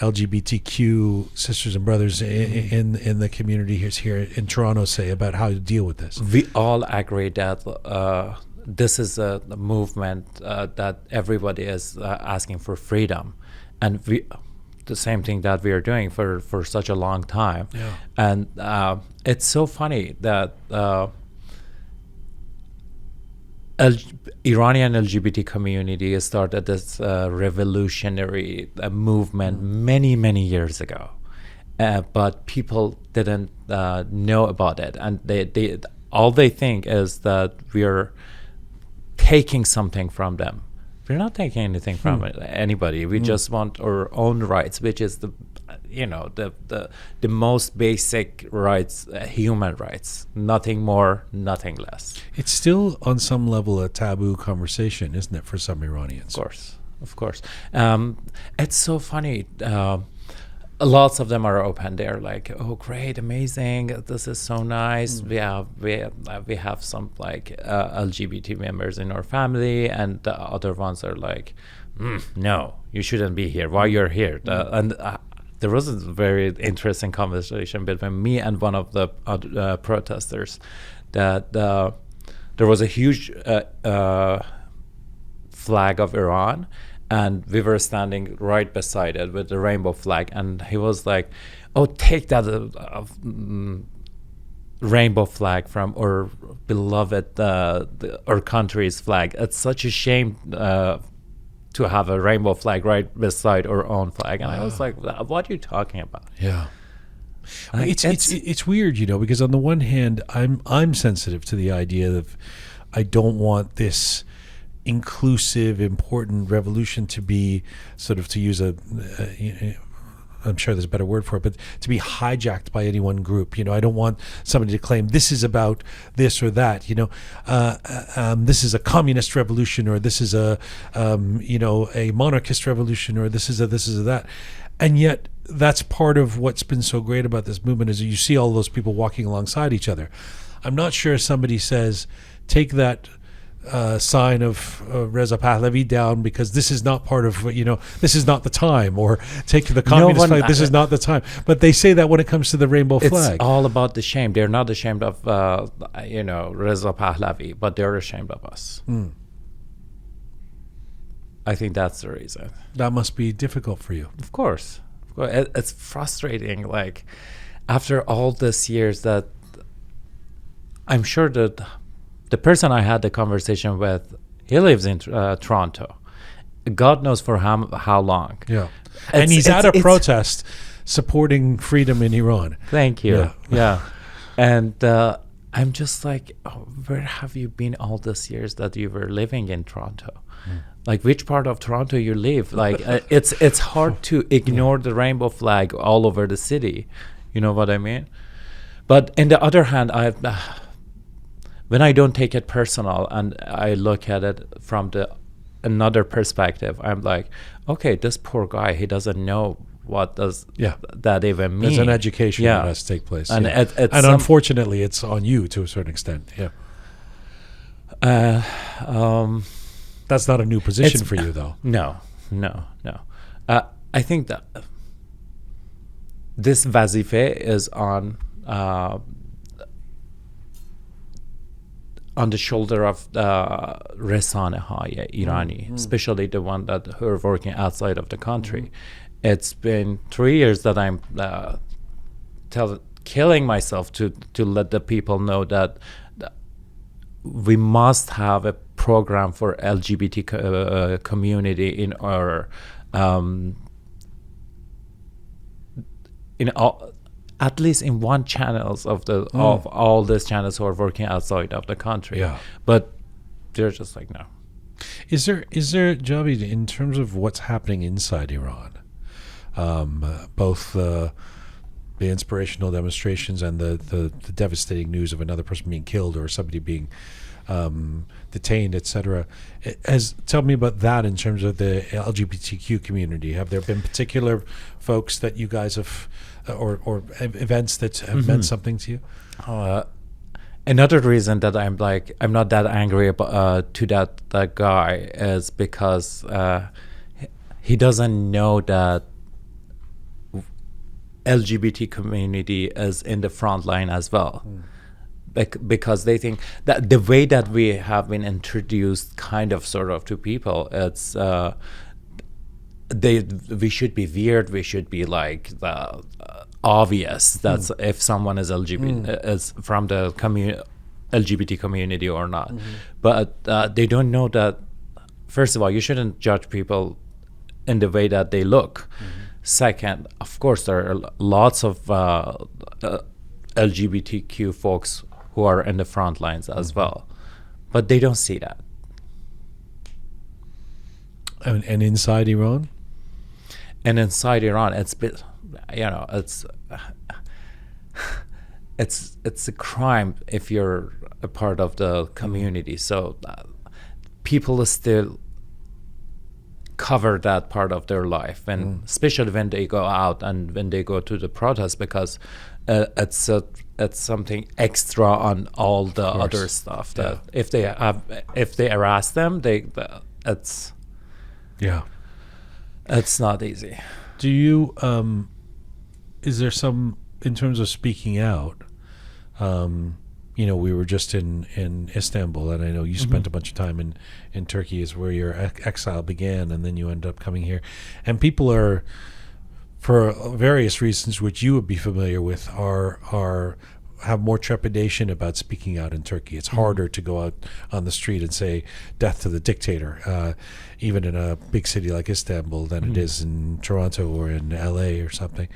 LGBTQ sisters and brothers in the community here in Toronto, say, about how to deal with this. We all agree that this is a movement that everybody is asking for freedom, and the same thing that we are doing for such a long time. Yeah. And it's so funny that Iranian LGBT community started this revolutionary movement many years ago, but people didn't know about it, and they all they think is that we're taking something from them. We're not taking anything from anybody. We just want our own rights, which is the most basic rights, human rights. Nothing more, nothing less. It's still on some level a taboo conversation, isn't it, for some Iranians? Of course. It's so funny. Lots of them are open. They're like, "Oh, great, amazing! This is so nice. We have some like LGBT members in our family," and the other ones are like, "No, you shouldn't be here. Why you're here?" There was a very interesting conversation between me and one of the protesters that there was a huge flag of Iran, and we were standing right beside it with the rainbow flag, and he was like, "Oh, take that rainbow flag from our beloved our country's flag. It's such a shame to have a rainbow flag right beside our own flag." And I was like, "What are you talking about?" Yeah. It's weird, because on the one hand, I'm sensitive to the idea of, I don't want this inclusive, important revolution to be sort of, to use I'm sure there's a better word for it, but to be hijacked by any one group. I don't want somebody to claim this is about this or that. This is a communist revolution, or this is a monarchist revolution, or this is a that. And yet, that's part of what's been so great about this movement is you see all those people walking alongside each other. I'm not sure if somebody says, take that sign of Reza Pahlavi down because this is not part of what, this is not the time, or take the communist flag, this is not the time. But they say that when it comes to the rainbow flag. It's all about the shame. They're not ashamed of, Reza Pahlavi, but they're ashamed of us. I think that's the reason. That must be difficult for you. Of course. It's frustrating. Like, after all these years, that I'm sure that the person I had the conversation with, he lives in Toronto. God knows for how long. Yeah. And he's at a protest supporting freedom in Iran. Thank you. Yeah. And I'm just like, where have you been all these years that you were living in Toronto? Like, which part of Toronto you live? Like, it's hard to ignore the rainbow flag all over the city. You know what I mean? But on the other hand, when I don't take it personal and I look at it from another perspective, I'm like, okay, this poor guy, he doesn't know what does that even mean. There's an education that has to take place. And, and unfortunately, it's on you to a certain extent. Yeah. That's not a new position for you, though. No. I think that this vazife is on the shoulder of Resanehai Irani, especially the one who are working outside of the country. It's been 3 years that I'm killing myself to let the people know that we must have a program for LGBT community in our at least in one channels of all these channels who are working outside of the country. Yeah. But they're just like, no. Is there Javid, in terms of what's happening inside Iran, both the inspirational demonstrations and the devastating news of another person being killed or somebody being detained, etc. Tell me about that in terms of the LGBTQ community. Have there been particular folks that you guys have, or events that have meant something to you? Another reason that I'm not that angry to that guy is because he doesn't know that LGBT community is in the front line as well. Because they think that the way that we have been introduced sort of to people, it's we should be weird, we should be like obvious that's if someone is LGBT is from the LGBT community or not. But they don't know that, first of all, you shouldn't judge people in the way that they look. Second, of course, there are lots of LGBTQ folks who are in the front lines as well, but they don't see that. And inside Iran? And inside Iran, it's a crime if you're a part of the community. So people still cover that part of their life, and especially when they go out and when they go to the protest, because it's something extra on all the other stuff that if they harass them, it's not easy. Do you is there some, in terms of speaking out, we were just in Istanbul, and I know you spent a bunch of time in Turkey, is where your exile began, and then you end up coming here. And people are, for various reasons which you would be familiar with, have more trepidation about speaking out in Turkey. It's harder to go out on the street and say death to the dictator, even in a big city like Istanbul, than it is in Toronto or in LA or something.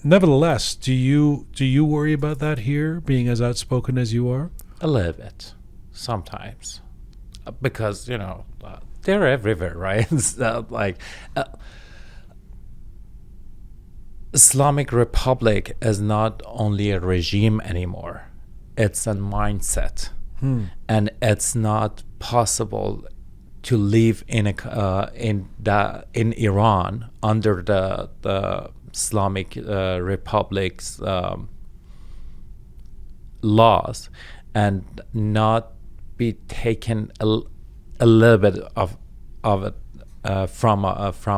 Nevertheless, do you worry about that here, being as outspoken as you are? A little bit, sometimes, because they're everywhere, right? Islamic Republic is not only a regime anymore; it's a mindset, and it's not possible to live in in Iran under the Islamic Republic's laws, and not be taken a little bit of it from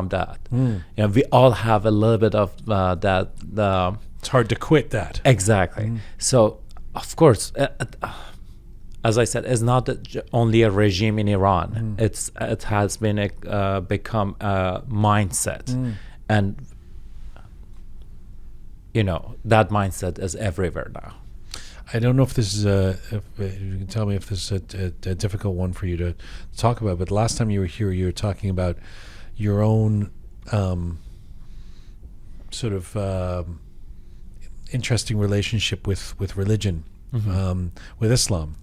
that. You know, we all have a little bit of that. It's hard to quit that. Exactly. So, of course, as I said, it's not only a regime in Iran. It has been become a mindset, and you know that mindset is everywhere now. I don't know if this is if you can tell me if this is a difficult one for you to talk about, but last time you were here, you were talking about your own sort of interesting relationship with religion, with Islam.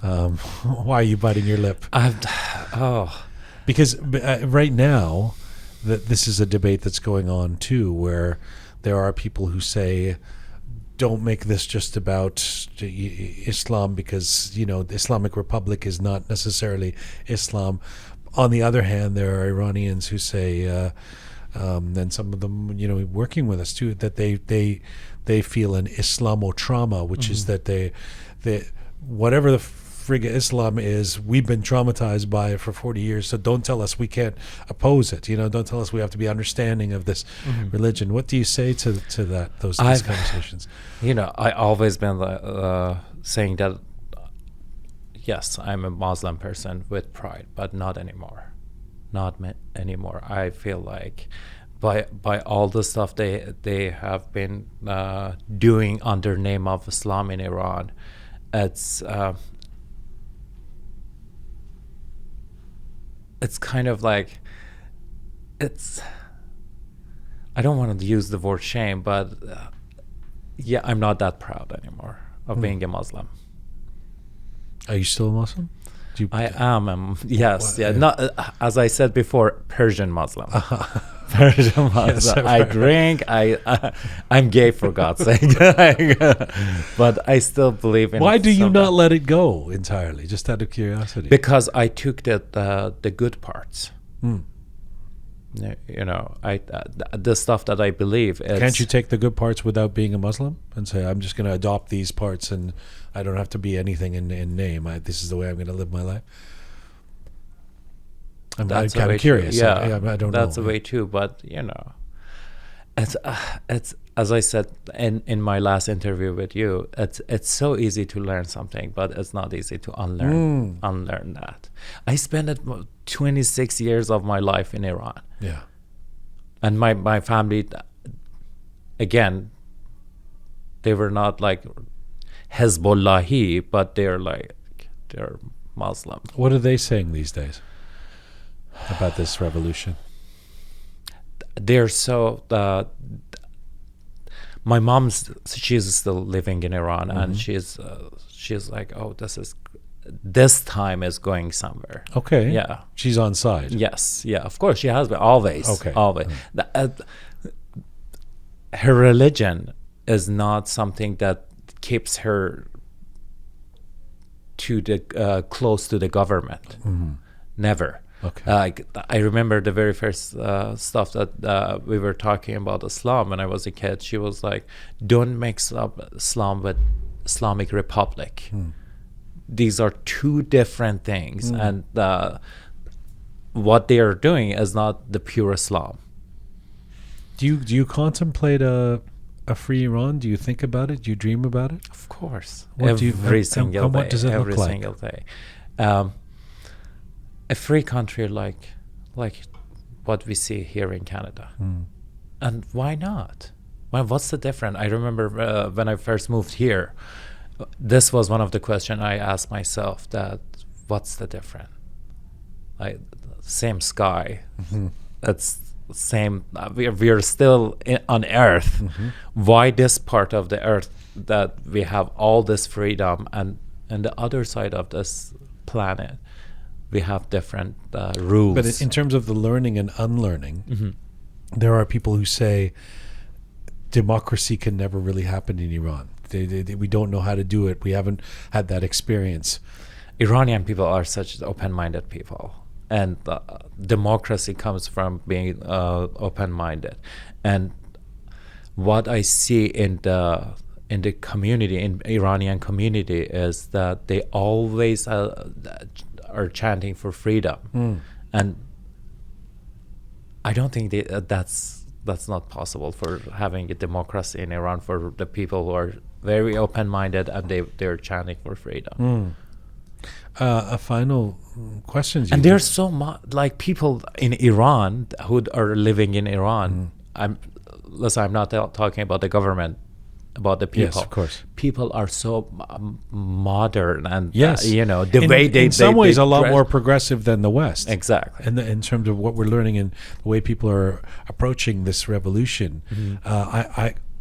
Why are you biting your lip? Because right now, this is a debate that's going on too, where there are people who say, don't make this just about Islam, because, you know, the Islamic Republic is not necessarily Islam. On the other hand, there are Iranians who say, and some of them, you know, working with us too, that they feel an Islamotrauma, which is that they whatever the frig Islam is, we've been traumatized by it for 40 years, so don't tell us we can't oppose it. You know, don't tell us we have to be understanding of this religion. What do you say to that, these conversations? You know, I always been saying that, yes, I'm a Muslim person with pride, but not anymore. Not anymore. I feel like by all the stuff they have been doing under name of Islam in Iran, it's kind of like, I don't want to use the word shame, but yeah, I'm not that proud anymore of being a Muslim. Are you still a Muslim? I am. Yes. Yeah. Not as I said before, Persian Muslim. Persian Muslim. Yes, I drink. I'm gay, for God's sake. But I still believe in. Why do you not let it go entirely? Just out of curiosity. Because I took the good parts. You know, the stuff that I believe. Can't you take the good parts without being a Muslim and say, I'm just going to adopt these parts and I don't have to be anything in name. This is the way I'm going to live my life. I'm kind of curious. Yeah, I don't know. That's a way too. But you know, it's as I said in my last interview with you. It's so easy to learn something, but it's not easy to unlearn that. I spent 26 years of my life in Iran. Yeah, and my family, again, they were not like Hezbollahi, but they're Muslim. What are they saying these days about this revolution? They're so my mom's, she's still living in Iran, and she's like, oh, this time is going somewhere. Okay. Yeah. She's on side. Yes. Yeah. Of course, she has been always. Okay. Always. Her religion is not something that keeps her to the close to the government. Never. Okay. I remember the very first stuff that we were talking about Islam when I was a kid. She was like, "Don't mix up Islam with Islamic Republic. These are two different things, and what they are doing is not the pure Islam." Do you contemplate a free Iran? Do you think about it? Do you dream about it? Of course. Every single day. What does it every look like? Single day. A free country like what we see here in Canada. And why not? Well, what's the difference? I remember when I first moved here, this was one of the questions I asked myself, that what's the difference? Like, same sky. It's same. We are still on Earth. Why this part of the Earth that we have all this freedom, and the other side of this planet we have different rules? But in terms of the learning and unlearning, there are people who say democracy can never really happen in Iran. We don't know how to do it. We haven't had that experience. Iranian people are such open-minded people. and democracy comes from being open-minded. And what I see in the community, in Iranian community, is that they always are chanting for freedom, and I don't think that's not possible for having a democracy in Iran for the people who are very open-minded and they're chanting for freedom. A final question. And there's so much like people in Iran who are living in Iran. I'm not talking about the government, about the people. Yes, of course. People are so modern, and yes, the way they in some ways they a lot dress. more progressive than the West. Exactly. And in terms of what we're learning and the way people are approaching this revolution,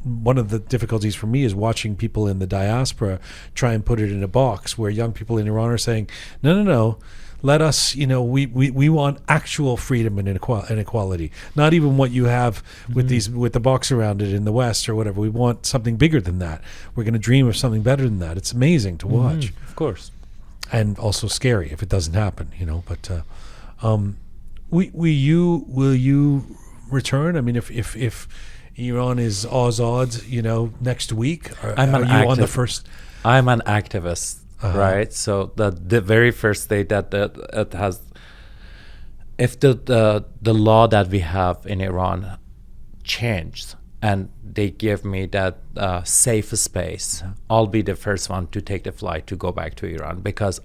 one of the difficulties for me is watching people in the diaspora try and put it in a box where young people in Iran are saying, no, let us, we want actual freedom and inequality, not even what you have with with the box around it in the West or whatever. We want something bigger than that. We're going to dream of something better than that. It's amazing to watch. Of course. And also scary if it doesn't happen, but will you return? I mean, if Iran is Azad, next week, are you on the first? I'm an activist. Right, so the very first day that it has, if the law that we have in Iran changed and they give me that safe space, I'll be the first one to take the flight to go back to Iran, because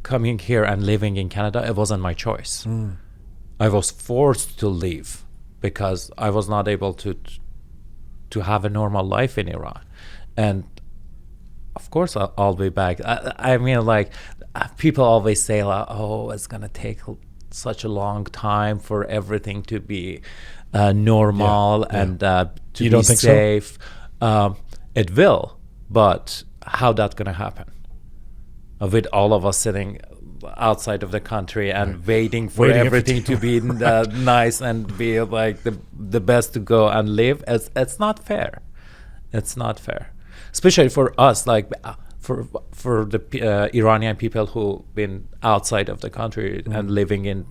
coming here and living in Canada, it wasn't my choice. I was forced to leave because I was not able to have a normal life in Iran, and of course, I'll be back. I mean, like, people always say, like, oh, it's going to take such a long time for everything to be normal and to you be don't think safe. So? It will, but how that's going to happen? With all of us sitting outside of the country and waiting for everything to be nice and be like the best to go and live, it's not fair. It's not fair. Especially for us, like for the Iranian people who've been outside of the country and living in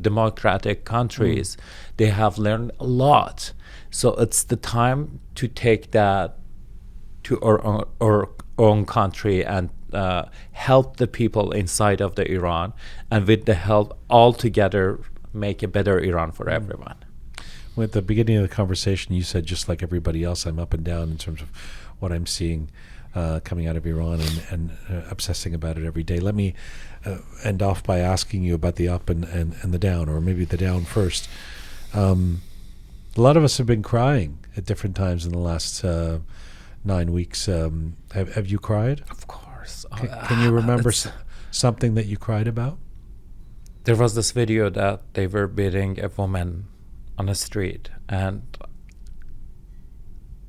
democratic countries, they have learned a lot. So it's the time to take that to our own country and help the people inside of the Iran, and with the help all together make a better Iran for everyone. At the beginning of the conversation, you said, just like everybody else, I'm up and down in terms of what I'm seeing coming out of Iran and obsessing about it every day. Let me end off by asking you about the up and the down, or maybe the down first. A lot of us have been crying at different times in the last 9 weeks. Have you cried? Of course. Can you remember something that you cried about? There was this video that they were beating a woman on the street, and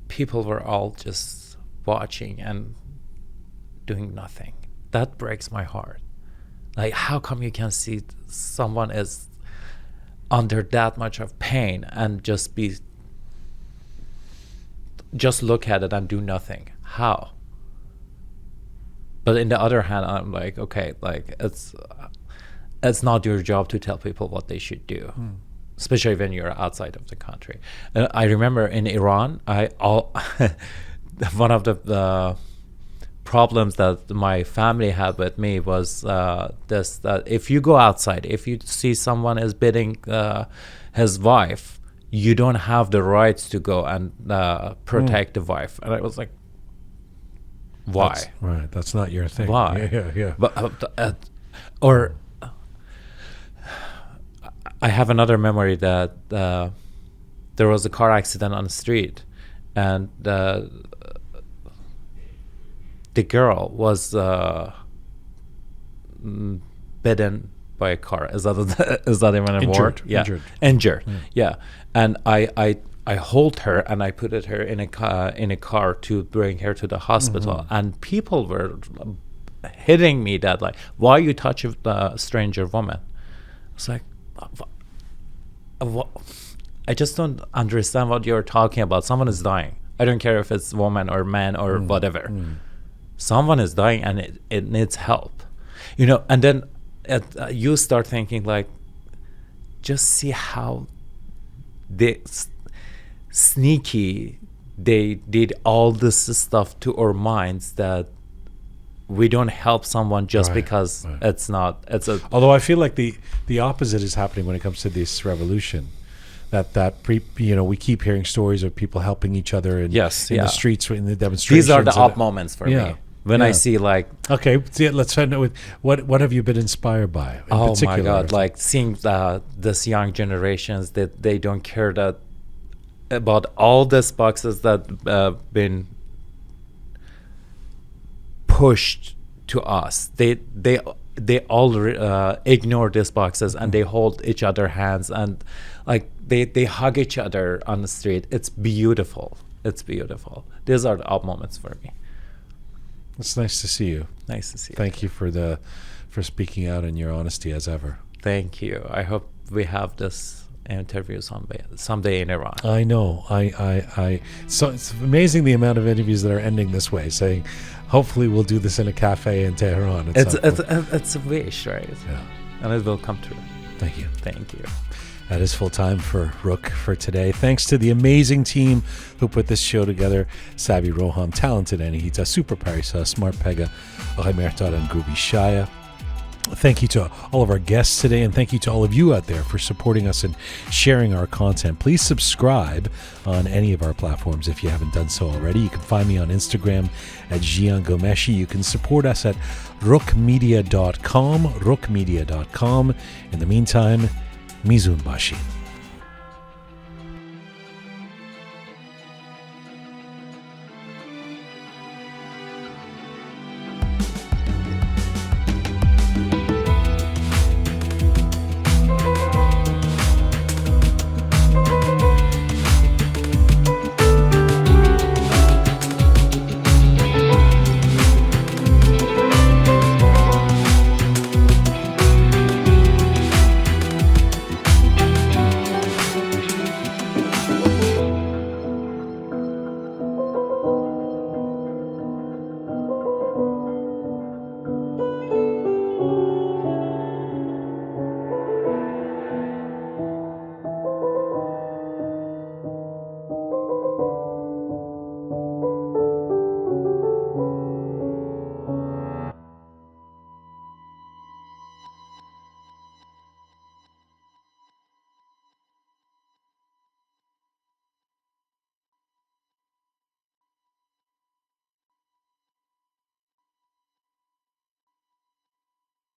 people were all just watching and doing nothing. That breaks my heart. Like, how come you can see someone is under that much of pain and just look at it and do nothing? How? But in the other hand, I'm like, okay, like, it's not your job to tell people what they should do. Especially when you're outside of the country. I remember in Iran, one of the problems that my family had with me was that if you go outside, if you see someone is beating his wife, you don't have the rights to go and protect the wife. And I was like, why? That's not your thing. Why? Yeah. But, or I have another memory that there was a car accident on the street, and the girl was bitten by a car. Is that even a word? Yeah. Injured. Yeah. And I hold her and I put her in a car to bring her to the hospital, and people were hitting me that, like, why you touch a stranger woman? It's like, I just don't understand what you're talking about. Someone is dying. I don't care if it's woman or man or whatever. Someone is dying and it needs help. And then you start thinking like, just see how sneaky they did all this stuff to our minds, that we don't help someone just because it's a. Although I feel like the opposite is happening when it comes to this revolution. We keep hearing stories of people helping each other in the streets, in the demonstrations. These are the up moments for me. When I see like, okay, let's end it with what have you been inspired by? Oh my God! Like seeing this young generations, that they don't care about all these boxes that been pushed to us. They all ignore these boxes, and they hold each other hands, and like they hug each other on the street. It's beautiful. It's beautiful. These are the up moments for me. It's nice to see you. Nice to see you. Thank you for speaking out and your honesty as ever. Thank you. I hope we have this interview someday in Iran. I know. So it's amazing the amount of interviews that are ending this way, saying, hopefully we'll do this in a cafe in Tehran. It's a wish, right? Yeah. And it will come true. Thank you. Thank you. That is full time for Roqe for today. Thanks to the amazing team who put this show together. Sabi Roham, talented Anahita, Super Parisa, Smart Pegah, Ohemertad, and Gubi Shaya. Thank you to all of our guests today, and thank you to all of you out there for supporting us and sharing our content. Please subscribe on any of our platforms if you haven't done so already. You can find me on Instagram at jianghomeshi. You can support us at roqemedia.com. In the meantime, Mizun Bashi.